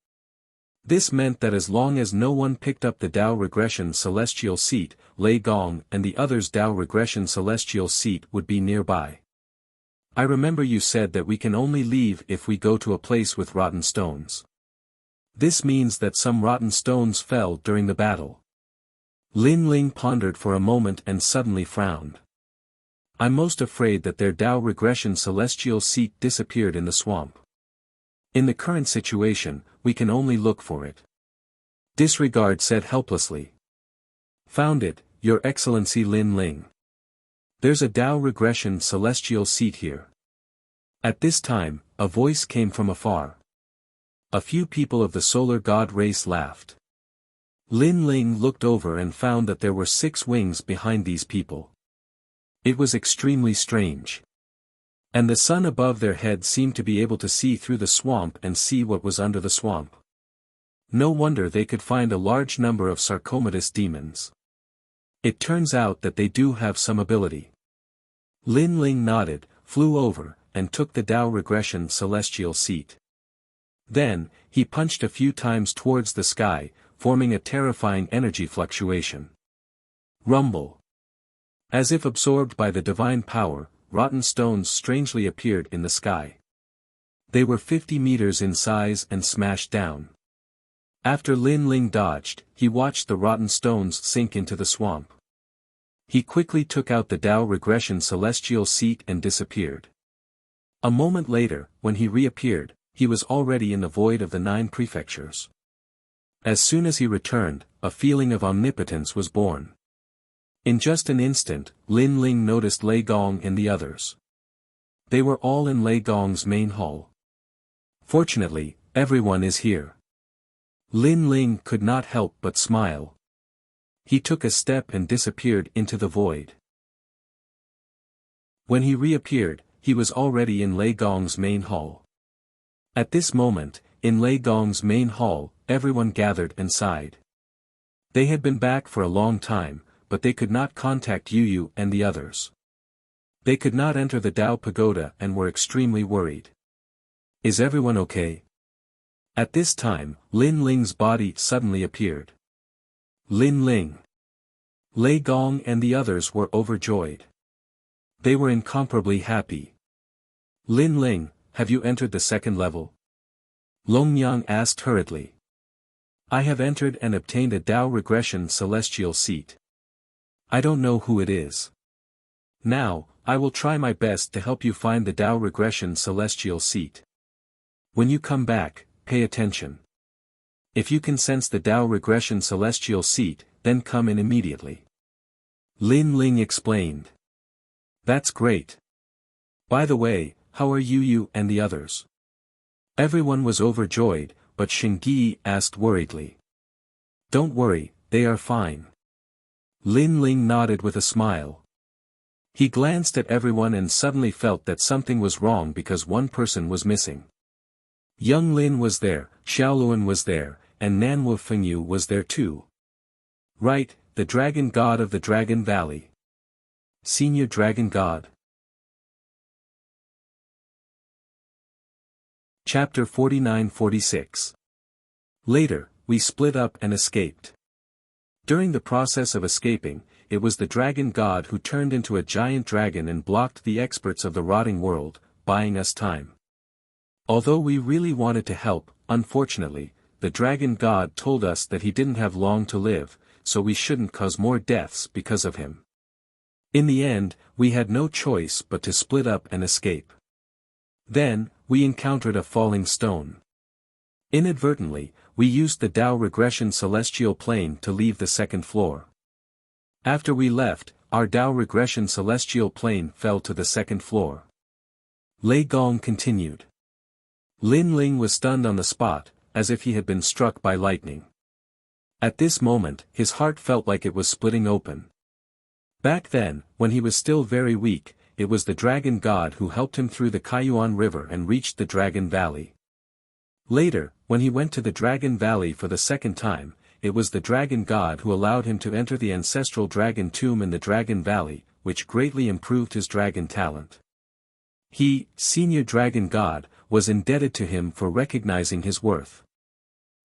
This meant that as long as no one picked up the Tao Regression Celestial Seat, Lei Gong and the others' Tao Regression Celestial Seat would be nearby. I remember you said that we can only leave if we go to a place with rotten stones. This means that some rotten stones fell during the battle. Lin Ling pondered for a moment and suddenly frowned. I'm most afraid that their Tao Regression Celestial Seat disappeared in the swamp. In the current situation, we can only look for it. Disregard said helplessly. Found it, Your Excellency Lin Ling. There's a Tao Regression Celestial Seat here. At this time, a voice came from afar. A few people of the solar god race laughed. Lin Ling looked over and found that there were 6 wings behind these people. It was extremely strange. And the sun above their head seemed to be able to see through the swamp and see what was under the swamp. No wonder they could find a large number of sarcomatous demons. It turns out that they do have some ability. Lin Ling nodded, flew over, and took the Tao Regression Celestial Seat. Then, he punched a few times towards the sky, forming a terrifying energy fluctuation. Rumble. As if absorbed by the divine power, rotten stones strangely appeared in the sky. They were 50 meters in size and smashed down. After Lin Ling dodged, he watched the rotten stones sink into the swamp. He quickly took out the Tao Regression Celestial Seat and disappeared. A moment later, when he reappeared, he was already in the void of the 9 prefectures. As soon as he returned, a feeling of omnipotence was born. In just an instant, Lin Ling noticed Lei Gong and the others. They were all in Lei Gong's main hall. Fortunately, everyone is here. Lin Ling could not help but smile. He took a step and disappeared into the void. When he reappeared, he was already in Lei Gong's main hall. At this moment, in Lei Gong's main hall, everyone gathered and sighed. They had been back for a long time, but they could not contact Yu and the others. They could not enter the Tao Pagoda and were extremely worried. Is everyone okay? At this time, Lin Ling's body suddenly appeared. Lin Ling. Lei Gong and the others were overjoyed. They were incomparably happy. Lin Ling, have you entered the 2nd level? Longyang asked hurriedly. I have entered and obtained a Tao Regression Celestial Seat. I don't know who it is. Now, I will try my best to help you find the Tao Regression Celestial Seat. When you come back, pay attention. If you can sense the Tao Regression Celestial Seat, then come in immediately. Lin Ling explained. That's great. By the way, how are Yu and the others? Everyone was overjoyed, but Xingyi asked worriedly. Don't worry, they are fine. Lin Ling nodded with a smile. He glanced at everyone and suddenly felt that something was wrong because one person was missing. Young Lin was there, Xiaoluan was there, and Nanwu Fengyu was there too. Right, the dragon god of the Dragon Valley. Senior Dragon God. Chapter 49-46. Later, we split up and escaped. During the process of escaping, it was the dragon god who turned into a giant dragon and blocked the experts of the rotting world, buying us time. Although we really wanted to help, unfortunately, the dragon god told us that he didn't have long to live, so we shouldn't cause more deaths because of him. In the end, we had no choice but to split up and escape. Then, we encountered a falling stone. Inadvertently, we used the Tao regression celestial plane to leave the second floor. After we left, our Tao regression celestial plane fell to the second floor. Lei Gong continued. Lin Ling was stunned on the spot, as if he had been struck by lightning. At this moment, his heart felt like it was splitting open. Back then, when he was still very weak, it was the Dragon God who helped him through the Kaiyuan River and reached the Dragon Valley. Later, when he went to the Dragon Valley for the second time, it was the Dragon God who allowed him to enter the ancestral dragon tomb in the Dragon Valley, which greatly improved his dragon talent. He, Senior Dragon God, was indebted to him for recognizing his worth.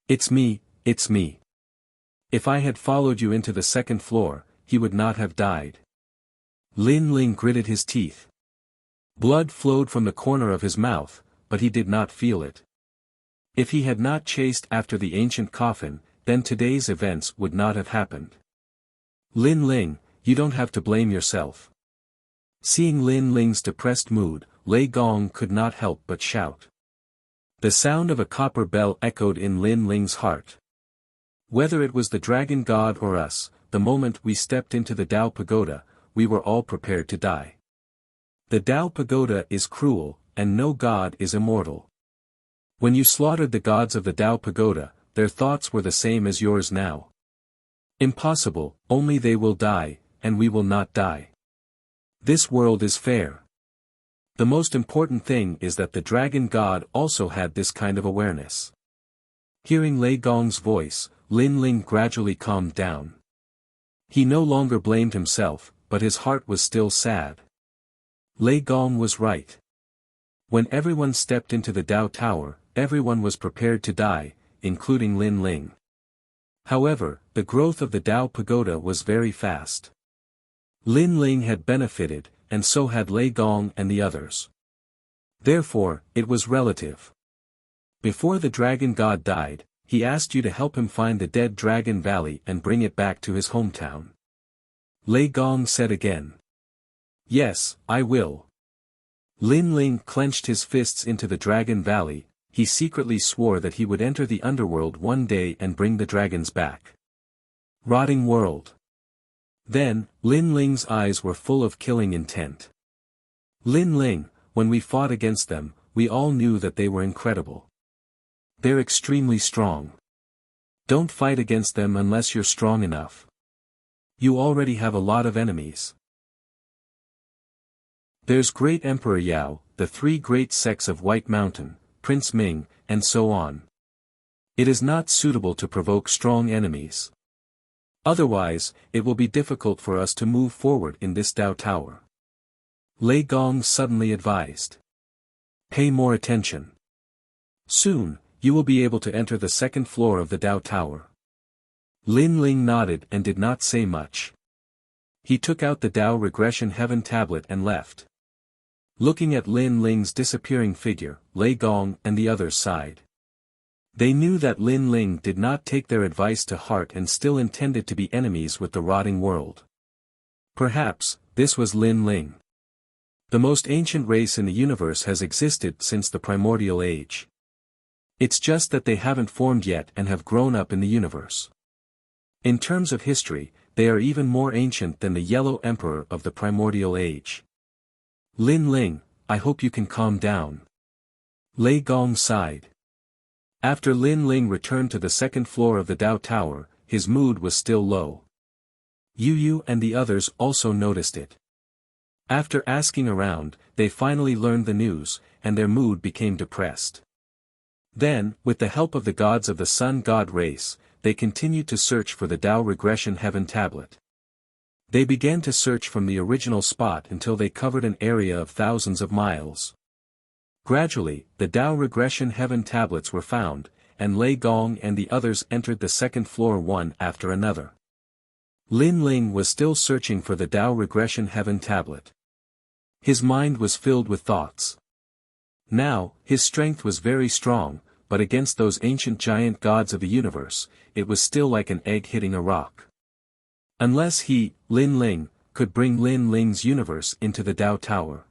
It's me, it's me. If I had followed you into the second floor, he would not have died. Lin Ling gritted his teeth. Blood flowed from the corner of his mouth, but he did not feel it. If he had not chased after the ancient coffin, then today's events would not have happened. Lin Ling, you don't have to blame yourself. Seeing Lin Ling's depressed mood, Lei Gong could not help but shout. The sound of a copper bell echoed in Lin Ling's heart. Whether it was the Dragon God or us, the moment we stepped into the Tao Pagoda, we were all prepared to die. The Tao Pagoda is cruel, and no god is immortal. When you slaughtered the gods of the Tao Pagoda, their thoughts were the same as yours now. Impossible, only they will die, and we will not die. This world is fair. The most important thing is that the Dragon God also had this kind of awareness. Hearing Lei Gong's voice, Lin Ling gradually calmed down. He no longer blamed himself, but his heart was still sad. Lei Gong was right. When everyone stepped into the Tao Tower, everyone was prepared to die, including Lin Ling. However, the growth of the Tao Pagoda was very fast. Lin Ling had benefited, and so had Lei Gong and the others. Therefore, it was relative. Before the Dragon God died, he asked you to help him find the dead Dragon Valley and bring it back to his hometown. Lei Gong said again. Yes, I will. Lin Ling clenched his fists into the Dragon Valley. He secretly swore that he would enter the underworld one day and bring the dragons back. Rotting world. Then, Lin Ling's eyes were full of killing intent. Lin Ling, when we fought against them, we all knew that they were incredible. They're extremely strong. Don't fight against them unless you're strong enough. You already have a lot of enemies. There's Great Emperor Yao, the three great sects of White Mountain, Prince Ming, and so on. It is not suitable to provoke strong enemies. Otherwise, it will be difficult for us to move forward in this Tao Tower. Lei Gong suddenly advised. Pay more attention. Soon, you will be able to enter the second floor of the Tao Tower. Lin Ling nodded and did not say much. He took out the Tao Regression Heaven tablet and left. Looking at Lin Ling's disappearing figure, Lei Gong and the others sighed. They knew that Lin Ling did not take their advice to heart and still intended to be enemies with the rotting world. Perhaps, this was Lin Ling. The most ancient race in the universe has existed since the primordial age. It's just that they haven't formed yet and have grown up in the universe. In terms of history, they are even more ancient than the Yellow Emperor of the primordial age. Lin Ling, I hope you can calm down. Lei Gong sighed. After Lin Ling returned to the second floor of the Tao Tower, his mood was still low. Yu Yu and the others also noticed it. After asking around, they finally learned the news, and their mood became depressed. Then, with the help of the gods of the Sun God race, they continued to search for the Tao Regression Heaven tablet. They began to search from the original spot until they covered an area of thousands of miles. Gradually, the Tao Regression Heaven tablets were found, and Lei Gong and the others entered the second floor one after another. Lin Ling was still searching for the Tao Regression Heaven tablet. His mind was filled with thoughts. Now, his strength was very strong, but against those ancient giant gods of the universe, it was still like an egg hitting a rock. Unless he, Lin Ling, could bring Lin Ling's universe into the Tao Tower.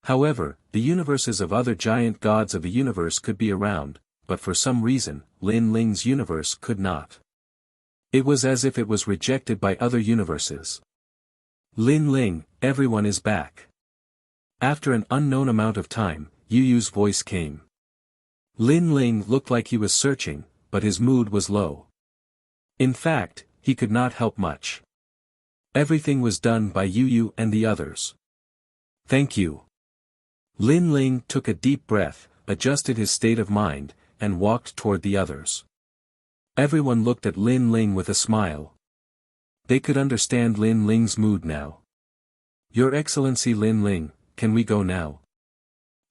However, the universes of other giant gods of the universe could be around, but for some reason, Lin Ling's universe could not. It was as if it was rejected by other universes. Lin Ling, everyone is back. After an unknown amount of time, Yu Yu's voice came. Lin Ling looked like he was searching, but his mood was low. In fact, he could not help much. Everything was done by Yu Yu and the others. Thank you. Lin Ling took a deep breath, adjusted his state of mind, and walked toward the others. Everyone looked at Lin Ling with a smile. They could understand Lin Ling's mood now. Your Excellency Lin Ling, can we go now?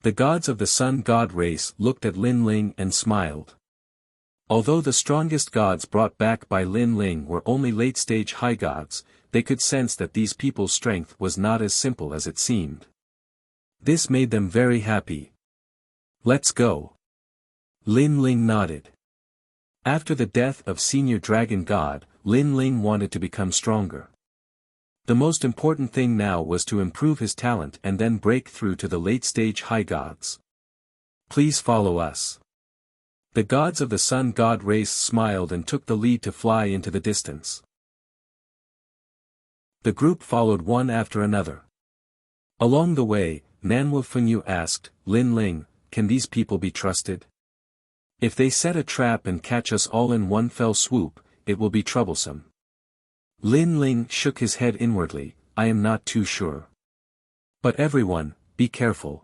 The gods of the Sun God race looked at Lin Ling and smiled. Although the strongest gods brought back by Lin Ling were only late-stage high gods, they could sense that these people's strength was not as simple as it seemed. This made them very happy. Let's go. Lin Ling nodded. After the death of Senior Dragon God, Lin Ling wanted to become stronger. The most important thing now was to improve his talent and then break through to the late-stage high gods. Please follow us. The gods of the Sun God race smiled and took the lead to fly into the distance. The group followed one after another. Along the way, Nanwu Fenyu asked, Lin Ling, can these people be trusted? If they set a trap and catch us all in one fell swoop, it will be troublesome. Lin Ling shook his head inwardly, I am not too sure. But everyone, be careful.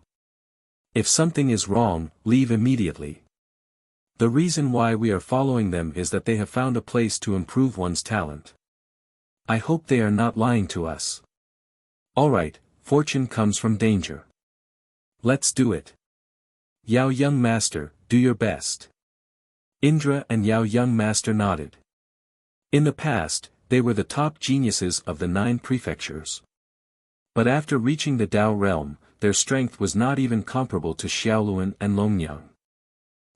If something is wrong, leave immediately. The reason why we are following them is that they have found a place to improve one's talent. I hope they are not lying to us. Alright, fortune comes from danger. Let's do it. Yao Young Master, do your best. Indra and Yao Young Master nodded. In the past, they were the top geniuses of the 9 prefectures. But after reaching the Tao realm, their strength was not even comparable to Xiaoluan and Longyang.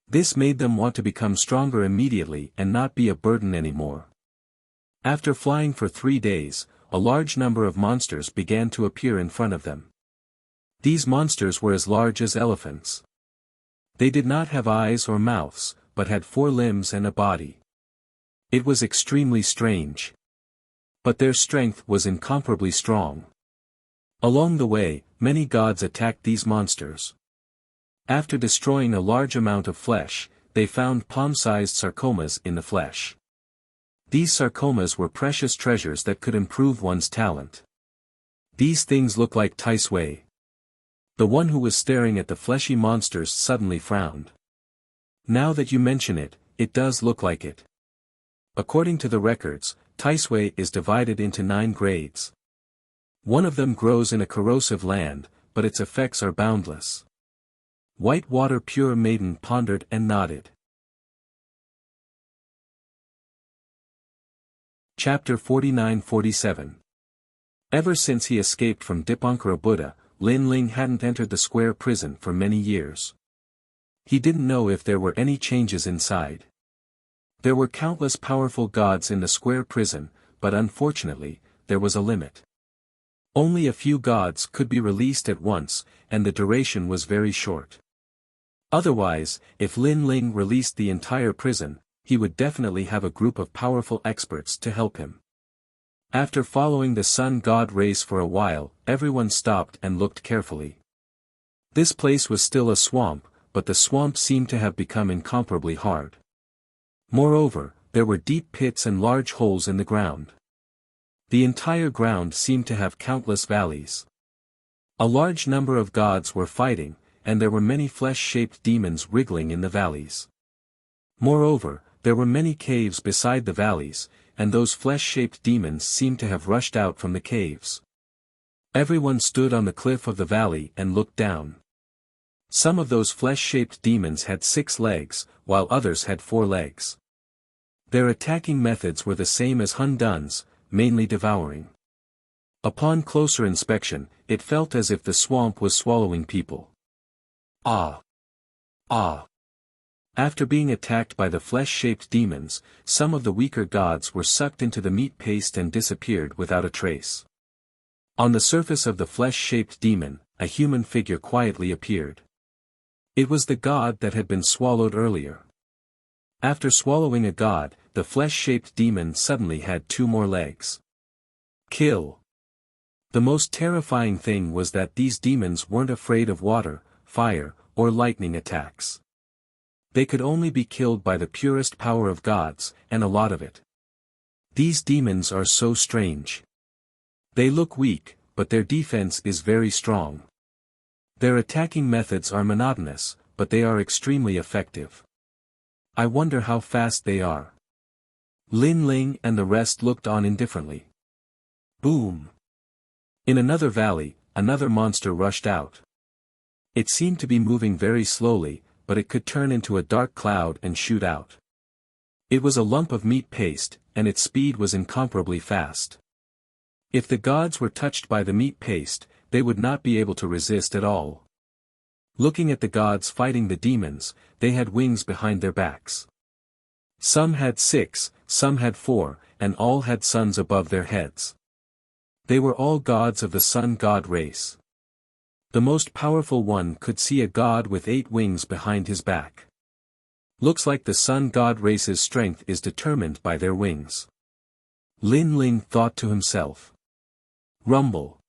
This made them want to become stronger immediately and not be a burden anymore. After flying for 3 days, a large number of monsters began to appear in front of them. These monsters were as large as elephants. They did not have eyes or mouths, but had 4 limbs and a body. It was extremely strange. But their strength was incomparably strong. Along the way, many gods attacked these monsters. After destroying a large amount of flesh, they found palm-sized sarcomas in the flesh. These sarcomas were precious treasures that could improve one's talent. These things look like Tai Sui. The one who was staring at the fleshy monsters suddenly frowned. Now that you mention it, it does look like it. According to the records, Tai Sui is divided into 9 grades. One of them grows in a corrosive land, but its effects are boundless. Whitewater Pure Maiden pondered and nodded. Chapter 49-47. Ever since he escaped from Dipankara Buddha, Lin Ling hadn't entered the square prison for many years. He didn't know if there were any changes inside. There were countless powerful gods in the square prison, but unfortunately, there was a limit. Only a few gods could be released at once, and the duration was very short. Otherwise, if Lin Ling released the entire prison, he would definitely have a group of powerful experts to help him. After following the Sun God race for a while, everyone stopped and looked carefully. This place was still a swamp, but the swamp seemed to have become incomparably hard. Moreover, there were deep pits and large holes in the ground. The entire ground seemed to have countless valleys. A large number of gods were fighting, and there were many flesh-shaped demons wriggling in the valleys. Moreover, there were many caves beside the valleys, and those flesh-shaped demons seemed to have rushed out from the caves. Everyone stood on the cliff of the valley and looked down. Some of those flesh-shaped demons had 6 legs, while others had 4 legs. Their attacking methods were the same as Hun Dun's, mainly devouring. Upon closer inspection, it felt as if the swamp was swallowing people. Ah! Ah! After being attacked by the flesh-shaped demons, some of the weaker gods were sucked into the meat paste and disappeared without a trace. On the surface of the flesh-shaped demon, a human figure quietly appeared. It was the god that had been swallowed earlier. After swallowing a god, the flesh-shaped demon suddenly had 2 more legs. Kill. The most terrifying thing was that these demons weren't afraid of water, fire, or lightning attacks. They could only be killed by the purest power of gods, and a lot of it. These demons are so strange. They look weak, but their defense is very strong. Their attacking methods are monotonous, but they are extremely effective. I wonder how fast they are. Lin Ling and the rest looked on indifferently. Boom! In another valley, another monster rushed out. It seemed to be moving very slowly, but it could turn into a dark cloud and shoot out. It was a lump of meat paste, and its speed was incomparably fast. If the gods were touched by the meat paste, they would not be able to resist at all. Looking at the gods fighting the demons, they had wings behind their backs. Some had 6, some had 4, and all had suns above their heads. They were all gods of the sun god race. The most powerful one could see a god with 8 wings behind his back. Looks like the sun god race's strength is determined by their wings. Lin Ling thought to himself. Rumble.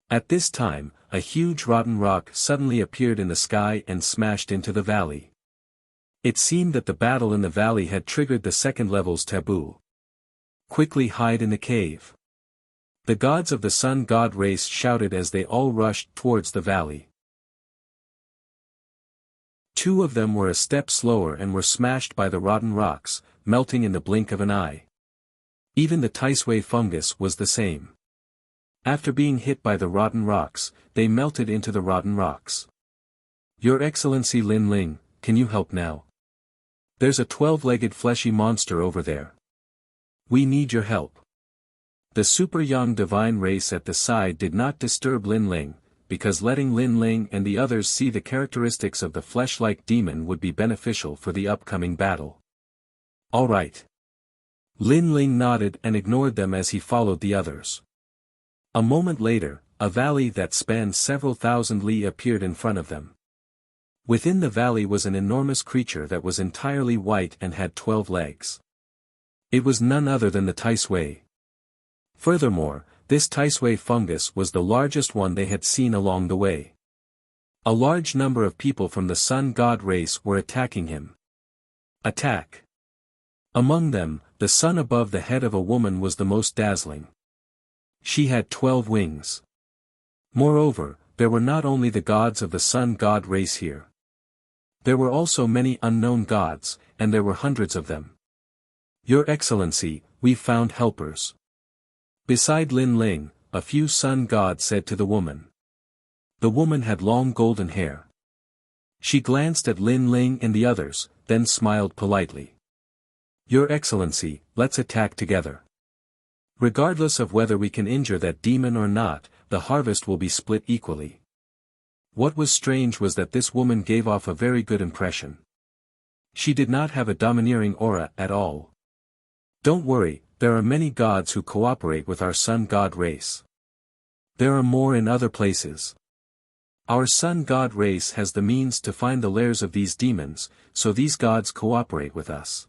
At this time, a huge rotten rock suddenly appeared in the sky and smashed into the valley. It seemed that the battle in the valley had triggered the second level's taboo. Quickly hide in the cave. The gods of the sun god race shouted as they all rushed towards the valley. 2 of them were a step slower and were smashed by the rotten rocks, melting in the blink of an eye. Even the Taisui fungus was the same. After being hit by the rotten rocks, they melted into the rotten rocks. Your Excellency Lin Ling, can you help now? There's a 12-legged fleshy monster over there. We need your help. The super young divine race at the side did not disturb Lin Ling, because letting Lin Ling and the others see the characteristics of the flesh-like demon would be beneficial for the upcoming battle. All right. Lin Ling nodded and ignored them as he followed the others. A moment later, a valley that spanned several thousand li appeared in front of them. Within the valley was an enormous creature that was entirely white and had 12 legs. It was none other than the Taisui. Furthermore, this Taisui fungus was the largest one they had seen along the way. A large number of people from the sun god race were attacking him. Attack! Among them, the sun above the head of a woman was the most dazzling. She had 12 wings. Moreover, there were not only the gods of the sun god race here. There were also many unknown gods, and there were hundreds of them. Your Excellency, we've found helpers. Beside Lin Ling, a few sun gods said to the woman. The woman had long golden hair. She glanced at Lin Ling and the others, then smiled politely. Your Excellency, let's attack together. Regardless of whether we can injure that demon or not, the harvest will be split equally. What was strange was that this woman gave off a very good impression. She did not have a domineering aura at all. Don't worry, there are many gods who cooperate with our sun god race. There are more in other places. Our sun god race has the means to find the lairs of these demons, so these gods cooperate with us.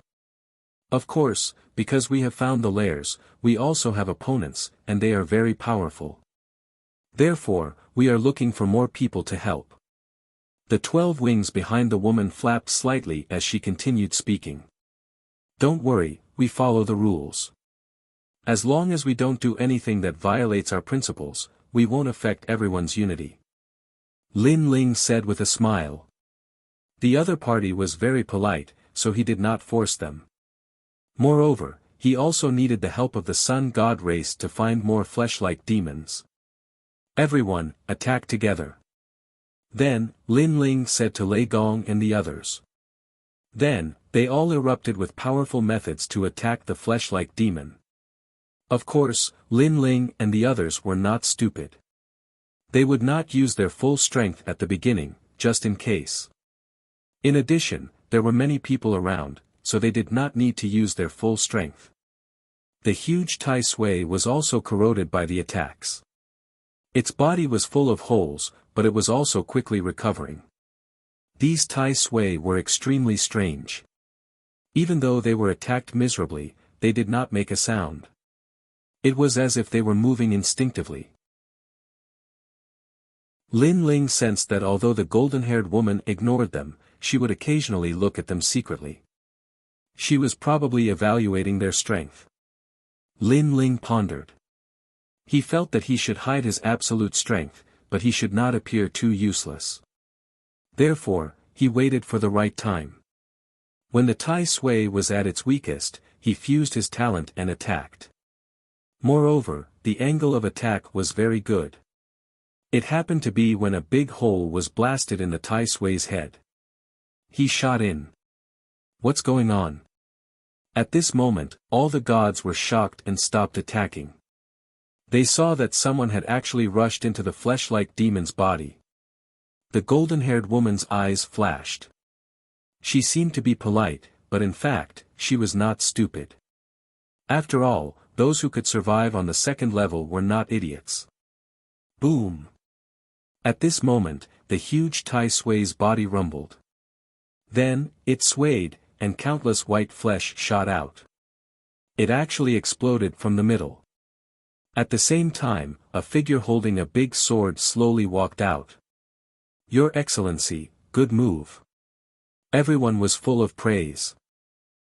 Of course, because we have found the lairs, we also have opponents, and they are very powerful. Therefore, we are looking for more people to help. The 12 wings behind the woman flapped slightly as she continued speaking. Don't worry, we follow the rules. As long as we don't do anything that violates our principles, we won't affect everyone's unity. Lin Ling said with a smile. The other party was very polite, so he did not force them. Moreover, he also needed the help of the sun god race to find more flesh-like demons. Everyone, attack together. Then, Lin Ling said to Lei Gong and the others. Then, they all erupted with powerful methods to attack the flesh-like demon. Of course, Lin Ling and the others were not stupid. They would not use their full strength at the beginning, just in case. In addition, there were many people around, so they did not need to use their full strength. The huge Tai Sui was also corroded by the attacks. Its body was full of holes, but it was also quickly recovering. These Tai Sui were extremely strange. Even though they were attacked miserably, they did not make a sound. It was as if they were moving instinctively. Lin Ling sensed that although the golden-haired woman ignored them, she would occasionally look at them secretly. She was probably evaluating their strength. Lin Ling pondered. He felt that he should hide his absolute strength, but he should not appear too useless. Therefore, he waited for the right time. When the Tai Sui was at its weakest, he fused his talent and attacked. Moreover, the angle of attack was very good. It happened to be when a big hole was blasted in the Tai Sui's head. He shot in. What's going on? At this moment, all the gods were shocked and stopped attacking. They saw that someone had actually rushed into the flesh-like demon's body. The golden-haired woman's eyes flashed. She seemed to be polite, but in fact, she was not stupid. After all, those who could survive on the second level were not idiots. Boom! At this moment, the huge Tai Sui's body rumbled. Then, it swayed, and countless white flesh shot out. It actually exploded from the middle. At the same time, a figure holding a big sword slowly walked out. Your Excellency, good move. Everyone was full of praise.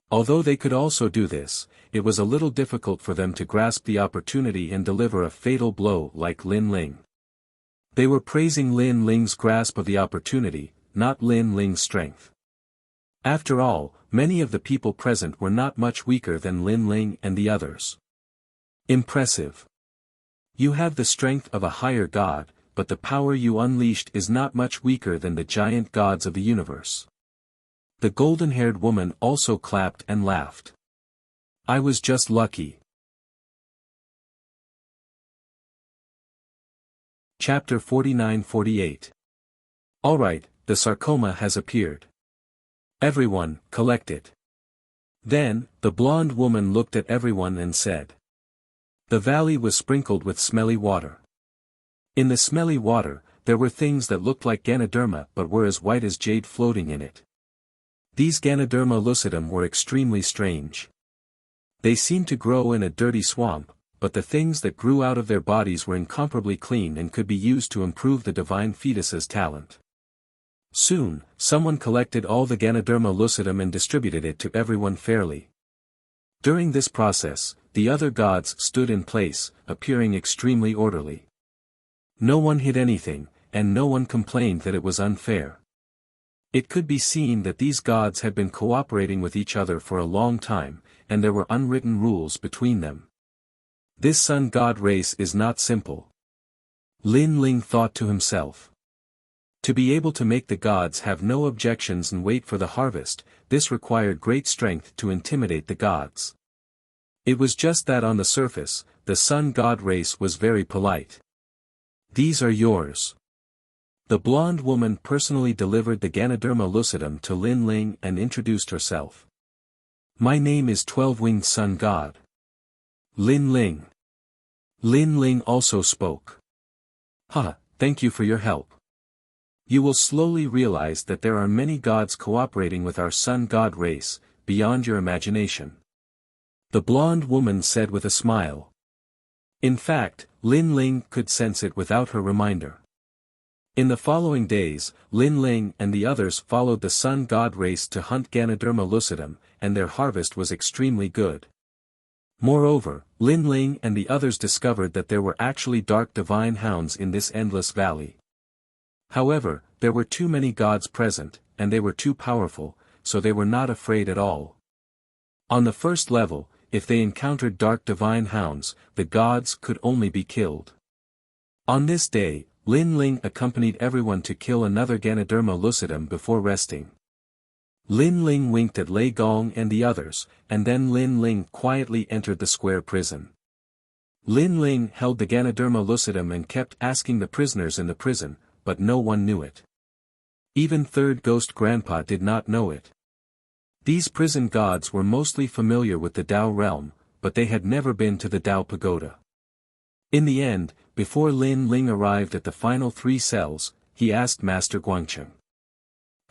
Although they could also do this, it was a little difficult for them to grasp the opportunity and deliver a fatal blow like Lin Ling. They were praising Lin Ling's grasp of the opportunity, not Lin Ling's strength. After all, many of the people present were not much weaker than Lin Ling and the others. Impressive. You have the strength of a higher god, but the power you unleashed is not much weaker than the giant gods of the universe. The golden-haired woman also clapped and laughed. I was just lucky. Chapter 49-48. Alright, the sarcoma has appeared. Everyone, collect it. Then, the blonde woman looked at everyone and said. The valley was sprinkled with smelly water. In the smelly water, there were things that looked like Ganoderma but were as white as jade floating in it. These Ganoderma lucidum were extremely strange. They seemed to grow in a dirty swamp, but the things that grew out of their bodies were incomparably clean and could be used to improve the divine fetus's talent. Soon, someone collected all the Ganoderma lucidum and distributed it to everyone fairly. During this process, the other gods stood in place, appearing extremely orderly. No one hid anything, and no one complained that it was unfair. It could be seen that these gods had been cooperating with each other for a long time, and there were unwritten rules between them. This sun god race is not simple. Lin Ling thought to himself. To be able to make the gods have no objections and wait for the harvest, this required great strength to intimidate the gods. It was just that on the surface, the sun god race was very polite. These are yours. The blonde woman personally delivered the Ganoderma lucidum to Lin Ling and introduced herself. My name is 12-Winged Sun God. Lin Ling. Lin Ling also spoke. Thank you for your help. You will slowly realize that there are many gods cooperating with our sun god race, beyond your imagination. The blonde woman said with a smile. In fact, Lin Ling could sense it without her reminder. In the following days, Lin Ling and the others followed the sun god race to hunt Ganoderma lucidum, and their harvest was extremely good. Moreover, Lin Ling and the others discovered that there were actually dark divine hounds in this endless valley. However, there were too many gods present, and they were too powerful, so they were not afraid at all. On the first level, if they encountered dark divine hounds, the gods could only be killed. On this day, Lin Ling accompanied everyone to kill another Ganoderma lucidum before resting. Lin Ling winked at Lei Gong and the others, and then Lin Ling quietly entered the square prison. Lin Ling held the Ganoderma lucidum and kept asking the prisoners in the prison, but no one knew it. Even Third Ghost Grandpa did not know it. These prison gods were mostly familiar with the Tao realm, but they had never been to the Tao pagoda. In the end, before Lin Ling arrived at the final 3 cells, he asked Master Guangcheng.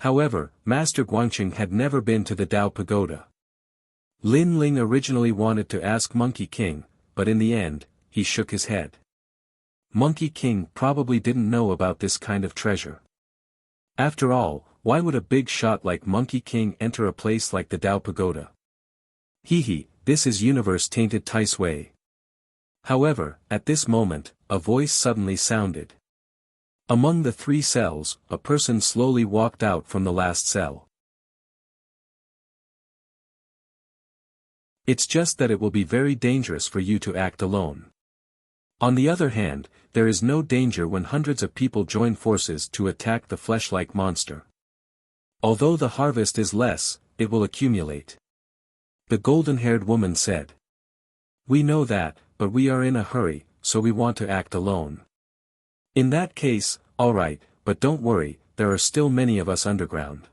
However, Master Guangcheng had never been to the Tao pagoda. Lin Ling originally wanted to ask Monkey King, but in the end, he shook his head. Monkey King probably didn't know about this kind of treasure. After all, why would a big shot like Monkey King enter a place like the Tao pagoda? This is universe-tainted Tai Sui. However, at this moment, a voice suddenly sounded. Among the 3 cells, a person slowly walked out from the last cell. It's just that it will be very dangerous for you to act alone. On the other hand, there is no danger when hundreds of people join forces to attack the flesh-like monster. Although the harvest is less, it will accumulate. The golden-haired woman said. We know that, but we are in a hurry, so we want to act alone. In that case, alright, but don't worry, there are still many of us underground.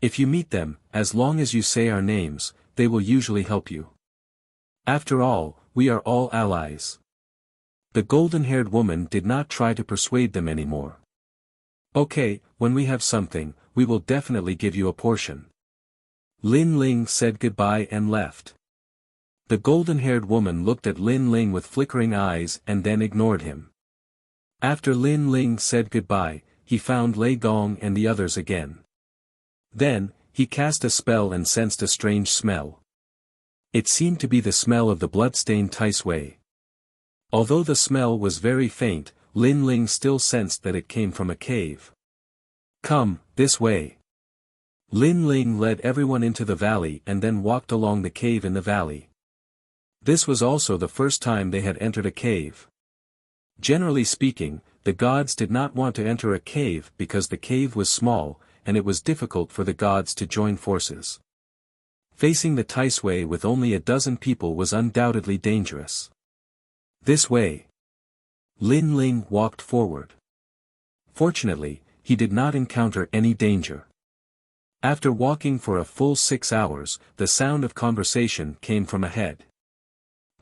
If you meet them, as long as you say our names, they will usually help you. After all, we are all allies. The golden-haired woman did not try to persuade them anymore. Okay, when we have something, we will definitely give you a portion. Lin Ling said goodbye and left. The golden-haired woman looked at Lin Ling with flickering eyes and then ignored him. After Lin Ling said goodbye, he found Lei Gong and the others again. Then, he cast a spell and sensed a strange smell. It seemed to be the smell of the blood-stained Tai Sui. Although the smell was very faint, Lin Ling still sensed that it came from a cave. Come, this way. Lin Ling led everyone into the valley and then walked along the cave in the valley. This was also the first time they had entered a cave. Generally speaking, the gods did not want to enter a cave because the cave was small, and it was difficult for the gods to join forces. Facing the Tai Sui with only a dozen people was undoubtedly dangerous. This way. Lin Ling walked forward. Fortunately, he did not encounter any danger. After walking for a full 6 hours, the sound of conversation came from ahead.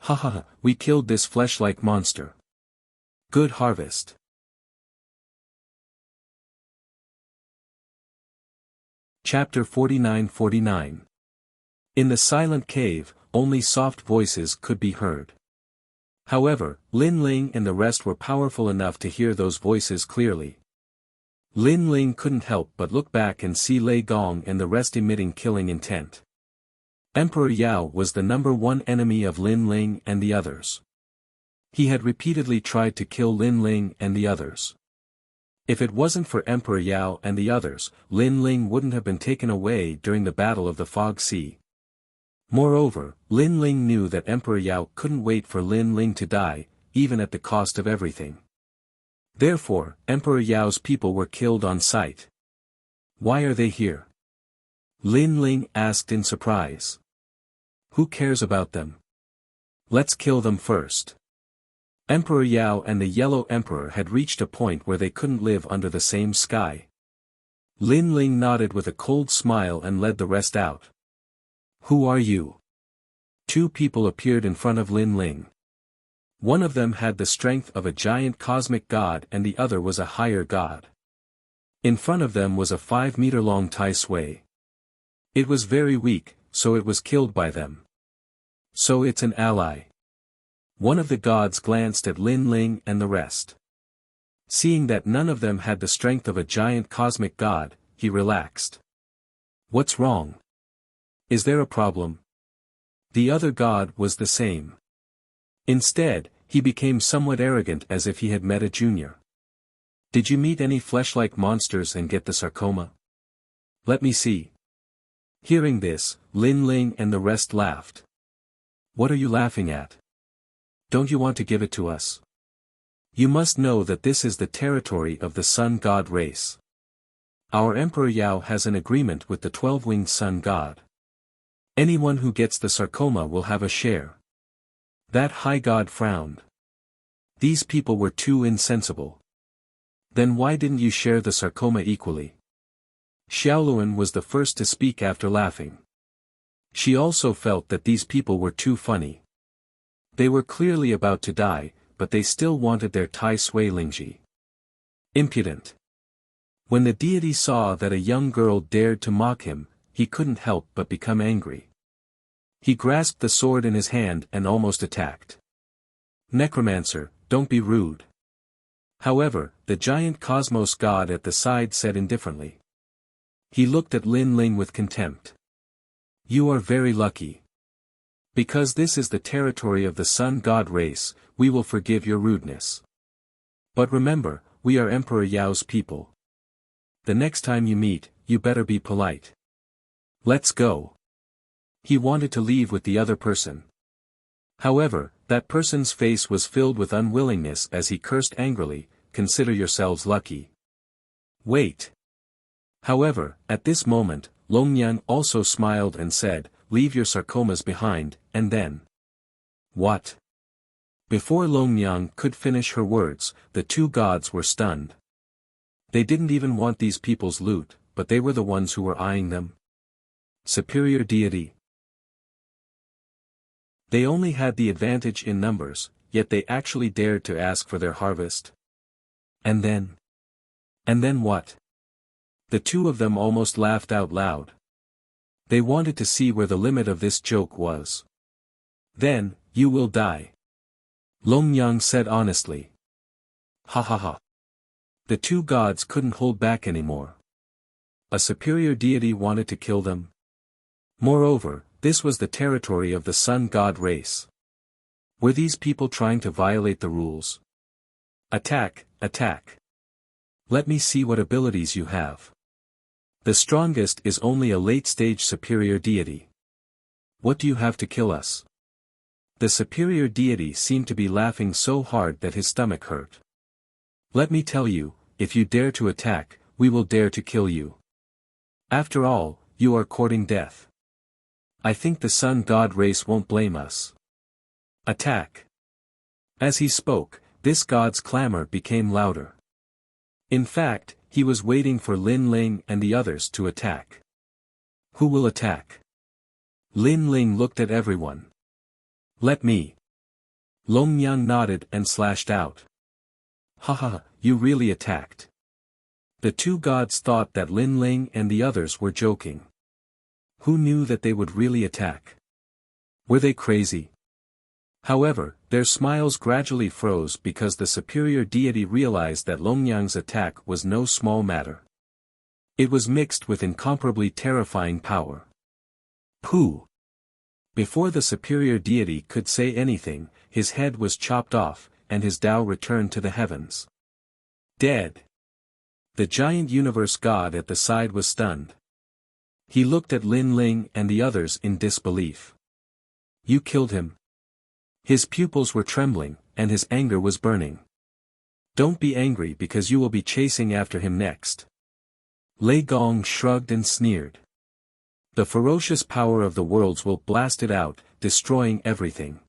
Ha, we killed this flesh-like monster. Good harvest. Chapter 49-49. In the silent cave, only soft voices could be heard. However, Lin Ling and the rest were powerful enough to hear those voices clearly. Lin Ling couldn't help but look back and see Lei Gong and the rest emitting killing intent. Emperor Yao was the #1 enemy of Lin Ling and the others. He had repeatedly tried to kill Lin Ling and the others. If it wasn't for Emperor Yao and the others, Lin Ling wouldn't have been taken away during the Battle of the Fog Sea. Moreover, Lin Ling knew that Emperor Yao couldn't wait for Lin Ling to die, even at the cost of everything. Therefore, Emperor Yao's people were killed on sight. Why are they here? Lin Ling asked in surprise. Who cares about them? Let's kill them first. Emperor Yao and the Yellow Emperor had reached a point where they couldn't live under the same sky. Lin Ling nodded with a cold smile and led the rest out. Who are you? 2 people appeared in front of Lin Ling. One of them had the strength of a giant cosmic god and the other was a higher god. In front of them was a 5-meter-long Tai Sui. It was very weak, so it was killed by them. So it's an ally. One of the gods glanced at Lin Ling and the rest. Seeing that none of them had the strength of a giant cosmic god, he relaxed. What's wrong? Is there a problem? The other god was the same. Instead, he became somewhat arrogant as if he had met a junior. Did you meet any flesh-like monsters and get the sarcoma? Let me see. Hearing this, Lin Ling and the rest laughed. What are you laughing at? Don't you want to give it to us? You must know that this is the territory of the sun god race. Our Emperor Yao has an agreement with the 12-winged sun god. Anyone who gets the sarcoma will have a share. That high god frowned. These people were too insensible. Then why didn't you share the sarcoma equally? Xiaoluan was the first to speak after laughing. She also felt that these people were too funny. They were clearly about to die, but they still wanted their Tai Sui Lingji. Impudent. When the deity saw that a young girl dared to mock him, he couldn't help but become angry. He grasped the sword in his hand and almost attacked. Necromancer, don't be rude. However, the giant cosmos god at the side said indifferently. He looked at Lin Ling with contempt. You are very lucky. Because this is the territory of the sun god race, we will forgive your rudeness. But remember, we are Emperor Yao's people. The next time you meet, you better be polite. Let's go. He wanted to leave with the other person. However, that person's face was filled with unwillingness as he cursed angrily, consider yourselves lucky. Wait. However, at this moment, Longyang also smiled and said, leave your sarcomas behind, and then. What? Before Longyang could finish her words, the two gods were stunned. They didn't even want these people's loot, but they were the ones who were eyeing them. Superior deity. They only had the advantage in numbers, yet they actually dared to ask for their harvest. And then? And then what? The two of them almost laughed out loud. They wanted to see where the limit of this joke was. Then, you will die. Longyang said honestly. Ha ha ha. The two gods couldn't hold back anymore. A superior deity wanted to kill them. Moreover, this was the territory of the sun god race. Were these people trying to violate the rules? Attack, attack. Let me see what abilities you have. The strongest is only a late-stage superior deity. What do you have to kill us? The superior deity seemed to be laughing so hard that his stomach hurt. Let me tell you, if you dare to attack, we will dare to kill you. After all, you are courting death. I think the sun god race won't blame us. Attack. As he spoke, this god's clamor became louder. In fact, he was waiting for Lin Ling and the others to attack. Who will attack? Lin Ling looked at everyone. Let me. Longyang nodded and slashed out. Haha, you really attacked. The two gods thought that Lin Ling and the others were joking. Who knew that they would really attack? Were they crazy? However, their smiles gradually froze because the superior deity realized that Longyang's attack was no small matter. It was mixed with incomparably terrifying power. Pooh! Before the superior deity could say anything, his head was chopped off, and his Tao returned to the heavens. Dead. The giant universe god at the side was stunned. He looked at Lin Ling and the others in disbelief. You killed him. His pupils were trembling, and his anger was burning. Don't be angry because you will be chasing after him next. Lei Gong shrugged and sneered. The ferocious power of the worlds will blast it out, destroying everything.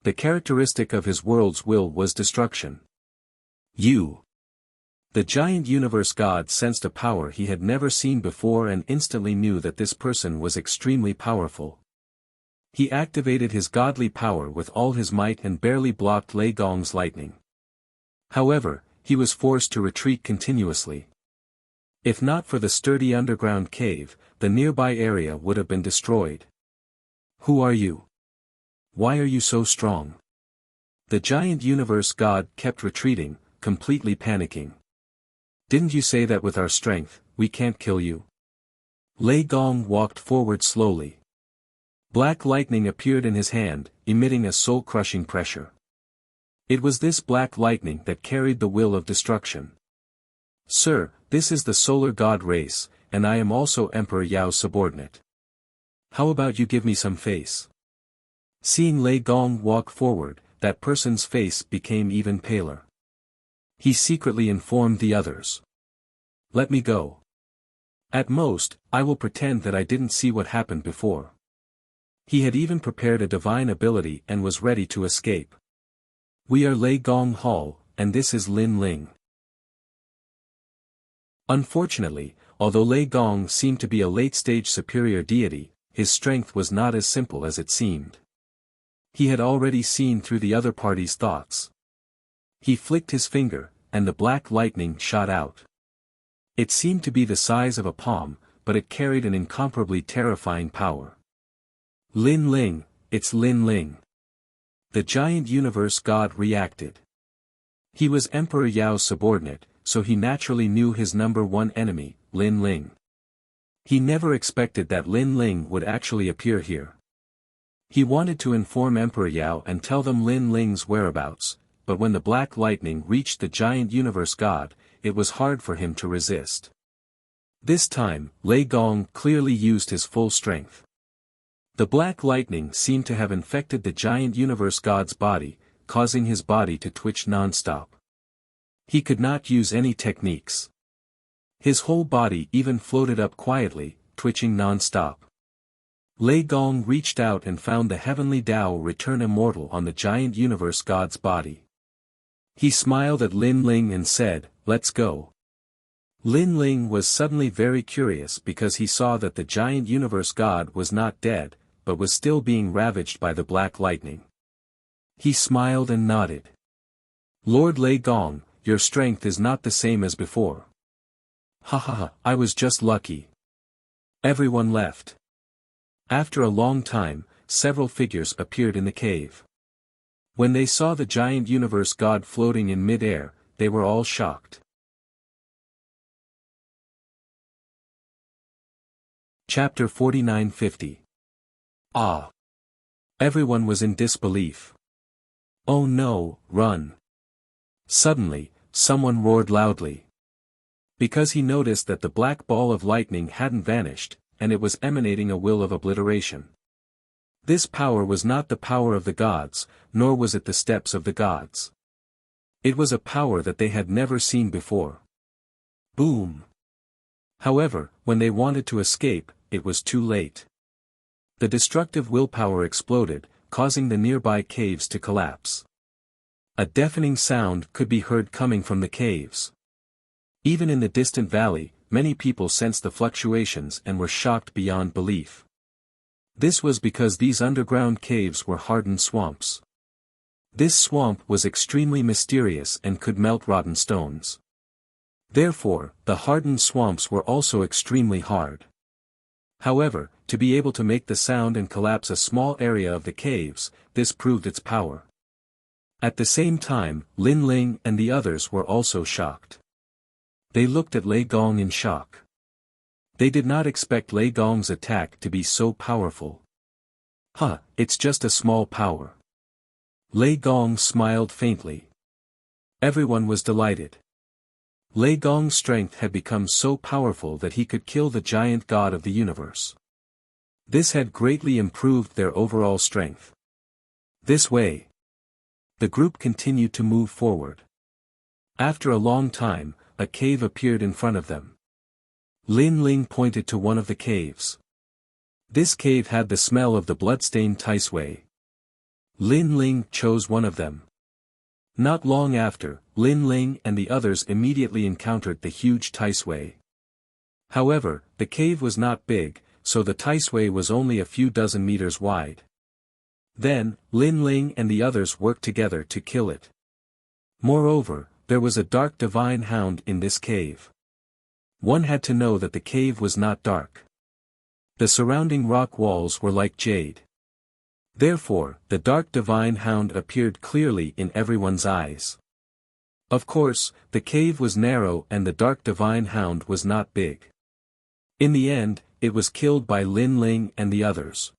The characteristic of his world's will was destruction. You. The giant universe god sensed a power he had never seen before and instantly knew that this person was extremely powerful. He activated his godly power with all his might and barely blocked Lei Gong's lightning. However, he was forced to retreat continuously. If not for the sturdy underground cave, the nearby area would have been destroyed. Who are you? Why are you so strong? The giant universe god kept retreating, completely panicking. Didn't you say that with our strength, we can't kill you? Lei Gong walked forward slowly. Black lightning appeared in his hand, emitting a soul-crushing pressure. It was this black lightning that carried the will of destruction. Sir, this is the solar god race, and I am also Emperor Yao's subordinate. How about you give me some face? Seeing Lei Gong walk forward, that person's face became even paler. He secretly informed the others. Let me go. At most, I will pretend that I didn't see what happened before. He had even prepared a divine ability and was ready to escape. We are Lei Gong Hall, and this is Lin Ling. Unfortunately, although Lei Gong seemed to be a late-stage superior deity, his strength was not as simple as it seemed. He had already seen through the other party's thoughts. He flicked his finger, and the black lightning shot out. It seemed to be the size of a palm, but it carried an incomparably terrifying power. Lin Ling, it's Lin Ling. The giant universe god reacted. He was Emperor Yao's subordinate, so he naturally knew his number one enemy, Lin Ling. He never expected that Lin Ling would actually appear here. He wanted to inform Emperor Yao and tell them Lin Ling's whereabouts, but when the black lightning reached the giant universe god, it was hard for him to resist. This time, Lei Gong clearly used his full strength. The black lightning seemed to have infected the giant universe god's body, causing his body to twitch non-stop. He could not use any techniques. His whole body even floated up quietly, twitching non-stop. Lei Gong reached out and found the heavenly Tao return immortal on the giant universe god's body. He smiled at Lin Ling and said, "Let's go." Lin Ling was suddenly very curious because he saw that the giant universe god was not dead, but was still being ravaged by the black lightning. He smiled and nodded. "Lord Lei Gong, your strength is not the same as before." "Ha ha ha, I was just lucky." Everyone left. After a long time, several figures appeared in the cave. When they saw the giant universe god floating in mid-air, they were all shocked. Chapter 49-50. Ah! Everyone was in disbelief. "Oh no, run!" Suddenly, someone roared loudly. Because he noticed that the black ball of lightning hadn't vanished, and it was emanating a will of obliteration. This power was not the power of the gods, nor was it the steps of the gods. It was a power that they had never seen before. Boom! However, when they wanted to escape, it was too late. The destructive willpower exploded, causing the nearby caves to collapse. A deafening sound could be heard coming from the caves. Even in the distant valley, many people sensed the fluctuations and were shocked beyond belief. This was because these underground caves were hardened swamps. This swamp was extremely mysterious and could melt rotten stones. Therefore, the hardened swamps were also extremely hard. However, to be able to make the sound and collapse a small area of the caves, this proved its power. At the same time, Lin Ling and the others were also shocked. They looked at Lei Gong in shock. They did not expect Lei Gong's attack to be so powerful. "Huh, it's just a small power." Lei Gong smiled faintly. Everyone was delighted. Lei Gong's strength had become so powerful that he could kill the giant god of the universe. This had greatly improved their overall strength. This way. The group continued to move forward. After a long time, a cave appeared in front of them. Lin Ling pointed to one of the caves. This cave had the smell of the blood-stained Taisui. Lin Ling chose one of them. Not long after, Lin Ling and the others immediately encountered the huge Taisui. However, the cave was not big, so the Taisui was only a few dozen meters wide. Then, Lin Ling and the others worked together to kill it. Moreover, there was a dark divine hound in this cave. One had to know that the cave was not dark. The surrounding rock walls were like jade. Therefore, the dark divine hound appeared clearly in everyone's eyes. Of course, the cave was narrow and the dark divine hound was not big. In the end, it was killed by Lin Ling and the others.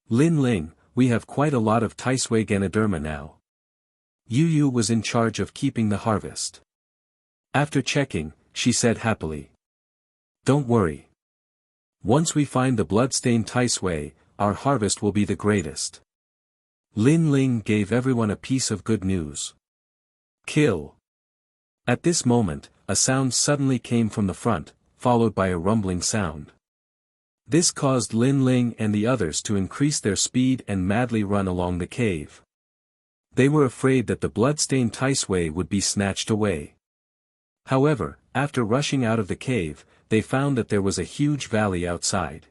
"Lin Ling, we have quite a lot of Taisui Ganoderma now." Yu Yu was in charge of keeping the harvest. After checking, she said happily. "Don't worry. Once we find the blood-stained Taisui, our harvest will be the greatest." Lin Ling gave everyone a piece of good news. "Kill." At this moment, a sound suddenly came from the front, followed by a rumbling sound. This caused Lin Ling and the others to increase their speed and madly run along the cave. They were afraid that the blood-stained Taisui would be snatched away. However, after rushing out of the cave, they found that there was a huge valley outside.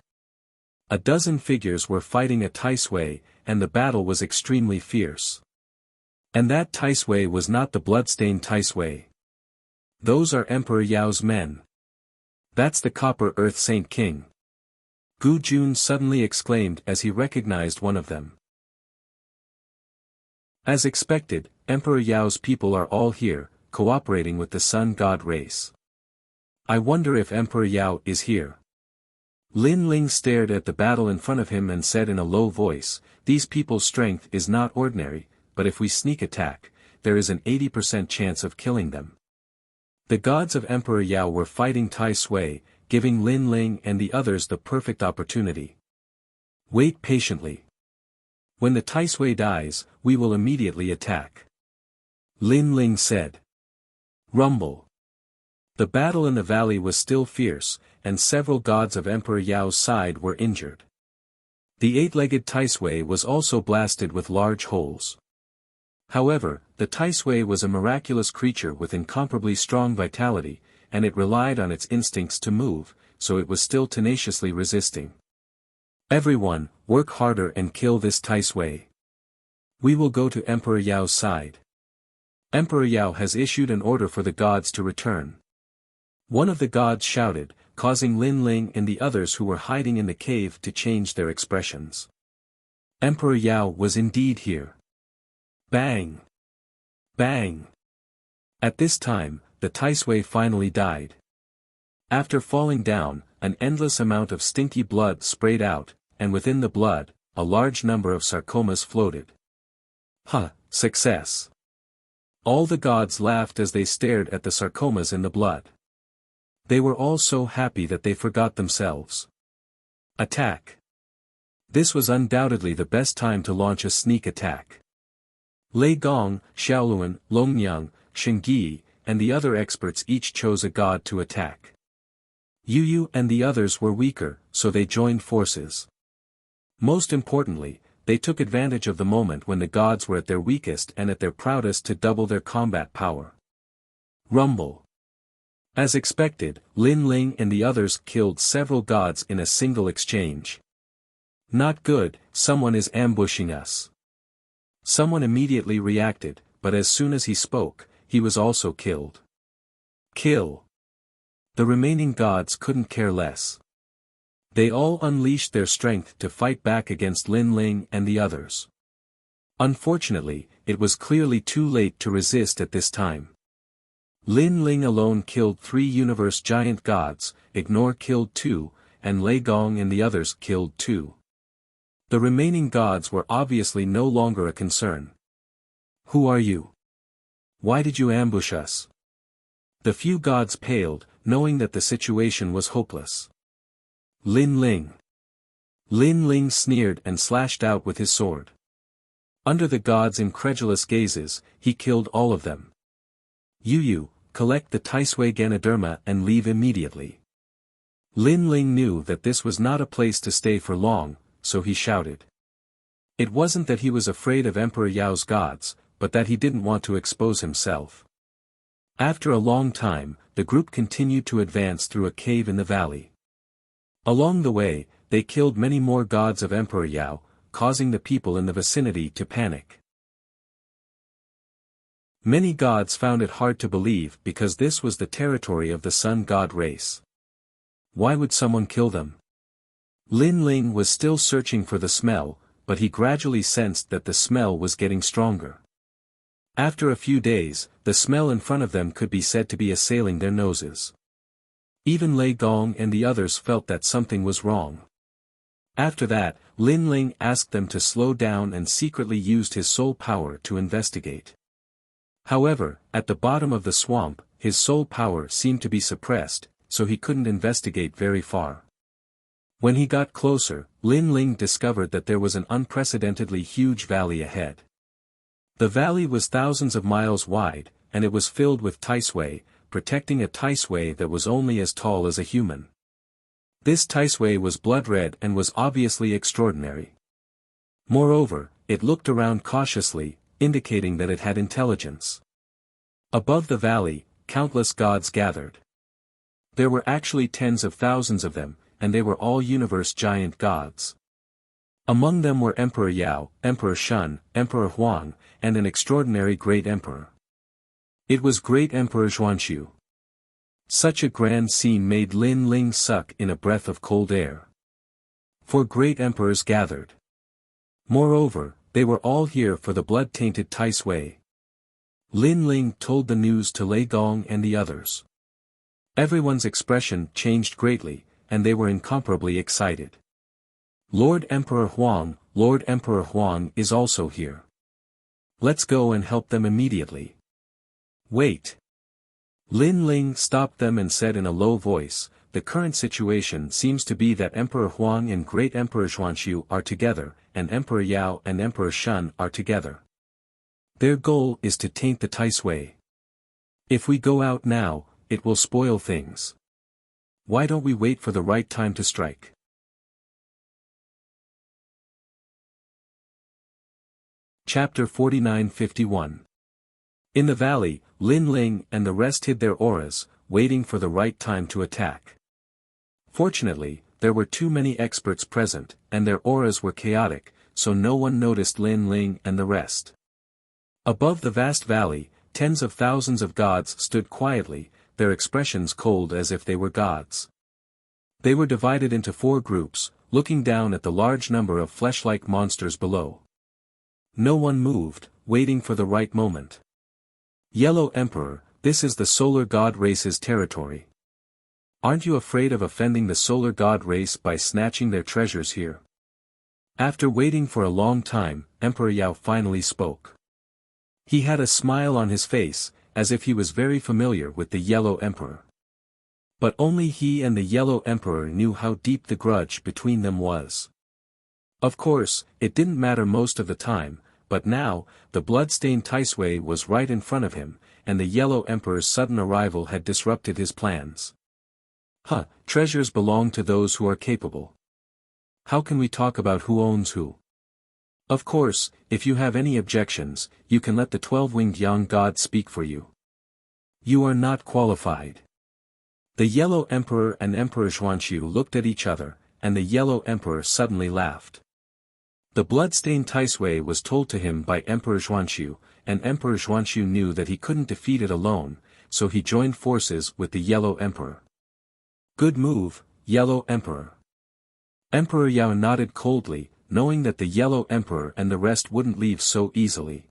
A dozen figures were fighting a Taisui, and the battle was extremely fierce. And that Taisui was not the bloodstained Taisui. Those are Emperor Yao's men. That's the Copper Earth Saint King. Gu Jun suddenly exclaimed as he recognized one of them. As expected, Emperor Yao's people are all here, cooperating with the Sun God race. I wonder if Emperor Yao is here. Lin Ling stared at the battle in front of him and said in a low voice, "These people's strength is not ordinary, but if we sneak attack, there is an 80% chance of killing them." The gods of Emperor Yao were fighting Tai Sui, giving Lin Ling and the others the perfect opportunity. Wait patiently. When the Tai Sui dies, we will immediately attack. Lin Ling said. Rumble. The battle in the valley was still fierce, and several gods of Emperor Yao's side were injured. The eight-legged Taisui was also blasted with large holes. However, the Taisui was a miraculous creature with incomparably strong vitality, and it relied on its instincts to move, so it was still tenaciously resisting. Everyone, work harder and kill this Taisui. We will go to Emperor Yao's side. Emperor Yao has issued an order for the gods to return. One of the gods shouted, causing Lin Ling and the others who were hiding in the cave to change their expressions. Emperor Yao was indeed here. Bang! Bang! At this time, the Taisui finally died. After falling down, an endless amount of stinky blood sprayed out, and within the blood, a large number of sarcomas floated. Success! All the gods laughed as they stared at the sarcomas in the blood. They were all so happy that they forgot themselves. Attack! This was undoubtedly the best time to launch a sneak attack. Lei Gong, Xiaoluan, Longnyang, Shengyi, and the other experts each chose a god to attack. Yu Yu and the others were weaker, so they joined forces. Most importantly, they took advantage of the moment when the gods were at their weakest and at their proudest to double their combat power. Rumble. As expected, Lin Ling and the others killed several gods in a single exchange. Not good, someone is ambushing us. Someone immediately reacted, but as soon as he spoke, he was also killed. Kill. The remaining gods couldn't care less. They all unleashed their strength to fight back against Lin Ling and the others. Unfortunately, it was clearly too late to resist at this time. Lin Ling alone killed 3 universe giant gods, Ignore killed 2, and Lei Gong and the others killed 2. The remaining gods were obviously no longer a concern. Who are you? Why did you ambush us? The few gods paled, knowing that the situation was hopeless. Lin Ling. Lin Ling sneered and slashed out with his sword. Under the gods' incredulous gazes, he killed all of them. Yu Yu, collect the Taisui Ganoderma and leave immediately. Lin Ling knew that this was not a place to stay for long, so he shouted. It wasn't that he was afraid of Emperor Yao's gods, but that he didn't want to expose himself. After a long time, the group continued to advance through a cave in the valley. Along the way, they killed many more gods of Emperor Yao, causing the people in the vicinity to panic. Many gods found it hard to believe because this was the territory of the Sun God race. Why would someone kill them? Lin Ling was still searching for the smell, but he gradually sensed that the smell was getting stronger. After a few days, the smell in front of them could be said to be assailing their noses. Even Lei Gong and the others felt that something was wrong. After that, Lin Ling asked them to slow down and secretly used his soul power to investigate. However, at the bottom of the swamp, his soul power seemed to be suppressed, so he couldn't investigate very far. When he got closer, Lin Ling discovered that there was an unprecedentedly huge valley ahead. The valley was thousands of miles wide, and it was filled with Taisui, protecting a Taisui that was only as tall as a human. This Taisui was blood red and was obviously extraordinary. Moreover, it looked around cautiously, indicating that it had intelligence. Above the valley, countless gods gathered. There were actually tens of thousands of them, and they were all universe giant gods. Among them were Emperor Yao, Emperor Shun, Emperor Huang, and an extraordinary great emperor. It was Great Emperor Xuanxu. Such a grand scene made Lin Ling suck in a breath of cold air. 4 great emperors gathered. Moreover, they were all here for the blood-tainted Tai Sui. Lin Ling told the news to Lei Gong and the others. Everyone's expression changed greatly, and they were incomparably excited. Lord Emperor Huang is also here. Let's go and help them immediately. Wait. Lin Ling stopped them and said in a low voice, the current situation seems to be that Emperor Huang and Great Emperor Xuanxu are together, and Emperor Yao and Emperor Shun are together. Their goal is to taint the Tai Sui. If we go out now, it will spoil things. Why don't we wait for the right time to strike? Chapter 49-51. In the valley, Lin Ling and the rest hid their auras, waiting for the right time to attack. Fortunately, there were too many experts present, and their auras were chaotic, so no one noticed Lin Ling and the rest. Above the vast valley, tens of thousands of gods stood quietly, their expressions cold as if they were gods. They were divided into 4 groups, looking down at the large number of flesh-like monsters below. No one moved, waiting for the right moment. Yellow Emperor, this is the Solar God race's territory. Aren't you afraid of offending the Solar God race by snatching their treasures here? After waiting for a long time, Emperor Yao finally spoke. He had a smile on his face, as if he was very familiar with the Yellow Emperor. But only he and the Yellow Emperor knew how deep the grudge between them was. Of course, it didn't matter most of the time, but now, the blood-stained Tai Sui was right in front of him, and the Yellow Emperor's sudden arrival had disrupted his plans. Treasures belong to those who are capable. How can we talk about who owns who? Of course, if you have any objections, you can let the 12-winged young god speak for you. You are not qualified. The Yellow Emperor and Emperor Xuanxu looked at each other, and the Yellow Emperor suddenly laughed. The blood-stained Tai Sui was told to him by Emperor Xuanxu, and Emperor Xuanxu knew that he couldn't defeat it alone, so he joined forces with the Yellow Emperor. Good move, Yellow Emperor. Emperor Yao nodded coldly, knowing that the Yellow Emperor and the rest wouldn't leave so easily.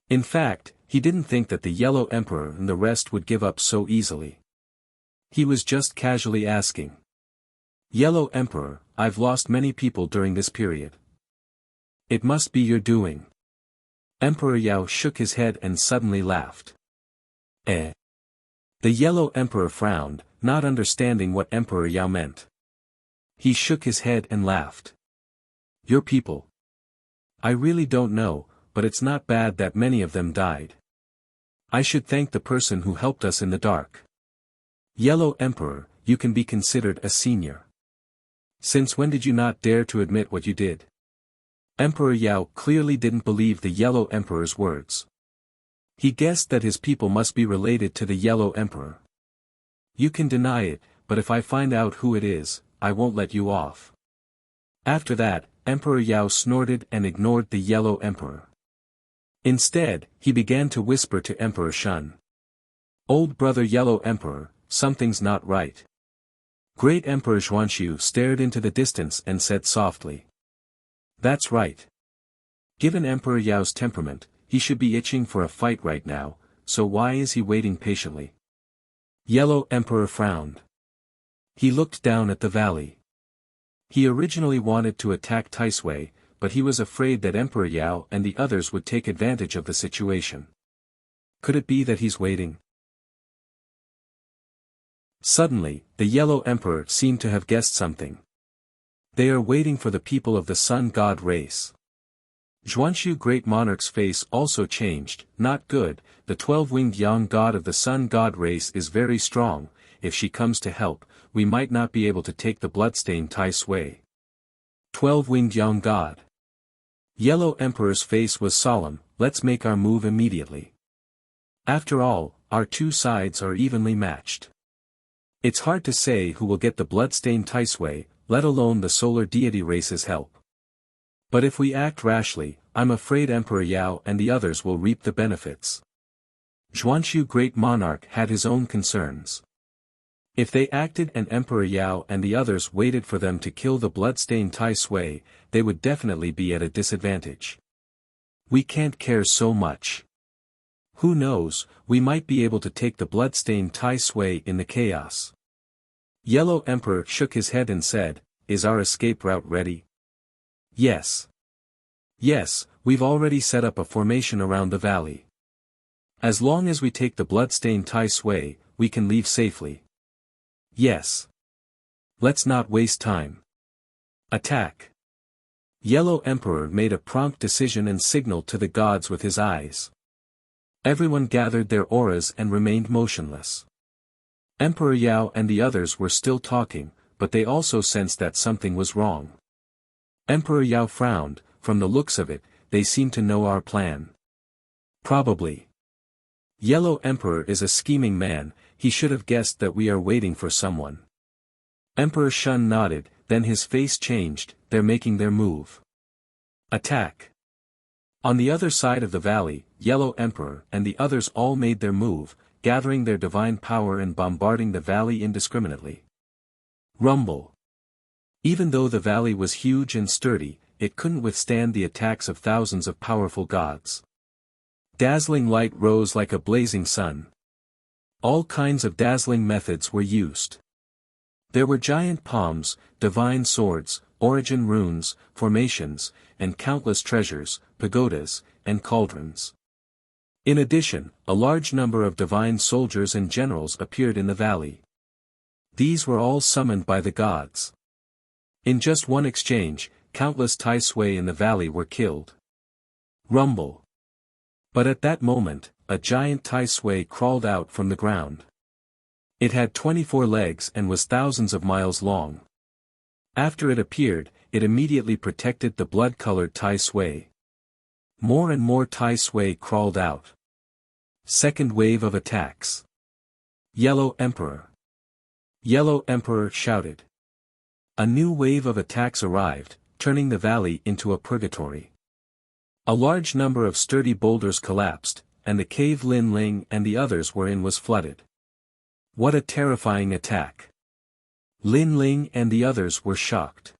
In fact, he didn't think that the Yellow Emperor and the rest would give up so easily. He was just casually asking. Yellow Emperor, I've lost many people during this period. It must be your doing. Emperor Yao shook his head and suddenly laughed. The Yellow Emperor frowned, not understanding what Emperor Yao meant. He shook his head and laughed. Your people. I really don't know, but it's not bad that many of them died. I should thank the person who helped us in the dark. Yellow Emperor, you can be considered a senior. Since when did you not dare to admit what you did? Emperor Yao clearly didn't believe the Yellow Emperor's words. He guessed that his people must be related to the Yellow Emperor. You can deny it, but if I find out who it is, I won't let you off. After that, Emperor Yao snorted and ignored the Yellow Emperor. Instead, he began to whisper to Emperor Shun. Old brother Yellow Emperor, something's not right. Great Emperor Xuanxu stared into the distance and said softly. That's right. Given Emperor Yao's temperament, he should be itching for a fight right now, so why is he waiting patiently? Yellow Emperor frowned. He looked down at the valley. He originally wanted to attack Tai Sui, but he was afraid that Emperor Yao and the others would take advantage of the situation. Could it be that he's waiting? Suddenly, the Yellow Emperor seemed to have guessed something. They are waiting for the people of the Sun God race. Xuanxu Great Monarch's face also changed, not good, the 12-winged young god of the Sun God race is very strong, if she comes to help, we might not be able to take the bloodstained Tai Sui. 12-winged young god. Yellow Emperor's face was solemn, let's make our move immediately. After all, our two sides are evenly matched. It's hard to say who will get the blood-stained Taisui, let alone the solar deity race's help. But if we act rashly, I'm afraid Emperor Yao and the others will reap the benefits. Xuanxu Great Monarch had his own concerns. If they acted and Emperor Yao and the others waited for them to kill the blood-stained Taisui, they would definitely be at a disadvantage. We can't care so much. Who knows, we might be able to take the blood-stained Taisui in the chaos. Yellow Emperor shook his head and said, "Is our escape route ready?" Yes. Yes, we've already set up a formation around the valley. As long as we take the blood-stained Taisui, we can leave safely. Yes. Let's not waste time. Attack. Yellow Emperor made a prompt decision and signaled to the gods with his eyes. Everyone gathered their auras and remained motionless. Emperor Yao and the others were still talking, but they also sensed that something was wrong. Emperor Yao frowned. From the looks of it, they seem to know our plan. Probably. Yellow Emperor is a scheming man, he should have guessed that we are waiting for someone. Emperor Shun nodded, then his face changed, they're making their move. Attack. On the other side of the valley, Yellow Emperor and the others all made their move, gathering their divine power and bombarding the valley indiscriminately. Rumble. Even though the valley was huge and sturdy, it couldn't withstand the attacks of thousands of powerful gods. Dazzling light rose like a blazing sun. All kinds of dazzling methods were used. There were giant palms, divine swords, origin runes, formations, and countless treasures, pagodas, and cauldrons. In addition, a large number of divine soldiers and generals appeared in the valley. These were all summoned by the gods. In just one exchange, countless Taisui in the valley were killed. Rumble. But at that moment, a giant Taisui crawled out from the ground. It had 24 legs and was thousands of miles long. After it appeared, it immediately protected the blood-colored Taisui. More and more Taisui crawled out. Second wave of attacks. Yellow Emperor. Yellow Emperor shouted. A new wave of attacks arrived, turning the valley into a purgatory. A large number of sturdy boulders collapsed, and the cave Lin Ling and the others were in was flooded. What a terrifying attack! Lin Ling and the others were shocked.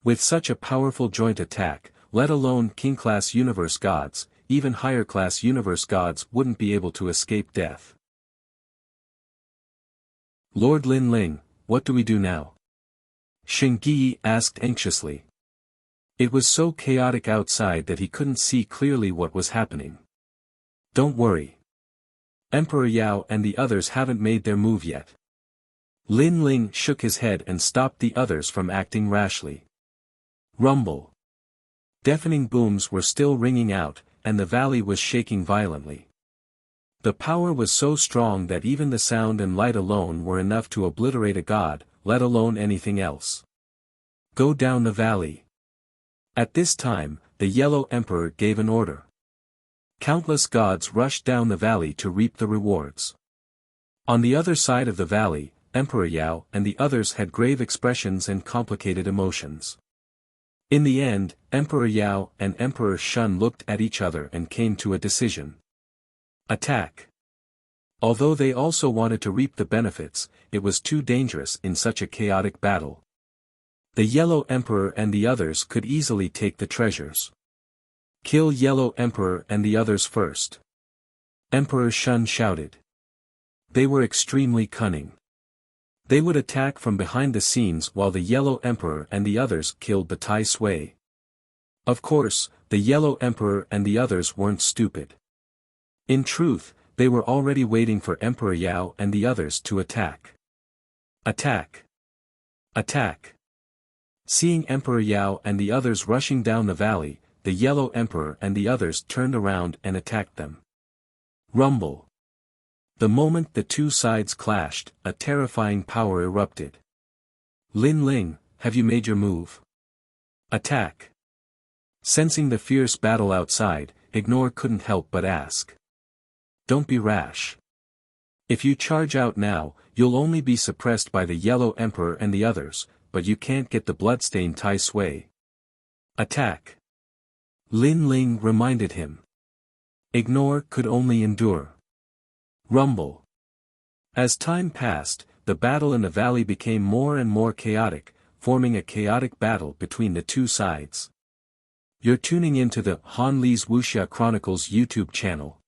With such a powerful joint attack, let alone king-class universe gods, even higher-class universe gods wouldn't be able to escape death. Lord Lin Ling, what do we do now? Shingyi asked anxiously. It was so chaotic outside that he couldn't see clearly what was happening. Don't worry. Emperor Yao and the others haven't made their move yet. Lin Ling shook his head and stopped the others from acting rashly. Rumble. Deafening booms were still ringing out, and the valley was shaking violently. The power was so strong that even the sound and light alone were enough to obliterate a god, let alone anything else. Go down the valley. At this time, the Yellow Emperor gave an order. Countless gods rushed down the valley to reap the rewards. On the other side of the valley, Emperor Yao and the others had grave expressions and complicated emotions. In the end, Emperor Yao and Emperor Shun looked at each other and came to a decision. Attack. Although they also wanted to reap the benefits, it was too dangerous in such a chaotic battle. The Yellow Emperor and the others could easily take the treasures. Kill Yellow Emperor and the others first. Emperor Shun shouted. They were extremely cunning. They would attack from behind the scenes while the Yellow Emperor and the others killed the Taisui. Of course, the Yellow Emperor and the others weren't stupid. In truth, they were already waiting for Emperor Yao and the others to attack. Attack. Attack. Seeing Emperor Yao and the others rushing down the valley, the Yellow Emperor and the others turned around and attacked them. Rumble. The moment the two sides clashed, a terrifying power erupted. Lin Ling, have you made your move? Attack. Sensing the fierce battle outside, Ignore couldn't help but ask. Don't be rash. If you charge out now, you'll only be suppressed by the Yellow Emperor and the others, but you can't get the bloodstained Tai Sui. Attack. Lin Ling reminded him. Ignore could only endure. Rumble. As time passed, the battle in the valley became more and more chaotic, forming a chaotic battle between the two sides. You're tuning into the Han Li's Wuxia Chronicles YouTube channel.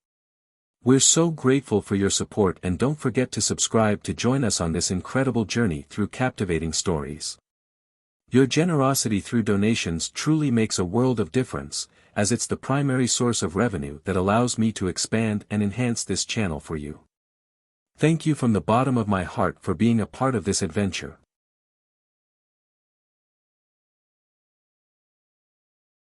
We're so grateful for your support, and don't forget to subscribe to join us on this incredible journey through captivating stories. Your generosity through donations truly makes a world of difference, as it's the primary source of revenue that allows me to expand and enhance this channel for you. Thank you from the bottom of my heart for being a part of this adventure.